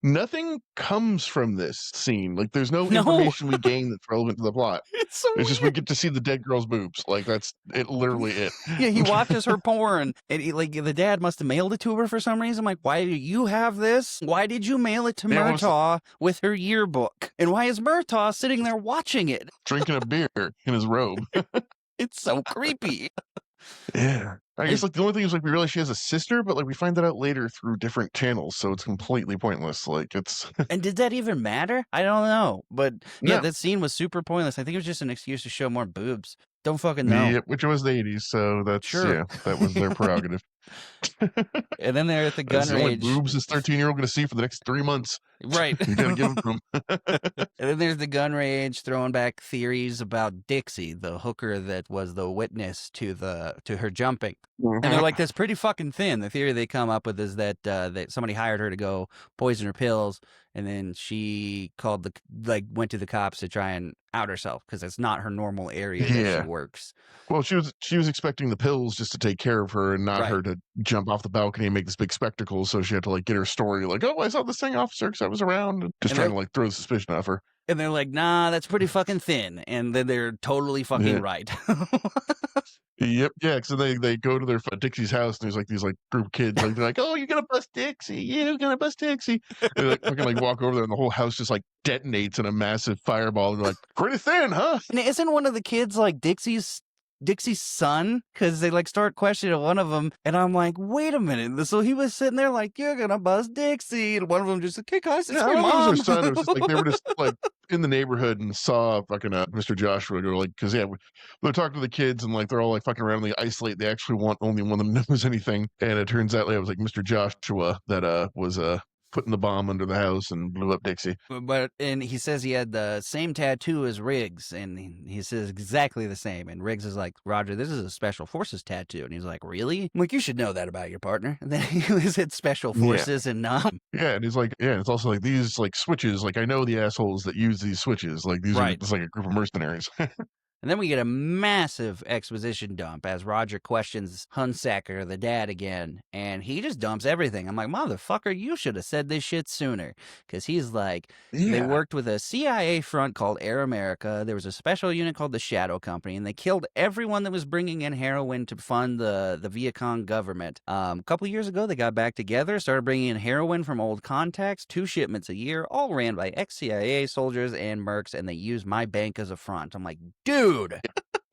Nothing comes from this scene. Like, there's no No. information we gain that's relevant to the plot. It's so It's just we get to see the dead girl's boobs. Like, that's it. Literally it. Yeah, he watches her porn, and the dad must have mailed it to her for some reason. I'm like, why do you have this? Why did you mail it to Murtaugh with her yearbook? And why is Murtaugh sitting there watching it? Drinking a beer in his robe. It's so creepy. Yeah. I guess like the only thing is like we realize she has a sister, but like we find that out later through different channels, so it's completely pointless. Like it's And did that even matter? I don't know. But yeah, No. that scene was super pointless. I think it was just an excuse to show more boobs. Don't fucking know. Yeah, which was the 80s, so that's Sure. yeah, that was their prerogative. And then they're at the gun That's the only range. boobs this 13-year-old gonna see for the next 3 months. Right. You gotta give them to him. And then there's the gun range throwing back theories about Dixie, the hooker that was the witness to her jumping. And they're like, that's pretty fucking thin. The theory they come up with is that somebody hired her to go poison her pills, and then she went to the cops to try and out herself because it's not her normal area that she works. Well, she was expecting the pills just to take care of her and not her to jump off the balcony and make this big spectacle. So she had to like get her story like, oh, I saw this thing, officer, because I was around, and just trying to like throw suspicion off her. And they're like, nah, that's pretty fucking thin. And then they're totally fucking right. Yep, yeah, because they go to their Dixie's house, and there's like these like group of kids, like they're like, "Oh, you're gonna bust Dixie, you're gonna bust Dixie." They like fucking like walk over there, and the whole house just like detonates in a massive fireball. And they're like, "Pretty thin, huh?" And isn't one of the kids like Dixie's son? Because they like start questioning one of them, and I'm like, wait a minute. So he was sitting there like, "You're gonna bust Dixie," and one of them just like, "Hey guys, it's my mom." It was just like they were just like in the neighborhood and saw fucking Mr. Joshua go like, because they're talking to the kids and like they're all like fucking around. And they isolate. They actually want only one of them knows anything, and it turns out like, it was like Mr. Joshua that was putting the bomb under the house and blew up Dixie. And he says he had the same tattoo as Riggs, and he says exactly the same. And Riggs is like, "Roger, this is a Special Forces tattoo." And he's like, "Really?" I'm like, "You should know that about your partner." And then he said Special Forces and Nam. Yeah, and he's like, yeah, it's also like these like switches. Like I know the assholes that use these switches. Like these are just like a group of mercenaries. And then we get a massive exposition dump as Roger questions Hunsaker, the dad, again, and he just dumps everything. I'm like, motherfucker, you should have said this shit sooner. Because he's like, they worked with a CIA front called Air America. There was a special unit called the Shadow Company, and they killed everyone that was bringing in heroin to fund the Viet Cong government. A couple years ago, they got back together, started bringing in heroin from old contacts, 2 shipments a year, all ran by ex-CIA soldiers and mercs, and they used my bank as a front. I'm like, dude.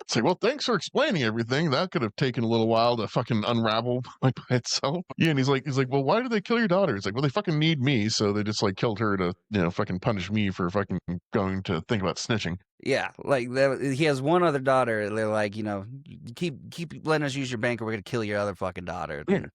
It's like, well, thanks for explaining everything. That could have taken a little while to fucking unravel like by itself. Yeah, and he's like, well, why did they kill your daughter? It's like, well, they fucking need me, so they just like killed her to, fucking punish me for fucking going to think about snitching. Yeah, like he has one other daughter. And they're like, keep letting us use your bank, or we're gonna kill your other fucking daughter. Yeah. And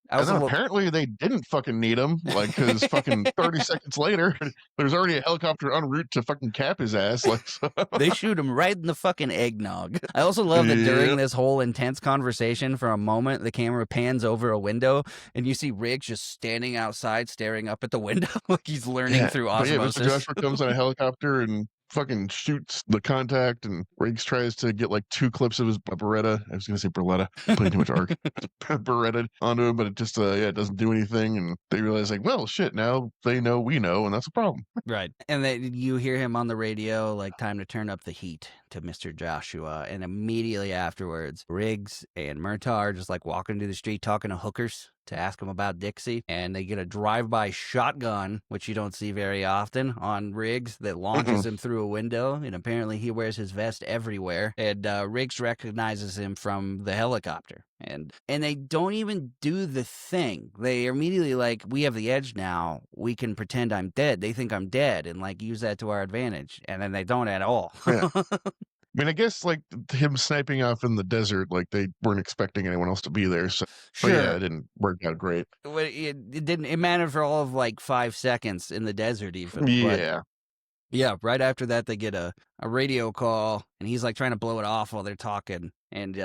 I And also then apparently they didn't fucking need him, like, because fucking 30 seconds later, there's already a helicopter en route to fucking cap his ass. Like, so. they shoot him right in the fucking eggnog. I also love that during Yep. this whole intense conversation, for a moment, the camera pans over a window, and you see Riggs just standing outside, staring up at the window, like he's learning through But yeah, Mr. osmosis. Joshua comes on a helicopter and fucking shoots the contact, and Riggs tries to get like 2 clips of his Beretta. I was gonna say Beretta, playing too much arc. Beretta onto him, but it just it doesn't do anything, and they realize like, well, shit, now they know we know, and that's a problem. Right. And then you hear him on the radio, like, time to turn up the heat to Mr. Joshua. And immediately afterwards, Riggs and Murtaugh are just like walking through the street talking to hookers to ask him about Dixie. And they get a drive-by shotgun, which you don't see very often, on Riggs that launches him through a window. And apparently he wears his vest everywhere. And Riggs recognizes him from the helicopter. And they don't even do the thing. They are immediately like, we have the edge now. We can pretend I'm dead. They think I'm dead and like use that to our advantage. And then they don't at all. Yeah. I mean, I guess like him sniping off in the desert, like they weren't expecting anyone else to be there. So, Sure. but yeah, it didn't work out great. It didn't. It mattered for all of like 5 seconds in the desert, even. Yeah. But yeah. Right after that, they get a radio call, and he's like trying to blow it off while they're talking, and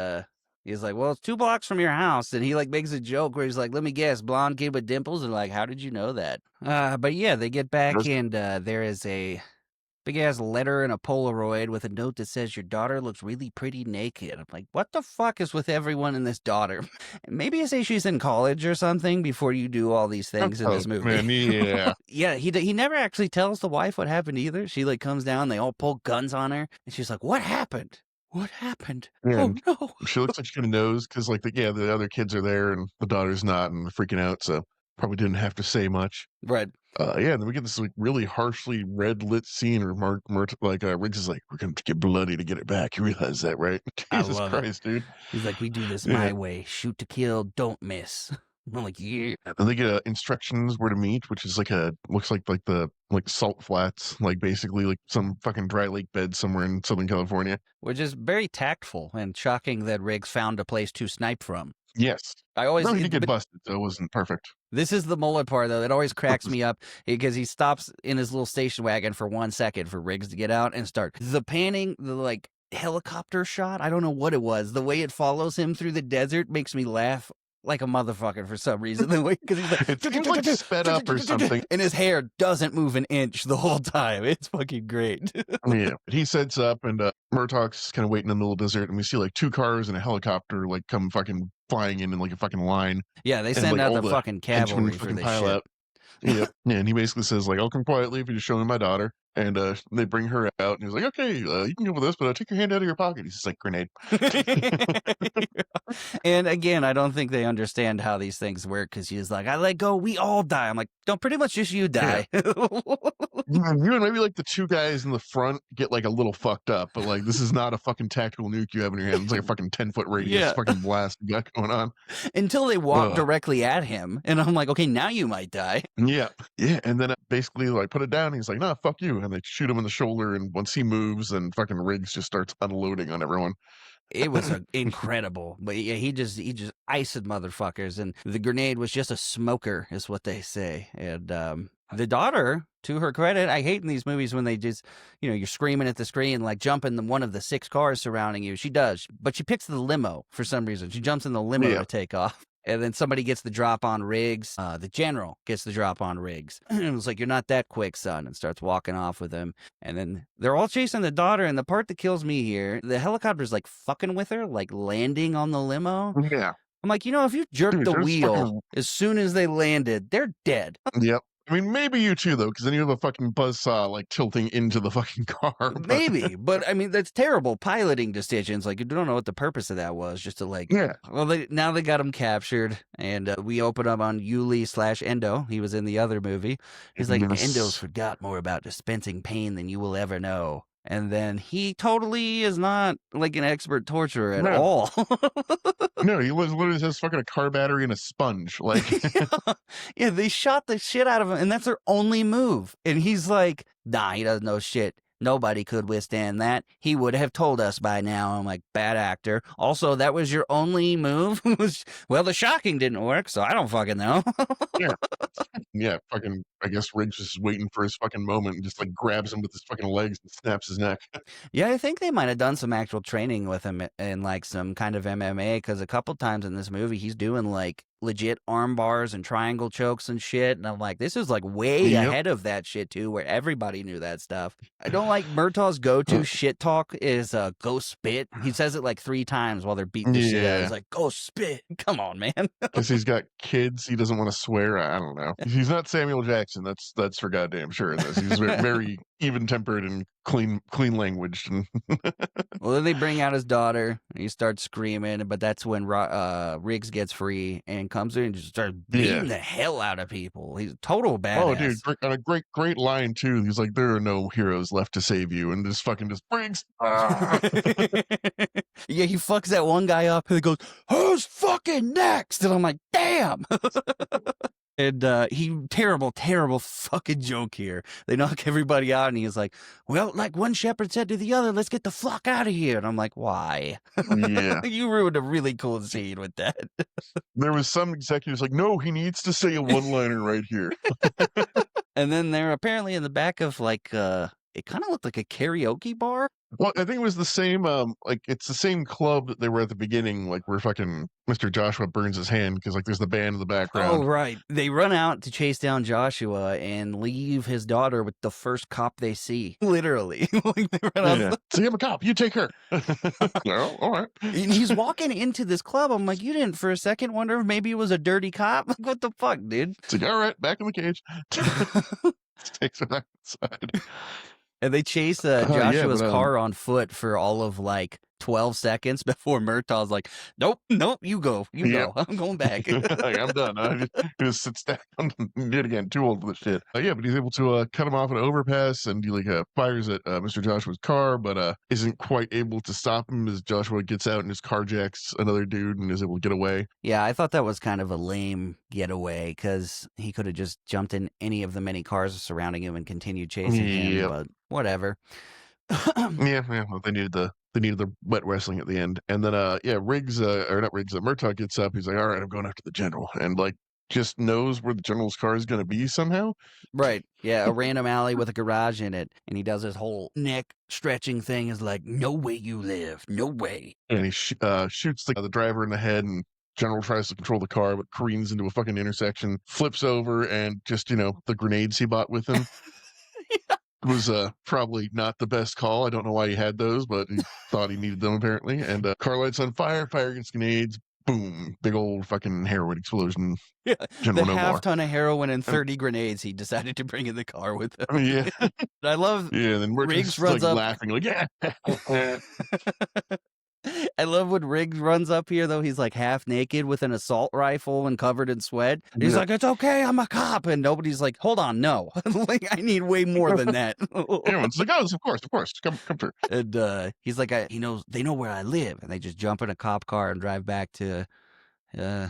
he's like, "Well, it's 2 blocks from your house," and he like makes a joke where he's like, "Let me guess, blonde kid with dimples," and like, "How did you know that?" But yeah, they get back, and there is a big ass letter and a Polaroid with a note that says, "Your daughter looks really pretty naked." I'm like, what the fuck is with everyone in this daughter? Maybe I say she's in college or something before you do all these things in this movie. Man, yeah. Yeah, he never actually tells the wife what happened either. She like comes down, they all pull guns on her, and she's like, "What happened? What happened? Yeah. Oh no!" She looks like she kind of knows because, like, the other kids are there and the daughter's not, and they're freaking out. So probably didn't have to say much. Right. Yeah, and then we get this like really harshly red lit scene where Riggs is like, "We're gonna get bloody to get it back." You realize that, right? I Jesus love it. Christ, dude. He's like, "We do this Yeah. my way: shoot to kill, don't miss." I'm like, yeah. And they get instructions where to meet, which is looks like the salt flats, like basically like some fucking dry lake bed somewhere in Southern California. Which is very tactful and shocking that Riggs found a place to snipe from. Yes. I always No, he did get busted, so it wasn't perfect. This is the mullet part, though. It always cracks me up because he stops in his little station wagon for 1 second for Riggs to get out and start. The panning, the like helicopter shot, I don't know what it was. The way it follows him through the desert makes me laugh like a motherfucker for some reason. The way, because he's like, It seems like sped up or something. and his hair doesn't move an inch the whole time. It's fucking great. Yeah, but he sets up, and Murtaugh's kind of waiting in the middle of the desert, and we see like 2 cars and a helicopter like come fucking flying in like a fucking line. Yeah, they And, send like, out all the fucking henchmen cavalry for fucking this pile shit. out. Yep. Yeah, and he basically says like, "I'll come quietly if you just show me my daughter." And they bring her out, and he's like, "Okay, you can go with this, but take your hand out of your pocket." He's just like, "Grenade." And again, I don't think they understand how these things work because he's like, "I let go, we all die." I'm like, "Don't pretty much just you die." You and maybe like the 2 guys in the front get like a little fucked up, but like this is not a fucking tactical nuke you have in your hand. It's like a fucking 10-foot radius Yeah. fucking blast you got going on. Until they walk Ugh. directly at him, and I'm like, "Okay, now you might die." Yeah, yeah, and then basically like put it down. He's like, "Nah, fuck you," and they shoot him in the shoulder. And once he moves, then fucking Riggs just starts unloading on everyone. It was incredible, but yeah, he just iced motherfuckers, and the grenade was just a smoker, is what they say. And the daughter, to her credit, I hate in these movies when they just, you're screaming at the screen, like jump in one of the 6 cars surrounding you. She does, but she picks the limo for some reason. She jumps in the limo to take off. And then somebody gets the drop on Riggs. The general gets the drop on Riggs. And it was like, "You're not that quick, son," and starts walking off with him. And then they're all chasing the daughter. And the part that kills me here, the helicopter's like fucking with her, like landing on the limo. Yeah. I'm like, if you jerk Dude, the there's wheel fucking- as soon as they landed, they're dead. Yep. I mean, maybe you too, though, because then you have a fucking buzzsaw like tilting into the fucking car. but- Maybe, but I mean, that's terrible piloting decisions. Like, you don't know what the purpose of that was, just to like, Yeah. well, now they got him captured, and we open up on Yuli/Endo. He was in the other movie. He's like, Yes. "Endo's forgot more about dispensing pain than you will ever know." And then he totally is not like an expert torturer at No. all. No, he literally has fucking a car battery and a sponge. Like, Yeah, they shot the shit out of him, and that's their only move. And he's like, "Nah, he doesn't know shit. Nobody could withstand that. He would have told us by now. I'm like, bad actor. Also, that was your only move? Well, the shocking didn't work, so I don't fucking know. Yeah. Yeah, fucking, I guess Riggs is waiting for his fucking moment and just like grabs him with his fucking legs and snaps his neck. Yeah, I think they might have done some actual training with him in like some kind of MMA, because a couple times in this movie he's doing like legit arm bars and triangle chokes and shit. And I'm like, this is like way Yep. ahead of that shit too, where everybody knew that stuff. I don't like Murtaugh's go-to shit talk is go spit. He says it like 3 times while they're beating the shit out. Yeah. He's like, go spit. Come on, man. Because he's got kids, he doesn't want to swear. I don't know. He's not Samuel Jackson. That's for goddamn sure in this. He's very even tempered and clean languaged. And Well, then they bring out his daughter, and he starts screaming, but that's when Riggs gets free and comes in and just starts beating the hell out of people. He's a total badass. oh, dude, and a great line too. He's like, "There are no heroes left to save you," and just fucking just Riggs. Yeah, he fucks that one guy up, and he goes, "Who's fucking next?" And I'm like, "Damn!" And he terrible fucking joke here. They knock everybody out, and he's like, "Well, like one shepherd said to the other, let's get the fuck out of here." And I'm like, "Why?" Yeah. You ruined a really cool scene with that. There was some executives like, "No, he needs to say a one-liner right here." And then they're apparently in the back of like it kind of looked like a karaoke bar. Well, I think it was the same, like, it's the same club that they were at the beginning, like, where fucking Mr. Joshua burns his hand, because, like, there's the band in the background. Oh, right. They run out to chase down Joshua and leave his daughter with the first cop they see. Literally. Like, they run out. Yeah. So I'm a cop. You take her. No, all right. And he's walking into this club. I'm like, you didn't for a second wonder if maybe it was a dirty cop? Like, what the fuck, dude? It's like, all right, back in the cage. Takes her back inside. And they chase yeah, Joshua's but, car on foot for all of like 12 seconds before Murtaugh's like, nope, you go. Go. I'm going back. Like, I'm done. I just sits down and do it again. Too old for this shit. Yeah, but he's able to cut him off at an overpass, and he like fires at Mr. Joshua's car, but isn't quite able to stop him as Joshua gets out and just carjacks another dude and is able to get away. Yeah, I thought that was kind of a lame getaway, because he could have just jumped in any of the many cars surrounding him and continued chasing him, but whatever. Yeah, well, they needed the wet wrestling at the end. And then Riggs, or not Riggs, Murtaugh gets up. He's like, all right, I'm going after the general, and like just knows where the general's car is going to be somehow. Right. Yeah, a random alley with a garage in it, and he does his whole neck stretching thing. Is like, no way you live, no way. And he shoots the driver in the head, and General tries to control the car, but careens into a fucking intersection, flips over, and just, the grenades he bought with him. Was probably not the best call. I don't know why he had those, but he thought he needed them apparently. And car lights on fire against grenades, boom, big old fucking heroin explosion. Yeah, General the no half more. ton of heroin and 30 grenades he decided to bring in the car with him. Yeah. I love Then Riggs just, runs like, up laughing like, yeah. I love when Riggs runs up here, though. He's like half naked with an assault rifle and covered in sweat. He's like, it's okay, I'm a cop. And nobody's like, hold on, no. Like, I need way more than that. Everyone's like, oh, of course. Come through. And he's like, they know where I live. And they just jump in a cop car and drive back to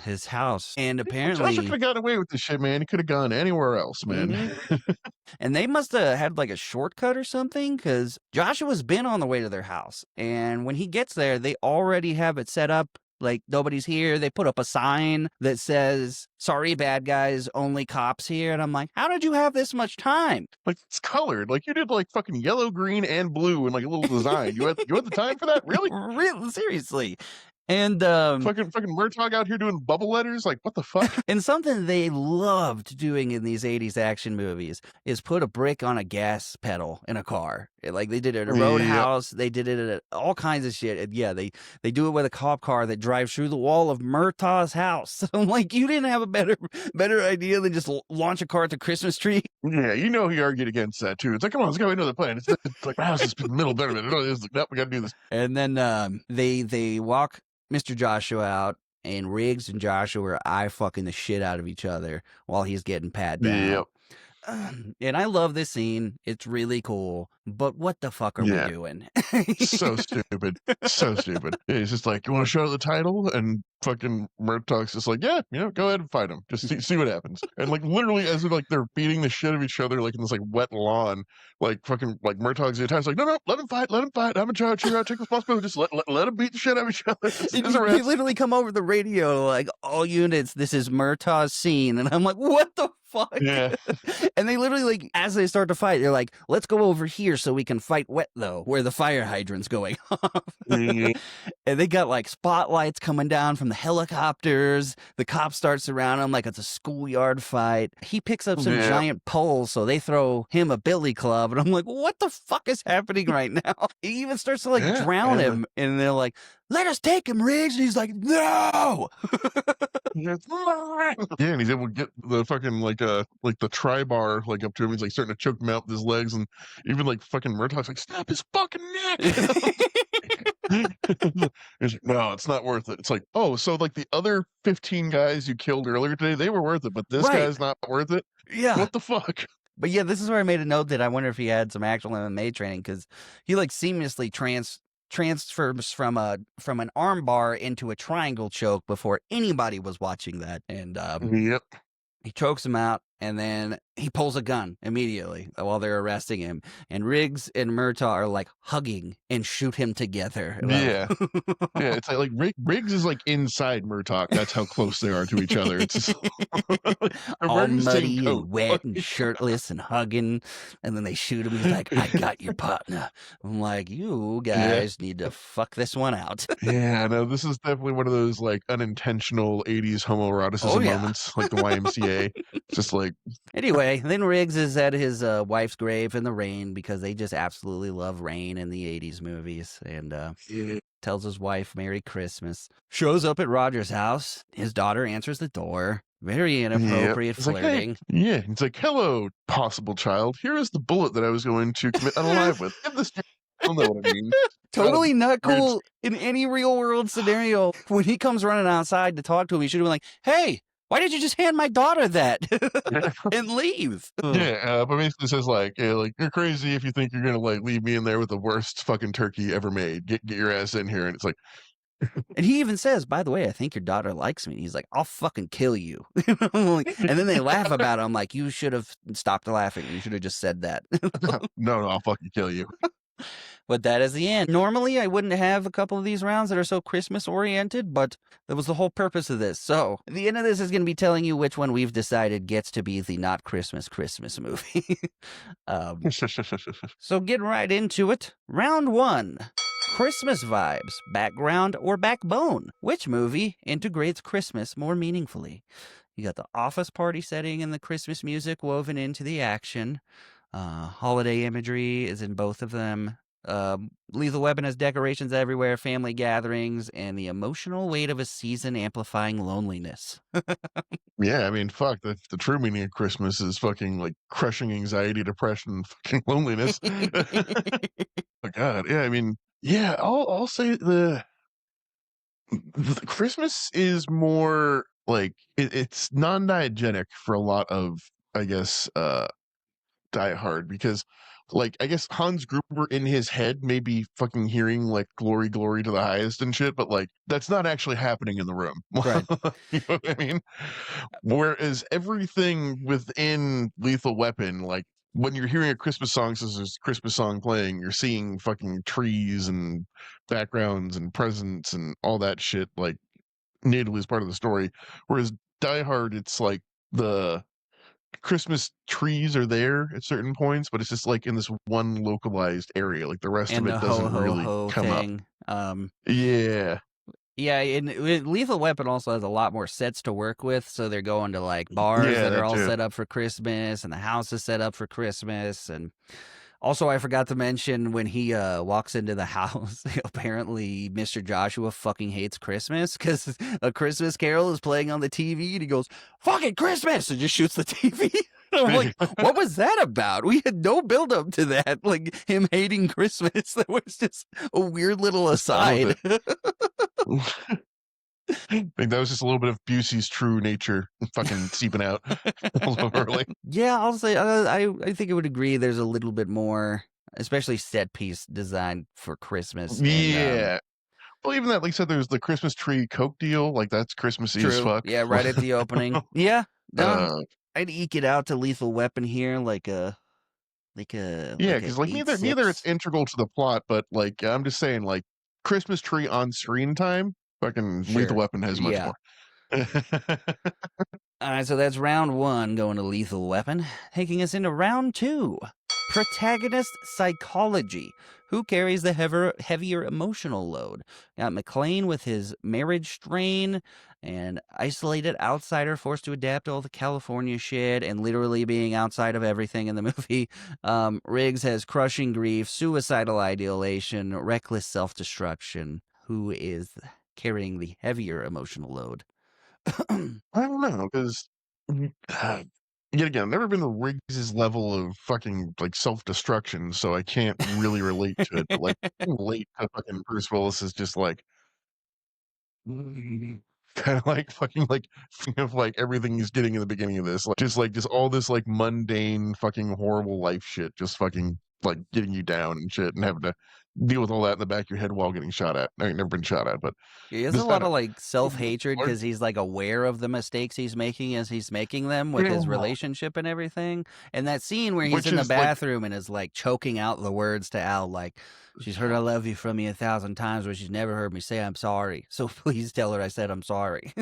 his house. And apparently Joshua could have gotten away with this shit, man. He could have gone anywhere else, man. Mm-hmm. And they must have had like a shortcut or something, because Joshua's been on the way to their house, and when he gets there they already have it set up like nobody's here. They put up a sign that says, sorry bad guys, only cops here. And I'm like, how did you have this much time? Like, it's colored. Like, you did like fucking yellow, green, and blue in like a little design. You had the time for that? Really? Really, seriously. And fucking Murtaugh out here doing bubble letters, like, what the fuck? And something they loved doing in these 80s action movies is put a brick on a gas pedal in a car. Like they did it at a Roadhouse, they did it at all kinds of shit. And yeah, they do it with a cop car that drives through the wall of Murtaugh's house. I'm like, you didn't have a better idea than just launch a car at the Christmas tree? Yeah, he argued against that too. It's like, come on, let's go into the plan. It's like, my house is in the middle better than it is. Like, nope, we got to do this. And then they walk Mr. Joshua out, and Riggs and Joshua are eye fucking the shit out of each other while he's getting pat down. Yep. And I love this scene. It's really cool. but what the fuck are we Yeah. doing? So stupid. So stupid. It's just like, you want to show the title? And fucking Murtaugh's just like, yeah, go ahead and fight him. Just see what happens. And like literally as they're like they're beating the shit of each other like in this like wet lawn, like fucking like Murtaugh's the entire like, no, let him fight. I'm in charge here. I take responsibility. Just let him beat the shit out of each other. They literally come over the radio like, all units, this is Murtaugh's scene. And I'm like, what the fuck? Yeah. And they literally like, as they start to fight, they're like, let's go over here so we can fight wet though, where the fire hydrant's going off. Mhm. And they got like spotlights coming down from the helicopters. The cop starts around him like it's a schoolyard fight. He picks up some Yeah. giant poles, so they throw him a billy club. And I'm like, what the fuck is happening right now? He even starts to like Yeah, drown yeah. him. And they're like, let us take him, Riggs. And he's like, no. Yeah, and he's able to get the fucking like the tri-bar like up to him. He's like starting to choke him out with his legs, and even like fucking Murtaugh's like, snap his fucking neck. He's like, no, it's not worth it. It's like, oh, so like the other 15 guys you killed earlier today, they were worth it, but this Right. guy's not worth it. Yeah. What the fuck? But yeah, this is where I made a note that I wonder if he had some actual MMA training, because he like seamlessly transfers from an arm bar into a triangle choke before anybody was watching that, and Yep. he chokes him out, and then he pulls a gun immediately while they're arresting him. And Riggs and Murtaugh are like hugging and shoot him together. Yeah. Yeah, it's like Riggs is like inside Murtaugh. That's how close they are to each other. It's just all muddy and wet and shirtless and hugging. And then they shoot him. He's like, I got your partner. I'm like, you guys need to fuck this one out. Yeah, no, this is definitely one of those like unintentional 80s homoeroticism moments, like the YMCA. Just like anyway, then Riggs is at his wife's grave in the rain because they just absolutely love rain in the 80s movies, and tells his wife Merry Christmas. Shows up at Roger's house. His daughter answers the door. Very inappropriate flirting. Like, hey. Yeah, it's like, hello, possible child. Here is the bullet that I was going to commit unalive with. Give this. You'll know what I mean. Totally not cool in any real world scenario. When he comes running outside to talk to him, he should have been like, hey, why did you just hand my daughter that and leave? Yeah, but basically says like, yeah, like you're crazy if you think you're gonna like leave me in there with the worst fucking turkey ever made. Get your ass in here, and it's like, and he even says, by the way, I think your daughter likes me. And he's like, I'll fucking kill you. And then they laugh about it. I'm like, you should have stopped laughing. You should have just said that. no, I'll fucking kill you. But that is the end. Normally, I wouldn't have a couple of these rounds that are so Christmas-oriented, but that was the whole purpose of this. So, the end of this is going to be telling you which one we've decided gets to be the not Christmas movie. So, getting right into it. Round 1. Christmas vibes, background or backbone. Which movie integrates Christmas more meaningfully? You got the office party setting and the Christmas music woven into the action. Holiday imagery is in both of them. Lethal Weapon has decorations everywhere, family gatherings, and the emotional weight of a season amplifying loneliness. Yeah, I mean, fuck, the true meaning of Christmas is fucking like crushing anxiety, depression, fucking loneliness. Oh God, yeah, I mean, yeah, I'll say the Christmas is more like it's non-diegetic for a lot of, I guess, Die Hard, because like I guess Hans Gruber in his head may be fucking hearing like glory to the highest and shit, but like that's not actually happening in the room. Right. You know what I mean? Whereas everything within Lethal Weapon, like when you're hearing a Christmas song, so there's a Christmas song playing, you're seeing fucking trees and backgrounds and presents and all that shit like natively as part of the story. Whereas Die Hard, it's like the Christmas trees are there at certain points, but it's just like in this one localized area. Like the rest and of it the doesn't really ho come thing. up. Yeah. Yeah, and Lethal Weapon also has a lot more sets to work with, so they're going to like bars that are all set up for Christmas, and the house is set up for Christmas, and also I forgot to mention when he walks into the house, apparently Mr. Joshua fucking hates Christmas because A Christmas Carol is playing on the TV, and he goes, "Fucking Christmas!" and just shoots the TV. I'm like, what was that about? We had no build up to that. Like him hating Christmas. That was just a weird little aside. I think that was just a little bit of Busey's true nature fucking seeping out a little early. Yeah, I'll say I think I would agree. There's a little bit more especially set piece design for Christmas. And Yeah. Well, even that, like I said, there's the Christmas tree Coke deal. Like that's Christmassy as true, fuck. yeah, right at the opening. Yeah, uh, I'd eke it out to Lethal Weapon here, like yeah, a because like neither it's 8.6. integral to the plot, but like I'm just saying, like Christmas tree on screen time, fucking Lethal Sure, Weapon has much yeah. more. All right, so that's round 1 going to Lethal Weapon, taking us into round 2. Protagonist psychology. Who carries the heavier emotional load? Got McClane with his marriage strain and isolated outsider forced to adapt to all the California shit and literally being outside of everything in the movie. Riggs has crushing grief, suicidal ideation, reckless self-destruction. Who is carrying the heavier emotional load? I don't know because yet again, I've never been to Riggs's level of fucking like self destruction, so I can't really relate to it. But like relate to fucking Bruce Willis is just like kind of like fucking like think of like everything he's getting in the beginning of this, like just all this like mundane fucking horrible life shit, just fucking like getting you down and shit, and having to deal with all that in the back of your head while getting shot at. I ain't never been shot at, but He has a just I lot of don't. like self-hatred because he's like aware of the mistakes he's making as he's making them with his Yeah. relationship and everything. And that scene where he's Which in the is like bathroom and is like choking out the words to Al, like, she's heard I love you from me 1,000 times, but she's never heard me say I'm sorry. So please tell her I said I'm sorry.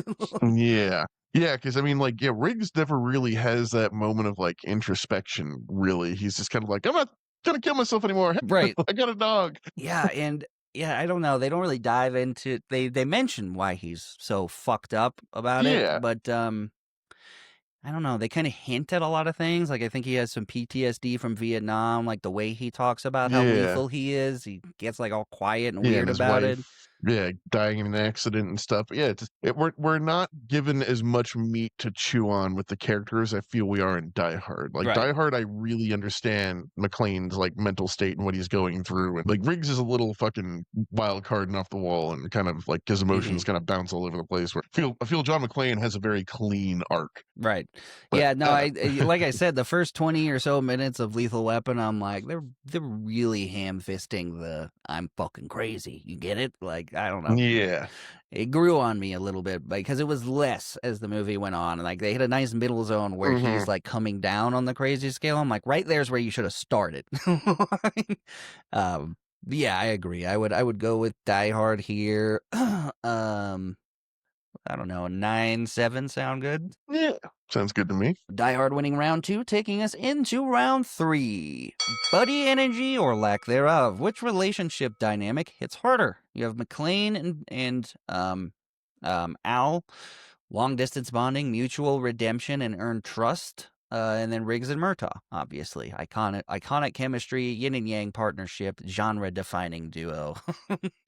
Yeah. Yeah, because I mean, like, yeah, Riggs never really has that moment of like introspection, really. He's just kind of like, I'm not gonna kill myself anymore. Right. I got a dog. Yeah, and yeah, I don't know. They don't really dive into they mention why he's so fucked up about it, Yeah. but I don't know. They kind of hint at a lot of things. Like I think he has some PTSD from Vietnam. Like the way he talks about how Yeah. lethal he is, he gets like all quiet and Yeah, weird and his about it. wife, yeah, dying in an accident and stuff. Yeah, we're not given as much meat to chew on with the characters I feel we are in Die Hard. Like Right. Die Hard, I really understand McClane's like mental state and what he's going through, and like Riggs is a little fucking wild card and off the wall, and kind of like his emotions kind of bounce all over the place. Where I feel John McClane has a very clean arc. Right. But, Yeah. No. Like I said, the first 20 or so minutes of Lethal Weapon, I'm like, they're really ham fisting the I'm fucking crazy. You get it? Like I don't know. Yeah. It grew on me a little bit because it was less as the movie went on. Like they hit a nice middle zone where he's like coming down on the crazy scale. I'm like, right there's where you should have started. Yeah, I agree. I would go with Die Hard here. I don't know, 9-7 sound good? Yeah. Sounds good to me. Die Hard winning round 2, taking us into round 3. Buddy energy or lack thereof. Which relationship dynamic hits harder? You have McClane and Al, long distance bonding, mutual redemption, and earned trust. And then Riggs and Murtaugh, obviously. Iconic chemistry, yin and yang partnership, genre defining duo.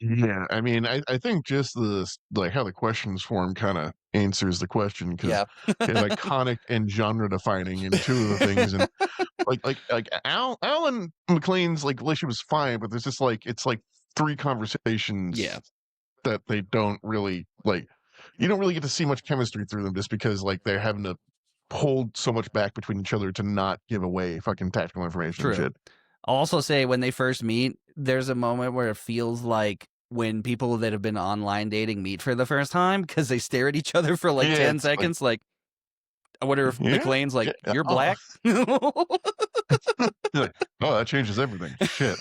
Yeah, I mean, I think just like how the questions form kind of answers the question because Yeah. it's iconic and genre defining in two of the things, and like Al and McClane's like relationship was fine, but there's just like it's like three conversations Yeah. that they don't really like. You don't really get to see much chemistry through them just because like they're having to hold so much back between each other to not give away fucking tactical information True. and shit. I'll also say when they first meet, there's a moment where it feels like when people that have been online dating meet for the first time because they stare at each other for like 10 seconds. Like, I wonder if McClane's like, you're black. Like, oh, that changes everything. Shit.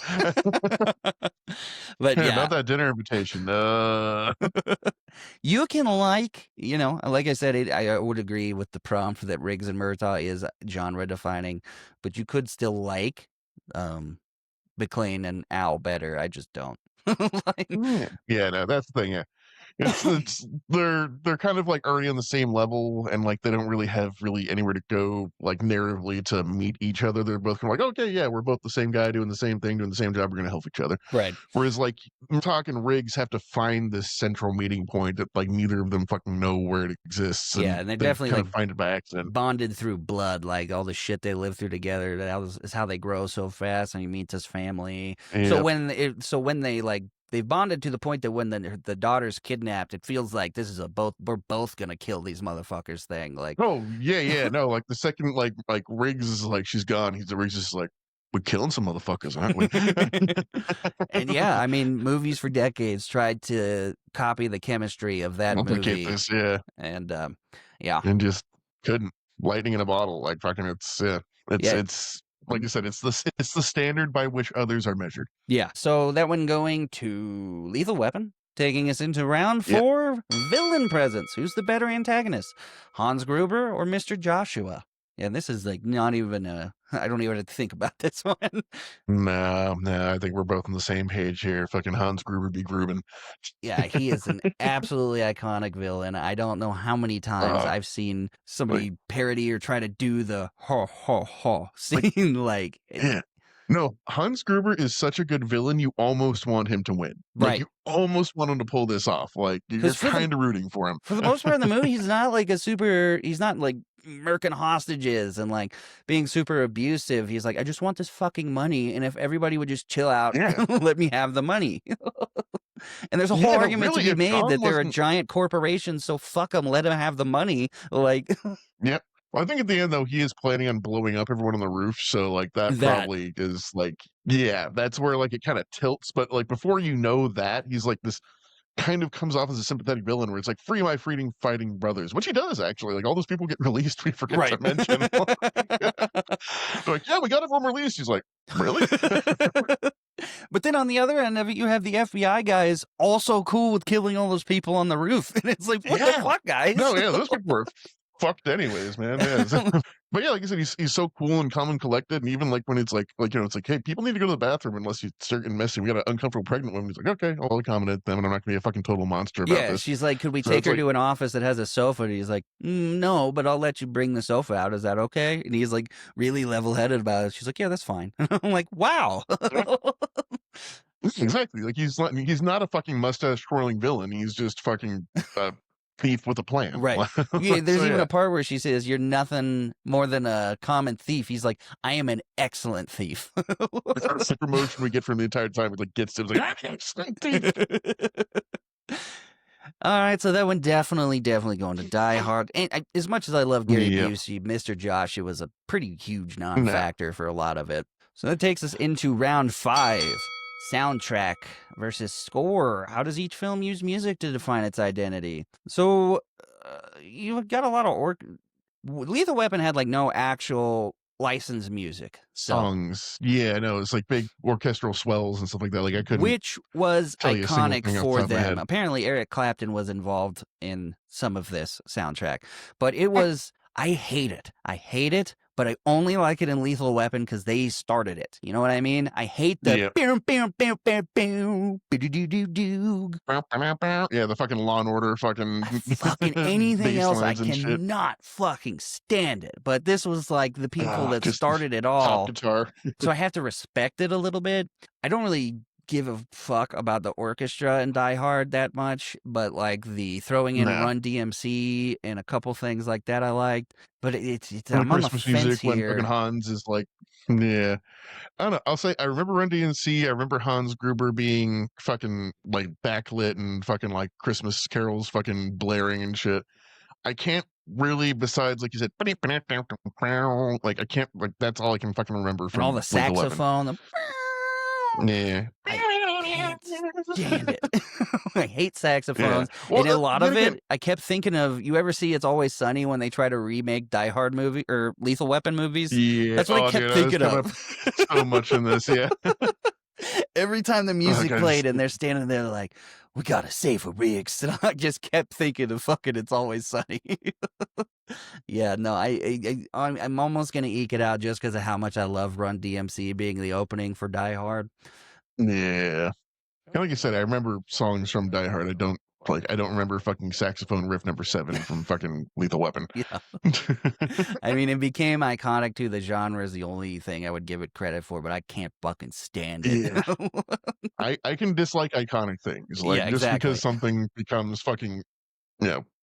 But yeah, about that dinner invitation. You can like I said, I would agree with the prompt that Riggs and Murtaugh is genre defining, but you could still like McClane and Al better. I just don't. Yeah, no, that's the thing. Yeah, it's they're kind of like already on the same level, and like they don't really have anywhere to go like narratively to meet each other. They're both kind of like, okay, yeah, we're both the same guy doing the same thing, doing the same job. We're gonna help each other. Right. Whereas like Talk and Riggs have to find this central meeting point that like neither of them fucking know where it exists. Yeah, and they definitely kind like of find it by accident. Bonded through blood, like all the shit they live through together. That is how they grow so fast, and he meets his family. Yeah. So when they like they've bonded to the point that when the daughter's kidnapped, it feels like this is we're both gonna kill these motherfuckers thing. Like, oh yeah, no, like the second like Riggs is like she's gone, Riggs is like, we're killing some motherfuckers, aren't we? And yeah, I mean, movies for decades tried to copy the chemistry of that Replicate movie, this, yeah, and yeah, and just couldn't. Lightning in a bottle, like fucking. yeah, It's like you said, it's the standard by which others are measured. yeah. So that one going to Lethal Weapon, taking us into round Yeah. 4, villain presence. Who's the better antagonist, Hans Gruber or Mr. Joshua? Yeah, this is like not even I don't even have to think about this one. No, I think we're both on the same page here. Fucking Hans Gruber be grooving. Yeah, he is an absolutely iconic villain. I don't know how many times I've seen somebody parody or try to do the ho ho ho scene. Like, Yeah. No, Hans Gruber is such a good villain, you almost want him to win. Like, Right. you almost want him to pull this off. Like, you're 'Cause for the- kind of rooting for him. for the most part in the movie, he's not like he's not like murking hostages and like being super abusive. He's like, I just want this fucking money, and if everybody would just chill out Yeah. and let me have the money. And there's a whole Yeah, no, argument really, to if be made John that they're a wasn't- giant corporation, so fuck them, let them have the money. Like, Yep. Well, I think at the end, though, he is planning on blowing up everyone on the roof. So, like, that probably is, like, yeah, that's where, like, it kind of tilts. But, like, before you know that, he's, like, this kind of comes off as a sympathetic villain where it's like, free my freedom fighting brothers, which he does, actually. Like, all those people get released, we forget to mention. They're like, yeah, we got everyone released. He's like, really? But then on the other end of it, you have the FBI guys also cool with killing all those people on the roof. And it's like, what the fuck, guys? No, yeah, those people were fucked anyways, man. Yeah. But yeah, like I said, he's so cool and calm and collected. And even like when it's like, it's like, hey, people need to go to the bathroom unless you start getting messy. We got an uncomfortable pregnant woman. He's like, okay, I'll accommodate them, and I'm not gonna be a fucking total monster about Yeah, this. she's like, could we So take it's her like- to an office that has a sofa? And he's like, no, but I'll let you bring the sofa out. Is that okay? And he's like really level-headed about it. She's like, yeah, that's fine. I'm like, wow. Exactly. Like he's not a fucking mustache twirling villain. He's just fucking thief with a plan. Right. Yeah, there's So, even yeah. a part where she says, you're nothing more than a common thief. He's like, I am an excellent thief. That's the promotion we get from the entire time. It like gets to like, I'm an excellent thief. All right, so that one definitely going to Die Hard. And as much as I love Gary Yep. Busey, Mr. Joshua was a pretty huge non-factor for a lot of it. So that takes us into round 5. Soundtrack versus score. How does each film use music to define its identity? So you've got a lot of Lethal Weapon had like no actual licensed music. So, Songs. Yeah, I know. It's like big orchestral swells and stuff like that. Like I couldn't. which was tell you a single iconic thing off the for top of my them. head. Apparently, Eric Clapton was involved in some of this soundtrack, but it was. I hate it, but I only like it in Lethal Weapon because they started it. You know what I mean? I hate the Yeah. Yeah, the fucking Law and Order fucking fucking anything else. I bass lines and shit. cannot fucking stand it. But this was like the people that just started it Top all. guitar. So I have to respect it a little bit. I don't really give a fuck about the orchestra in Die Hard that much, but like the throwing in Nah. Run DMC and a couple things like that I liked. But it's And I'm on the Christmas fence music when here. fucking Hans is like, yeah. I don't know. I'll say I remember Run DMC. I remember Hans Gruber being fucking like backlit and fucking like Christmas carols fucking blaring and shit. I can't really, besides like you said, like I can't, like that's all I can fucking remember from And all the Lethal Weapon. saxophone. Yeah. Stand it. I hate saxophones. Well, and a lot then of again- it, I kept thinking of, you ever see It's Always Sunny when they try to remake Die Hard movie or Lethal Weapon movies? Yeah. That's what I kept dude, thinking was of. so much in this, yeah. Every time the music God, played and they're standing there like, we gotta save a Riggs. And I just kept thinking of fucking It's Always Sunny. Yeah, no, I'm almost gonna eke it out just because of how much I love Run DMC being the opening for Die Hard. Yeah. And like I said, I remember songs from Die Hard. I don't remember fucking saxophone riff number 7 from fucking Lethal Weapon. Yeah. I mean, it became iconic to the genre is the only thing I would give it credit for, but I can't fucking stand it. I can dislike iconic things. Like Yeah, just exactly. because something becomes fucking,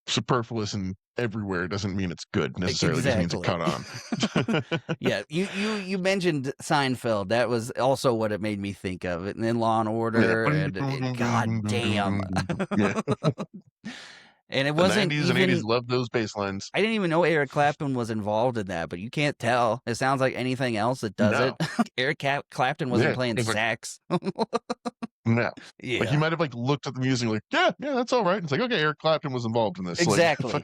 superfluous and everywhere doesn't mean it's good necessarily. It just means it caught on. Yeah, you mentioned Seinfeld. That was also what it made me think of. And then Law and Order, and God damn. Yeah. And it The wasn't 90s and 80s even. loved those bass lines. I didn't even know Eric Clapton was involved in that, but you can't tell. It sounds like anything else that does No. it. Eric Clapton wasn't Yeah. playing It's like, sax. no. Like, he Yeah, might have, like, looked at the music like, yeah, that's all right. It's like, okay, Eric Clapton was involved in this. Like, exactly.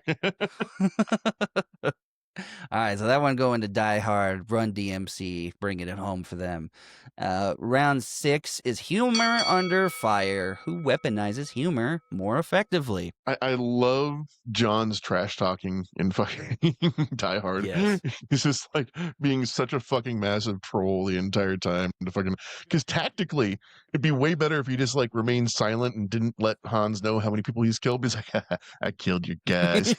All right, so that one going to Die Hard, Run DMC, bringing it home for them. Round 6 is Humor Under Fire. Who weaponizes humor more effectively? I love John's trash talking in fucking Die Hard. Yes. He's just like being such a fucking massive troll the entire time. To fucking, because tactically, it'd be way better if he just like remained silent and didn't let Hans know how many people he's killed. He's like, I killed your guys.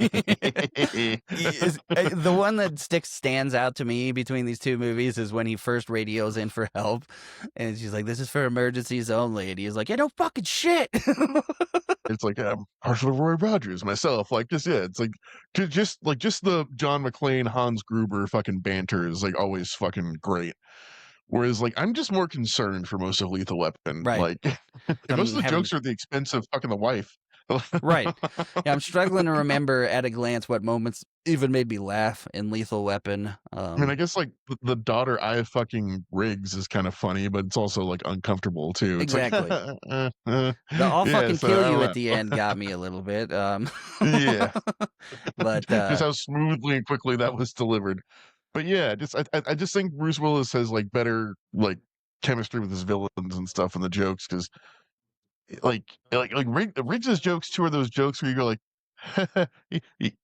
The one that stands out to me between these two movies is when he first radios in for help, and she's like, "This is for emergencies only," and he's like, "Yeah, no fucking shit." It's like Marshal Roy Rogers, myself. Like just it's like just the John McClane, Hans Gruber fucking banter is like always fucking great. Whereas like I'm just more concerned for most of Lethal Weapon. Right. Like most of the jokes are at the expense of fucking the wife. Right. Yeah, I'm struggling to remember at a glance what moments even made me laugh in Lethal Weapon. I mean, I guess like the daughter I fucking Riggs is kind of funny, but it's also like uncomfortable too. It's exactly. Like, The "I'll fucking so kill you" at the end got me a little bit. Yeah. But just how smoothly and quickly that was delivered. But yeah, just I just think Bruce Willis has like better like chemistry with his villains and stuff and the jokes because Riggs's jokes too are those jokes where you go like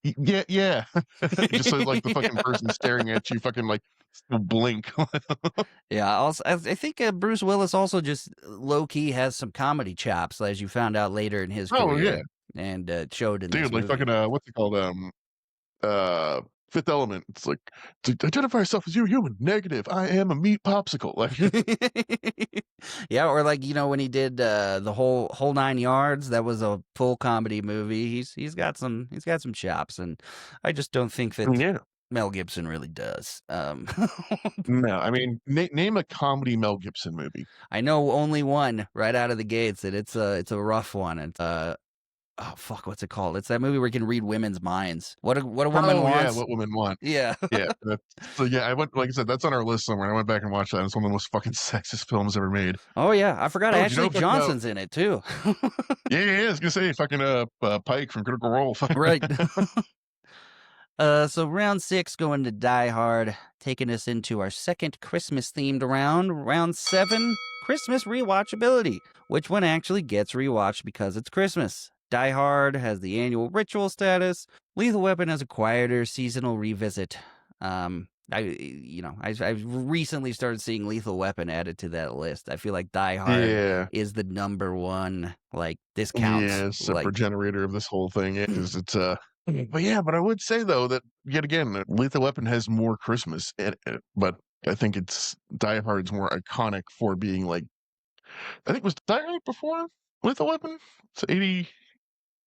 yeah just so like the fucking person staring at you fucking like blink. yeah, also I think Bruce Willis also just low key has some comedy chops, as you found out later in his Oh career, yeah, and showed in this dude, like movie. fucking what's it called Fifth Element. It's like to identify yourself as you human. Negative. I am a meat popsicle. Like Yeah, or like when he did the whole 9 yards, that was a full comedy movie. He's got some chops, and I just don't think that yeah. Mel Gibson really does. No, I mean name a comedy Mel Gibson movie. I know only one right out of the gates, and it's a rough one. And oh fuck, what's it called? It's that movie where you can read women's minds. What a woman wants. Yeah, what women want. Yeah. Yeah. So yeah, I went like I said, that's on our list somewhere. I went back and watched that. It's one of the most fucking sexist films ever made. Oh yeah, I forgot Oh, Ashley Johnson's in it too. Yeah. I was gonna say fucking Pike from Critical Role. Right. So round 6 going to Die Hard, taking us into our second Christmas themed round. Round 7, Christmas rewatchability. Which one actually gets rewatched because it's Christmas? Die Hard has the annual ritual status. Lethal Weapon has a quieter seasonal revisit. I've recently started seeing Lethal Weapon added to that list. I feel like Die Hard is the number one like discount. Yeah, separate generator of this whole thing. It's but I would say though that yet again, Lethal Weapon has more Christmas in it, but I think it's Die Hard's more iconic for being like I think it was Die Hard before Lethal Weapon? It's 80.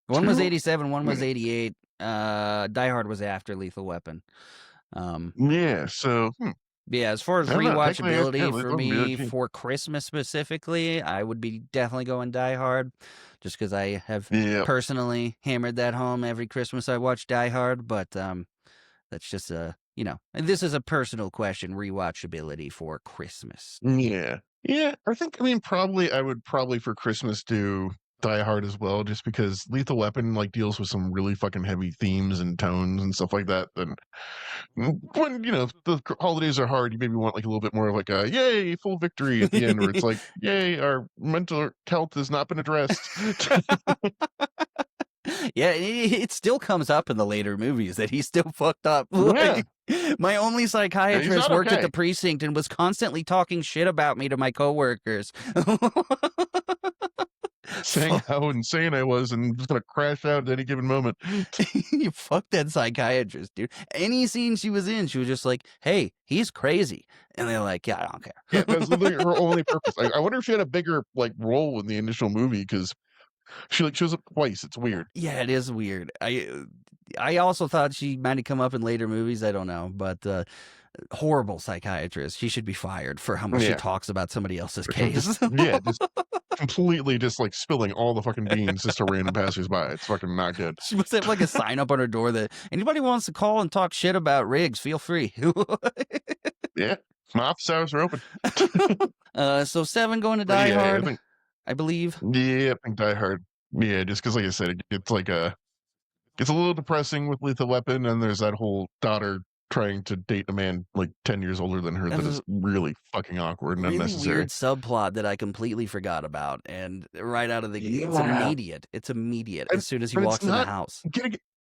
One was 87, one was 88. Die Hard was after Lethal Weapon. Yeah, so yeah, as far as rewatchability for me for Christmas specifically, I would be definitely going Die Hard, just because I have personally hammered that home every Christmas I watch Die Hard. But that's just and this is a personal question: rewatchability for Christmas. Yeah. I would probably for Christmas do Die Hard as well, just because Lethal Weapon like deals with some really fucking heavy themes and tones and stuff like that. And when the holidays are hard, you maybe want like a little bit more of like a yay full victory at the end, where it's like yay our mental health has not been addressed. Yeah, it still comes up in the later movies that he's still fucked up. Yeah. My only psychiatrist worked at the precinct and was constantly talking shit about me to my coworkers. Saying how insane I was and just gonna crash out at any given moment. You fuck that psychiatrist, dude. Any scene she was in, she was just like, hey, he's crazy. And they're like, yeah, I don't care. Yeah, that's literally her only purpose. I wonder if she had a bigger like role in the initial movie, because she like shows up twice. It's weird. Yeah, it is weird. I also thought she might have come up in later movies. I don't know, but horrible psychiatrist. She should be fired for how much she talks about somebody else's case. Just completely just like spilling all the fucking beans just to random passersby. It's fucking not good. She must have like a sign up on her door that anybody wants to call and talk shit about Riggs, feel free. Yeah, my office hours are open. So 7 going to But Die yeah, Hard, I believe. I think Die Hard. Yeah, just because, like I said, it's like it's a little depressing with Lethal Weapon, and there's that whole daughter trying to date a man like 10 years older than her that is really fucking awkward and Really unnecessary. weird subplot that I completely forgot about, and right out of the gate, it's immediate. It's immediate as soon as he walks in the house.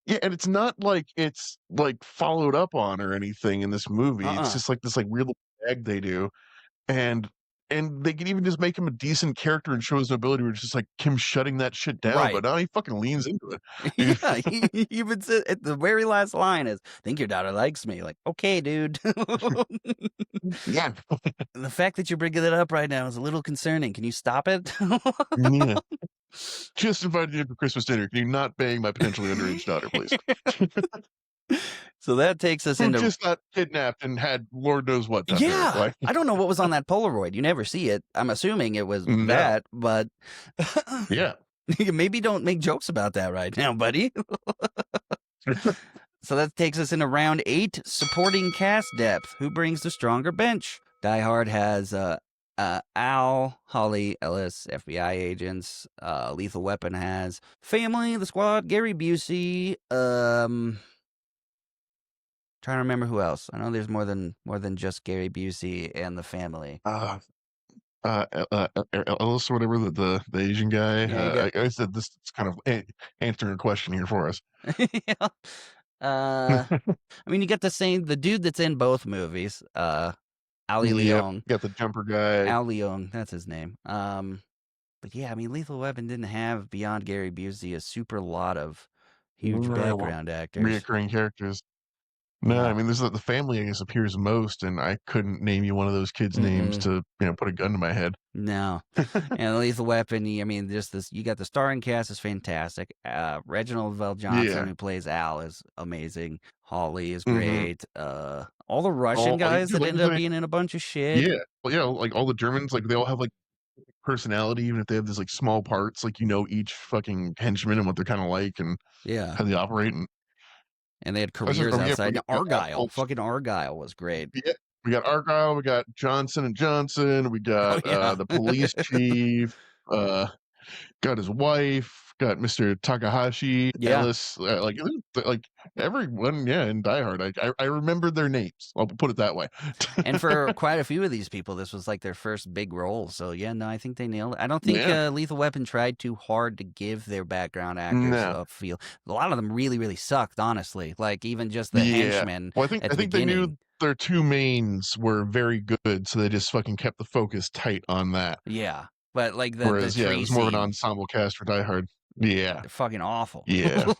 Yeah, and it's not like it's like followed up on or anything in this movie. It's just like this like weird little gag they do, and they can even just make him a decent character and show his nobility, where it's just like him shutting that shit down. Right. But no, he fucking leans into it. Yeah, he even said at the very last line is, "Think your daughter likes me?" Like, okay, dude. Yeah. The fact that you're bringing that up right now is a little concerning. Can you stop it? Yeah. Just invited you for Christmas dinner. Can you not bang my potentially underage daughter, please? So that takes us into just got kidnapped and had Lord knows what. Yeah, like, I don't know what was on that Polaroid. You never see it. I'm assuming it was that, but yeah. Maybe don't make jokes about that right now, buddy. So that takes us into round 8, supporting cast depth. Who brings the stronger bench? Die Hard has Al, Holly, Ellis, FBI agents. Lethal Weapon has family, the squad, Gary Busey. Trying to remember who else. I know there's more than just Gary Busey and the family. Ellis or whatever, the Asian guy. Yeah, I said this is kind of answering a question here for us. Yeah. I mean, you get the dude that's in both movies. Ali Leong. You got the jumper guy. Al Leong, that's his name. But yeah, I mean, Lethal Weapon didn't have, beyond Gary Busey, a super lot of huge background actors. Reoccurring characters. No, Yeah. I mean, this is the family, I guess, appears most, and I couldn't name you one of those kids' names to, put a gun to my head. No. And Lethal Weapon, I mean, just this, you got the starring cast is fantastic. Reginald VelJohnson, who plays Al, is amazing. Holly is great. All the Russian guys that end up being in a bunch of shit. Yeah. Well, yeah, like all the Germans, like they all have like personality, even if they have this like small parts, like each fucking henchman and what they're kind of like and how they operate. And they had careers outside. Argyle. Fucking Argyle was great. Yeah. We got Argyle. We got Johnson & Johnson. We got the police chief. Got his wife. Got Mr. Takahashi. Ellis. Like everyone, in Die Hard. I remembered their names. I'll put it that way. And for quite a few of these people, this was like their first big role. So yeah, no, I think they nailed it. I don't think Lethal Weapon tried too hard to give their background actors a feel. A lot of them really, really sucked, honestly. Like even just the henchmen. Well, I think they knew their two mains were very good, so they just fucking kept the focus tight on that. Yeah. But like whereas it was more of an ensemble cast for Die Hard. Yeah. They're fucking awful. Yeah.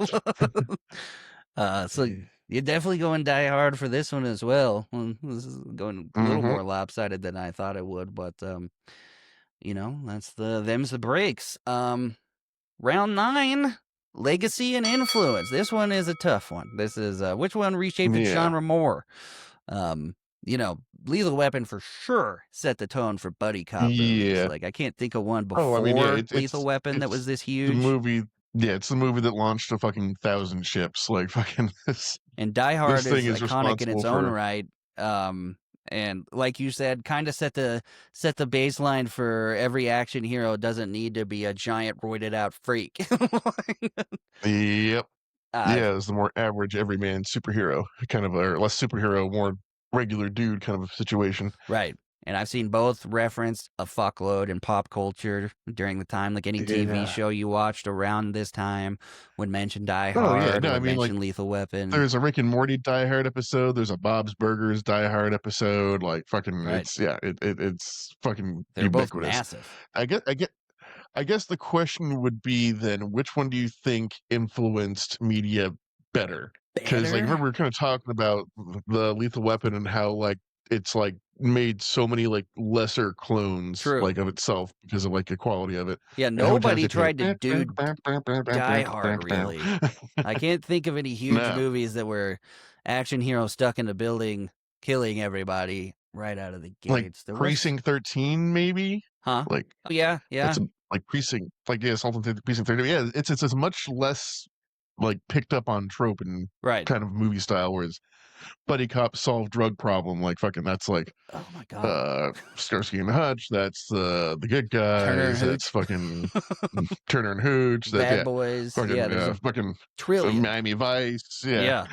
So you're definitely going Die Hard for this one as well. This is going a little more lopsided than I thought it would, but that's them's the breaks. Round 9, legacy and influence. This one is a tough one. This is which one reshaped the genre more? Lethal Weapon for sure set the tone for buddy cop movies. Like I can't think of one before Lethal Weapon that was this huge. The movie, it's the movie that launched a fucking 1,000 ships. Like fucking this. And Die Hard is iconic in its own right. And like you said, kind of set the baseline for every action hero doesn't need to be a giant roided out freak. Yep. It's the more average everyman superhero, kind of, or less superhero, more regular dude kind of a situation. Right. And I've seen both referenced a fuckload in pop culture during the time, like any TV show you watched around this time would mention Die Hard, or mention Lethal Weapon. There's a Rick and Morty Die Hard episode. There's a Bob's Burgers Die Hard episode. Like fucking, it's fucking They're ubiquitous. Both massive. I guess the question would be then, which one do you think influenced media better? Because like, remember we were kind of talking about the Lethal Weapon and how like it's like made so many like lesser clones like of itself because of like the quality of it. Yeah, nobody tried to do Die Hard really. I can't think of any huge movies that were action heroes stuck in a building killing everybody right out of the gates. Like Precinct 13, maybe. Huh? Like, yeah. like precinct, like yeah, Assault on Precinct 30. Yeah, it's a much less like picked up on trope and Right. kind of movie style, whereas buddy cop solve drug problem, like fucking that's like Oh my god. Starsky and Hutch, that's the good Turner and guys, that's Hooch. fucking Turner and Hooch, that Bad yeah, Boys. Yeah, fucking there's a fucking trillion. Miami Vice, yeah.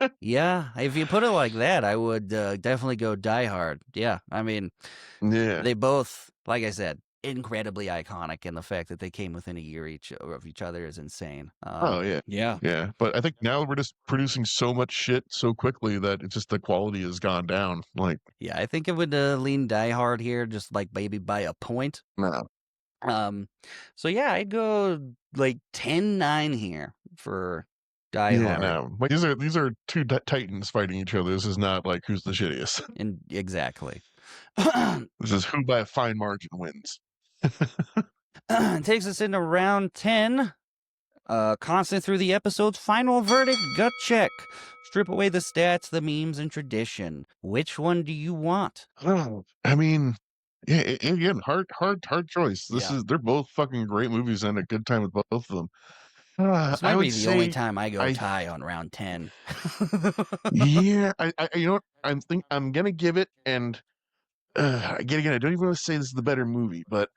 Yeah. Yeah. If you put it like that, I would definitely go Die Hard. Yeah. I mean, Yeah. they both, like I said, incredibly iconic, and the fact that they came within a year of each other is insane. Oh yeah. Yeah. Yeah. But I think now we're just producing so much shit so quickly that it's just the quality has gone down. Like, Yeah, I think it would lean Die Hard here, just like maybe by a point. no. So yeah, I'd go like 10-9 here for Die Yeah, Hard. no. Like these are two titans fighting each other. This is not like who's the shittiest. And exactly. This is who by a fine margin wins. Takes us into round 10. Constant through the episode's final verdict, gut check. Strip away the stats, the memes, and tradition. Which one do you want? I mean, yeah, again, hard choice. Yeah. They're both fucking great movies and a good time with both of them. This might I be would the only say, time I go tie on round 10. yeah, I you know what? I'm gonna give it, and again, I don't even want to say this is the better movie, but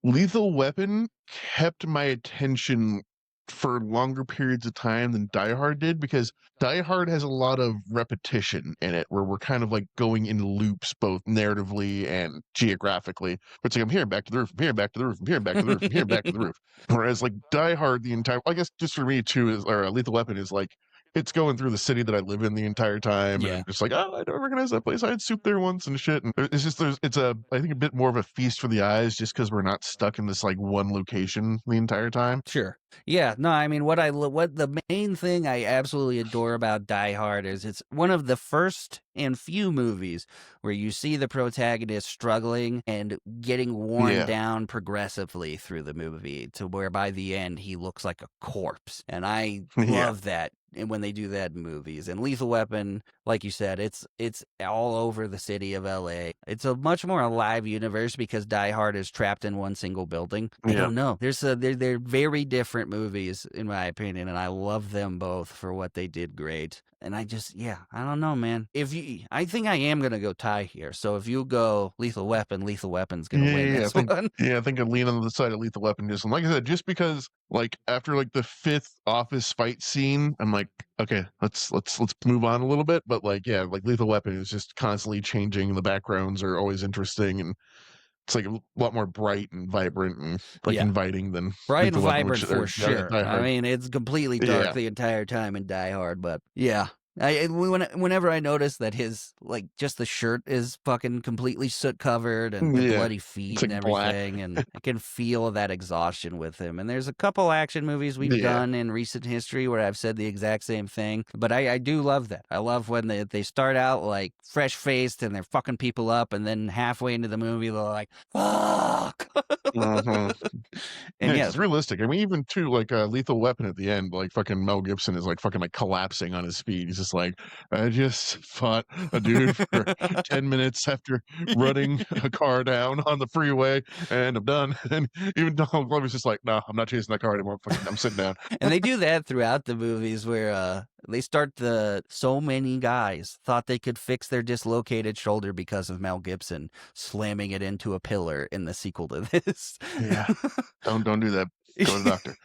Lethal Weapon kept my attention for longer periods of time than Die Hard did, because Die Hard has a lot of repetition in it where we're kind of like going in loops both narratively and geographically. It's like I'm here, back to the roof, I'm here, back to the roof, I'm here, back to the roof, I'm here, back to the roof. Whereas like Die Hard, the entire, I guess just for me too, is, or Lethal Weapon is like, it's going through the city that I live in the entire time, and I'm just like, oh, I don't recognize that place. I had soup there once and shit. And it's just it's I think a bit more of a feast for the eyes, just because we're not stuck in this like one location the entire time. Sure. Yeah. No, I mean, what the main thing I absolutely adore about Die Hard is it's one of the first and few movies where you see the protagonist struggling and getting worn down progressively through the movie to where by the end he looks like a corpse. And I love that. And when they do that in movies, and Lethal Weapon, like you said, it's all over the city of LA. It's a much more alive universe because Die Hard is trapped in one single building. I don't know. They're very different movies in my opinion, and I love them both for what they did great. And I don't know, man. I think I am gonna go tie here. So if you go Lethal Weapon, Lethal Weapon's gonna win this one. Yeah, I think I lean on the side of Lethal Weapon. Just like I said, just because like after like the 5th office fight scene, I'm like, okay, let's move on a little bit. But like, yeah, like Lethal Weapon is just constantly changing. The backgrounds are always interesting, and it's like a lot more bright and vibrant and like inviting than bright and vibrant for sure. I mean, it's completely dark the entire time in Die Hard, but yeah. Whenever I notice that his like just the shirt is fucking completely soot covered and bloody feet and everything, and I can feel that exhaustion with him. And there's a couple action movies we've done in recent history where I've said the exact same thing, but I do love that. I love when they start out like fresh faced and they're fucking people up, and then halfway into the movie they're like, "Fuck." And it's realistic. I mean, even too like Lethal Weapon at the end, like fucking Mel Gibson is like fucking like collapsing on his feet. He's just like, I just fought a dude for 10 minutes after running a car down on the freeway, and I'm done. And even Donald Glover's just like, no, I'm not chasing that car anymore. I'm sitting down. And they do that throughout the movies where they start so many guys thought they could fix their dislocated shoulder because of Mel Gibson slamming it into a pillar in the sequel to this. Yeah. Don't do that. Go to the doctor.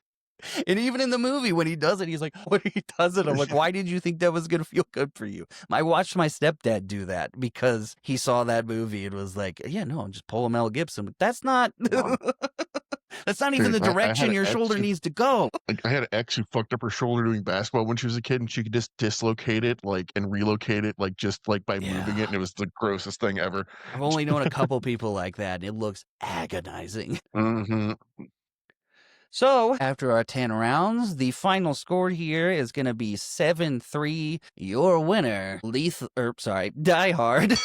And even in the movie, when he does it, he's like, when he does it, I'm like, why did you think that was going to feel good for you? I watched my stepdad do that because he saw that movie and was like, yeah, no, I'm just pulling Mel Gibson. But that's not... That's not even the direction your shoulder needs to go. Like, I had an ex who fucked up her shoulder doing basketball when she was a kid, and she could just dislocate it, like, and relocate it, like, just like by moving it, and it was the grossest thing ever. I've only known a couple people like that, and it looks agonizing. Mm-hmm. So, after our 10 rounds, the final score here is going to be 7-3. Your winner, Die Hard.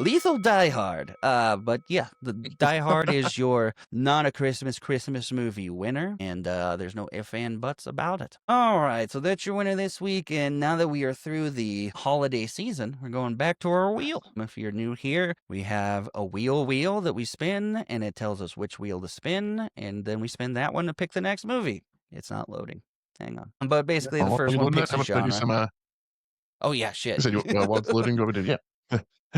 Lethal Die Hard. But yeah, the Die Hard is your not a Christmas movie winner, and there's no ifs and buts about it. All right, so that's your winner this week, and now that we are through the holiday season, we're going back to our wheel. If you're new here, we have a wheel that we spin, and it tells us which wheel to spin, and then we spin that one to pick the next movie. It's not loading. Hang on. But basically, the first one picks a genre. Oh, yeah, shit. I said, while it's loading, go ahead and, yeah.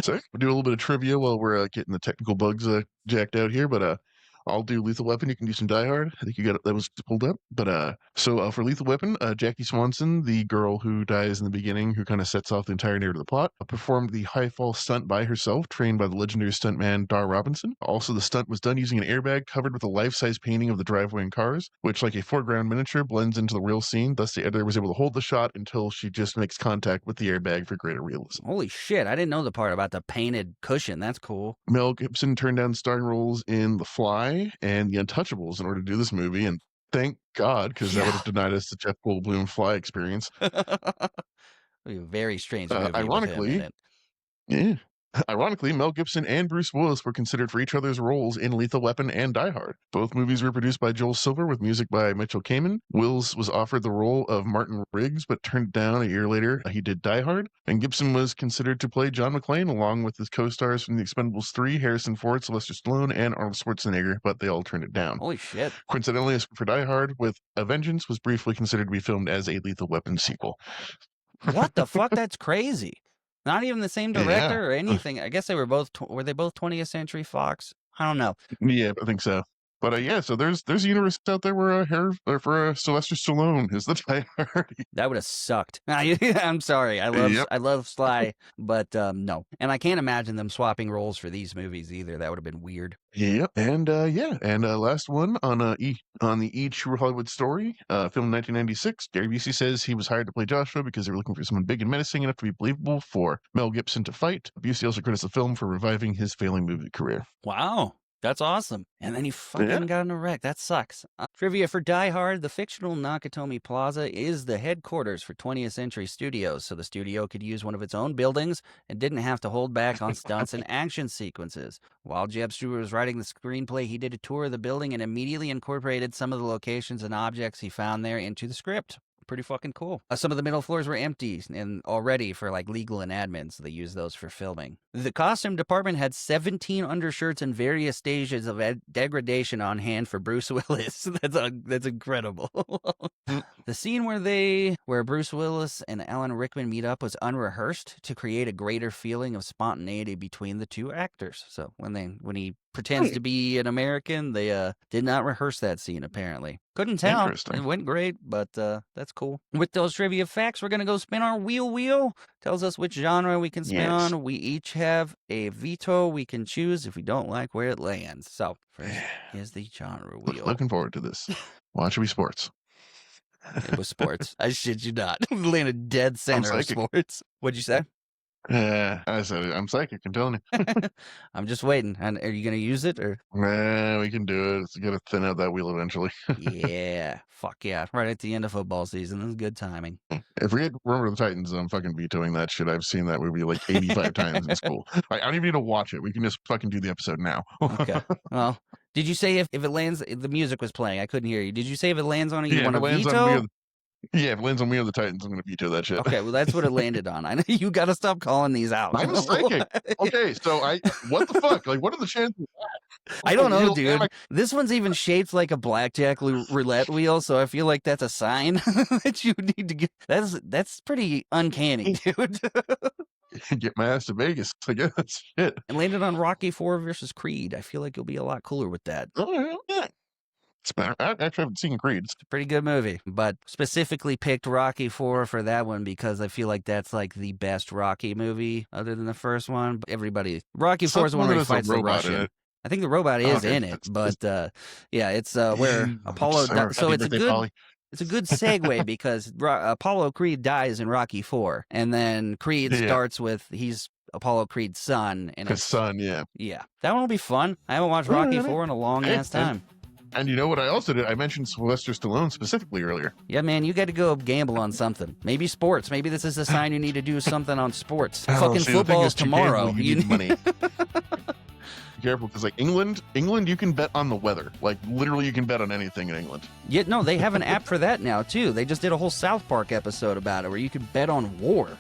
So we'll do a little bit of trivia while we're getting the technical bugs jacked out here, but I'll do Lethal Weapon. You can do some Die Hard. I think you got that was pulled up. But so for Lethal Weapon, Jackie Swanson, the girl who dies in the beginning, who kind of sets off the entire narrative of the plot, performed the high fall stunt by herself, trained by the legendary stuntman Dar Robinson. Also, the stunt was done using an airbag covered with a life-size painting of the driveway and cars, which, like a foreground miniature, blends into the real scene. Thus, the editor was able to hold the shot until she just makes contact with the airbag for greater realism. Holy shit! I didn't know the part about the painted cushion. That's cool. Mel Gibson turned down starring roles in The Fly and The Untouchables in order to do this movie, and thank God, because that would have denied us the Jeff Goldblum Fly experience. A very strange movie. Ironically, Ironically, Mel Gibson and Bruce Willis were considered for each other's roles in Lethal Weapon and Die Hard. Both movies were produced by Joel Silver with music by Mitchell Kamen. Wills was offered the role of Martin Riggs, but turned down a year later. He did Die Hard. And Gibson was considered to play John McClane, along with his co-stars from The Expendables 3, Harrison Ford, Sylvester Stallone, and Arnold Schwarzenegger, but they all turned it down. Holy shit. Coincidentally, for Die Hard with A Vengeance was briefly considered to be filmed as a Lethal Weapon sequel. What the fuck? That's crazy. Not even the same director or anything. I guess they were both, were they both 20th Century Fox? I don't know. Yeah, I think so. But yeah, so there's a universe out there where Sylvester Stallone is the Die Hard. That would have sucked. I'm sorry. I love Sly, but no. And I can't imagine them swapping roles for these movies either. That would have been weird. Yep. And last one on the E True Hollywood Story, filmed in 1996. Gary Busey says he was hired to play Joshua because they were looking for someone big and menacing enough to be believable for Mel Gibson to fight. Busey also credits the film for reviving his failing movie career. Wow. That's awesome. And then he fucking got in a wreck. That sucks. Trivia for Die Hard, the fictional Nakatomi Plaza is the headquarters for 20th Century Studios, so the studio could use one of its own buildings and didn't have to hold back on stunts and action sequences. While Jeb Stewart was writing the screenplay, he did a tour of the building and immediately incorporated some of the locations and objects he found there into the script. Pretty fucking cool. Some of the middle floors were empty and already for like legal and admin, so they used those for filming. The costume department had 17 undershirts in various stages of degradation on hand for Bruce Willis. That's incredible. The scene where Bruce Willis and Alan Rickman meet up was unrehearsed to create a greater feeling of spontaneity between the two actors. So when he pretends to be an American, they did not rehearse that scene, apparently. Couldn't tell. It went great, but that's cool. With those trivia facts, we're going to go spin our wheel. Tells us which genre we can spin on. We each have a veto we can choose if we don't like where it lands. So, first is the genre wheel. Looking forward to this. Watch me sports. It was sports. I shit you not. Landed dead center of sports. What'd you say? I said it. I'm psychic. I'm telling you. I'm just waiting. And are you going to use it or? We can do it. It's going to thin out that wheel eventually. Yeah. Fuck yeah. Right at the end of football season. This is good timing. If we had Remember the Titans, I'm fucking vetoing that shit. I've seen that movie like 85 times in school. I don't even need to watch it. We can just fucking do the episode now. Okay. Well, did you say if it lands, the music was playing. I couldn't hear you. Did you say if it lands on it, you want to veto? Yeah, if it lands on me or the Titans, I'm going to veto that shit. Okay, well, that's what it landed on. I know you got to stop calling these out. I'm a psychic. Okay, so what the fuck? Like, what are the chances of that? I don't know, dude. This one's even shaped like a blackjack roulette wheel, so I feel like that's a sign that you need to get. That's pretty uncanny, dude. Get my ass to Vegas, I guess. Shit. And landed on Rocky IV versus Creed. I feel like you'll be a lot cooler with that. Oh, yeah. I actually haven't seen Creed. It's a pretty good movie, but specifically picked Rocky IV for that one because I feel like that's like the best Rocky movie other than the first one. But Rocky IV is the one where he fights the Russian. I think the robot is in it, but yeah, it's where Apollo. So it's a good segue because Apollo Creed dies in Rocky IV, and then Creed starts with he's Apollo Creed's son, and his son, yeah, that one will be fun. I haven't watched Rocky IV in a long ass time. And you know what I also did? I mentioned Sylvester Stallone specifically earlier. Yeah, man, you got to go gamble on something. Maybe sports. Maybe this is a sign you need to do something on sports. Oh, Fucking see, the thing football is, is to tomorrow. gamble, you need money. Be careful, because like England, you can bet on the weather. Like literally, you can bet on anything in England. Yeah, no, they have an app for that now too. They just did a whole South Park episode about it where you can bet on war.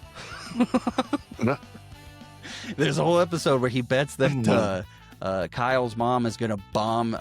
There's a whole episode where he bets that Kyle's mom is gonna bomb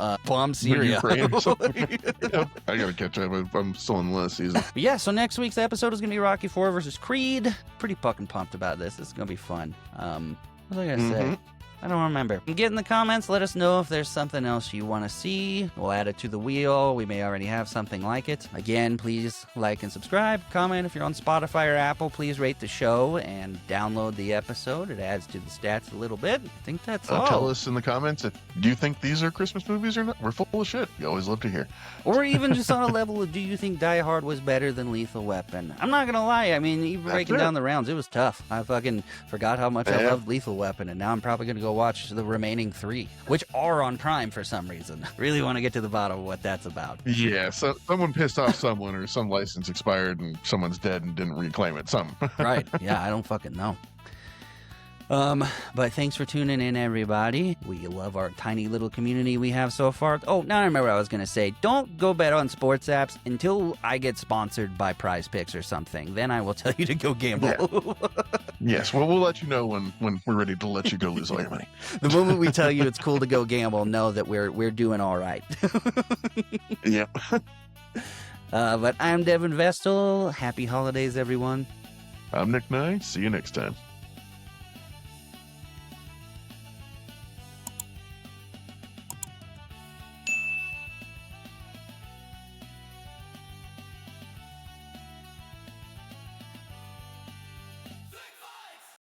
Syria. Ukraine or something. Yep. I gotta catch up. I'm still in the last season. But yeah, so next week's episode is gonna be Rocky IV versus Creed. Pretty fucking pumped about this. This is gonna be fun. What was I gonna say? I don't remember. Get in the comments. Let us know if there's something else you want to see. We'll add it to the wheel. We may already have something like it. Again, please like and subscribe. Comment if you're on Spotify or Apple. Please rate the show and download the episode. It adds to the stats a little bit. I think that's all. Tell us in the comments if do you think these are Christmas movies or not. We're full of shit. We always love to hear. Or even just on a level of, do you think Die Hard was better than Lethal Weapon? I'm not gonna lie. I mean, even breaking down the rounds, it was tough. I fucking forgot how much I loved Lethal Weapon, and now I'm probably gonna go watch the remaining 3, which are on Prime for some reason. Really want to get to the bottom of what that's about. Yeah, so someone pissed off someone, or some license expired and someone's dead and didn't reclaim it. Right. Yeah, I don't fucking know. But thanks for tuning in, everybody. We love our tiny little community we have so far. Oh, now I remember what I was going to say. Don't go bet on sports apps until I get sponsored by Prize Picks or something. Then I will tell you to go gamble. Yeah. Yes, well, we'll let you know when we're ready to let you go lose all your money. The moment we tell you it's cool to go gamble, know that we're doing all right. Yeah. But I'm Devin Vestal. Happy holidays, everyone. I'm Nick Nye. See you next time.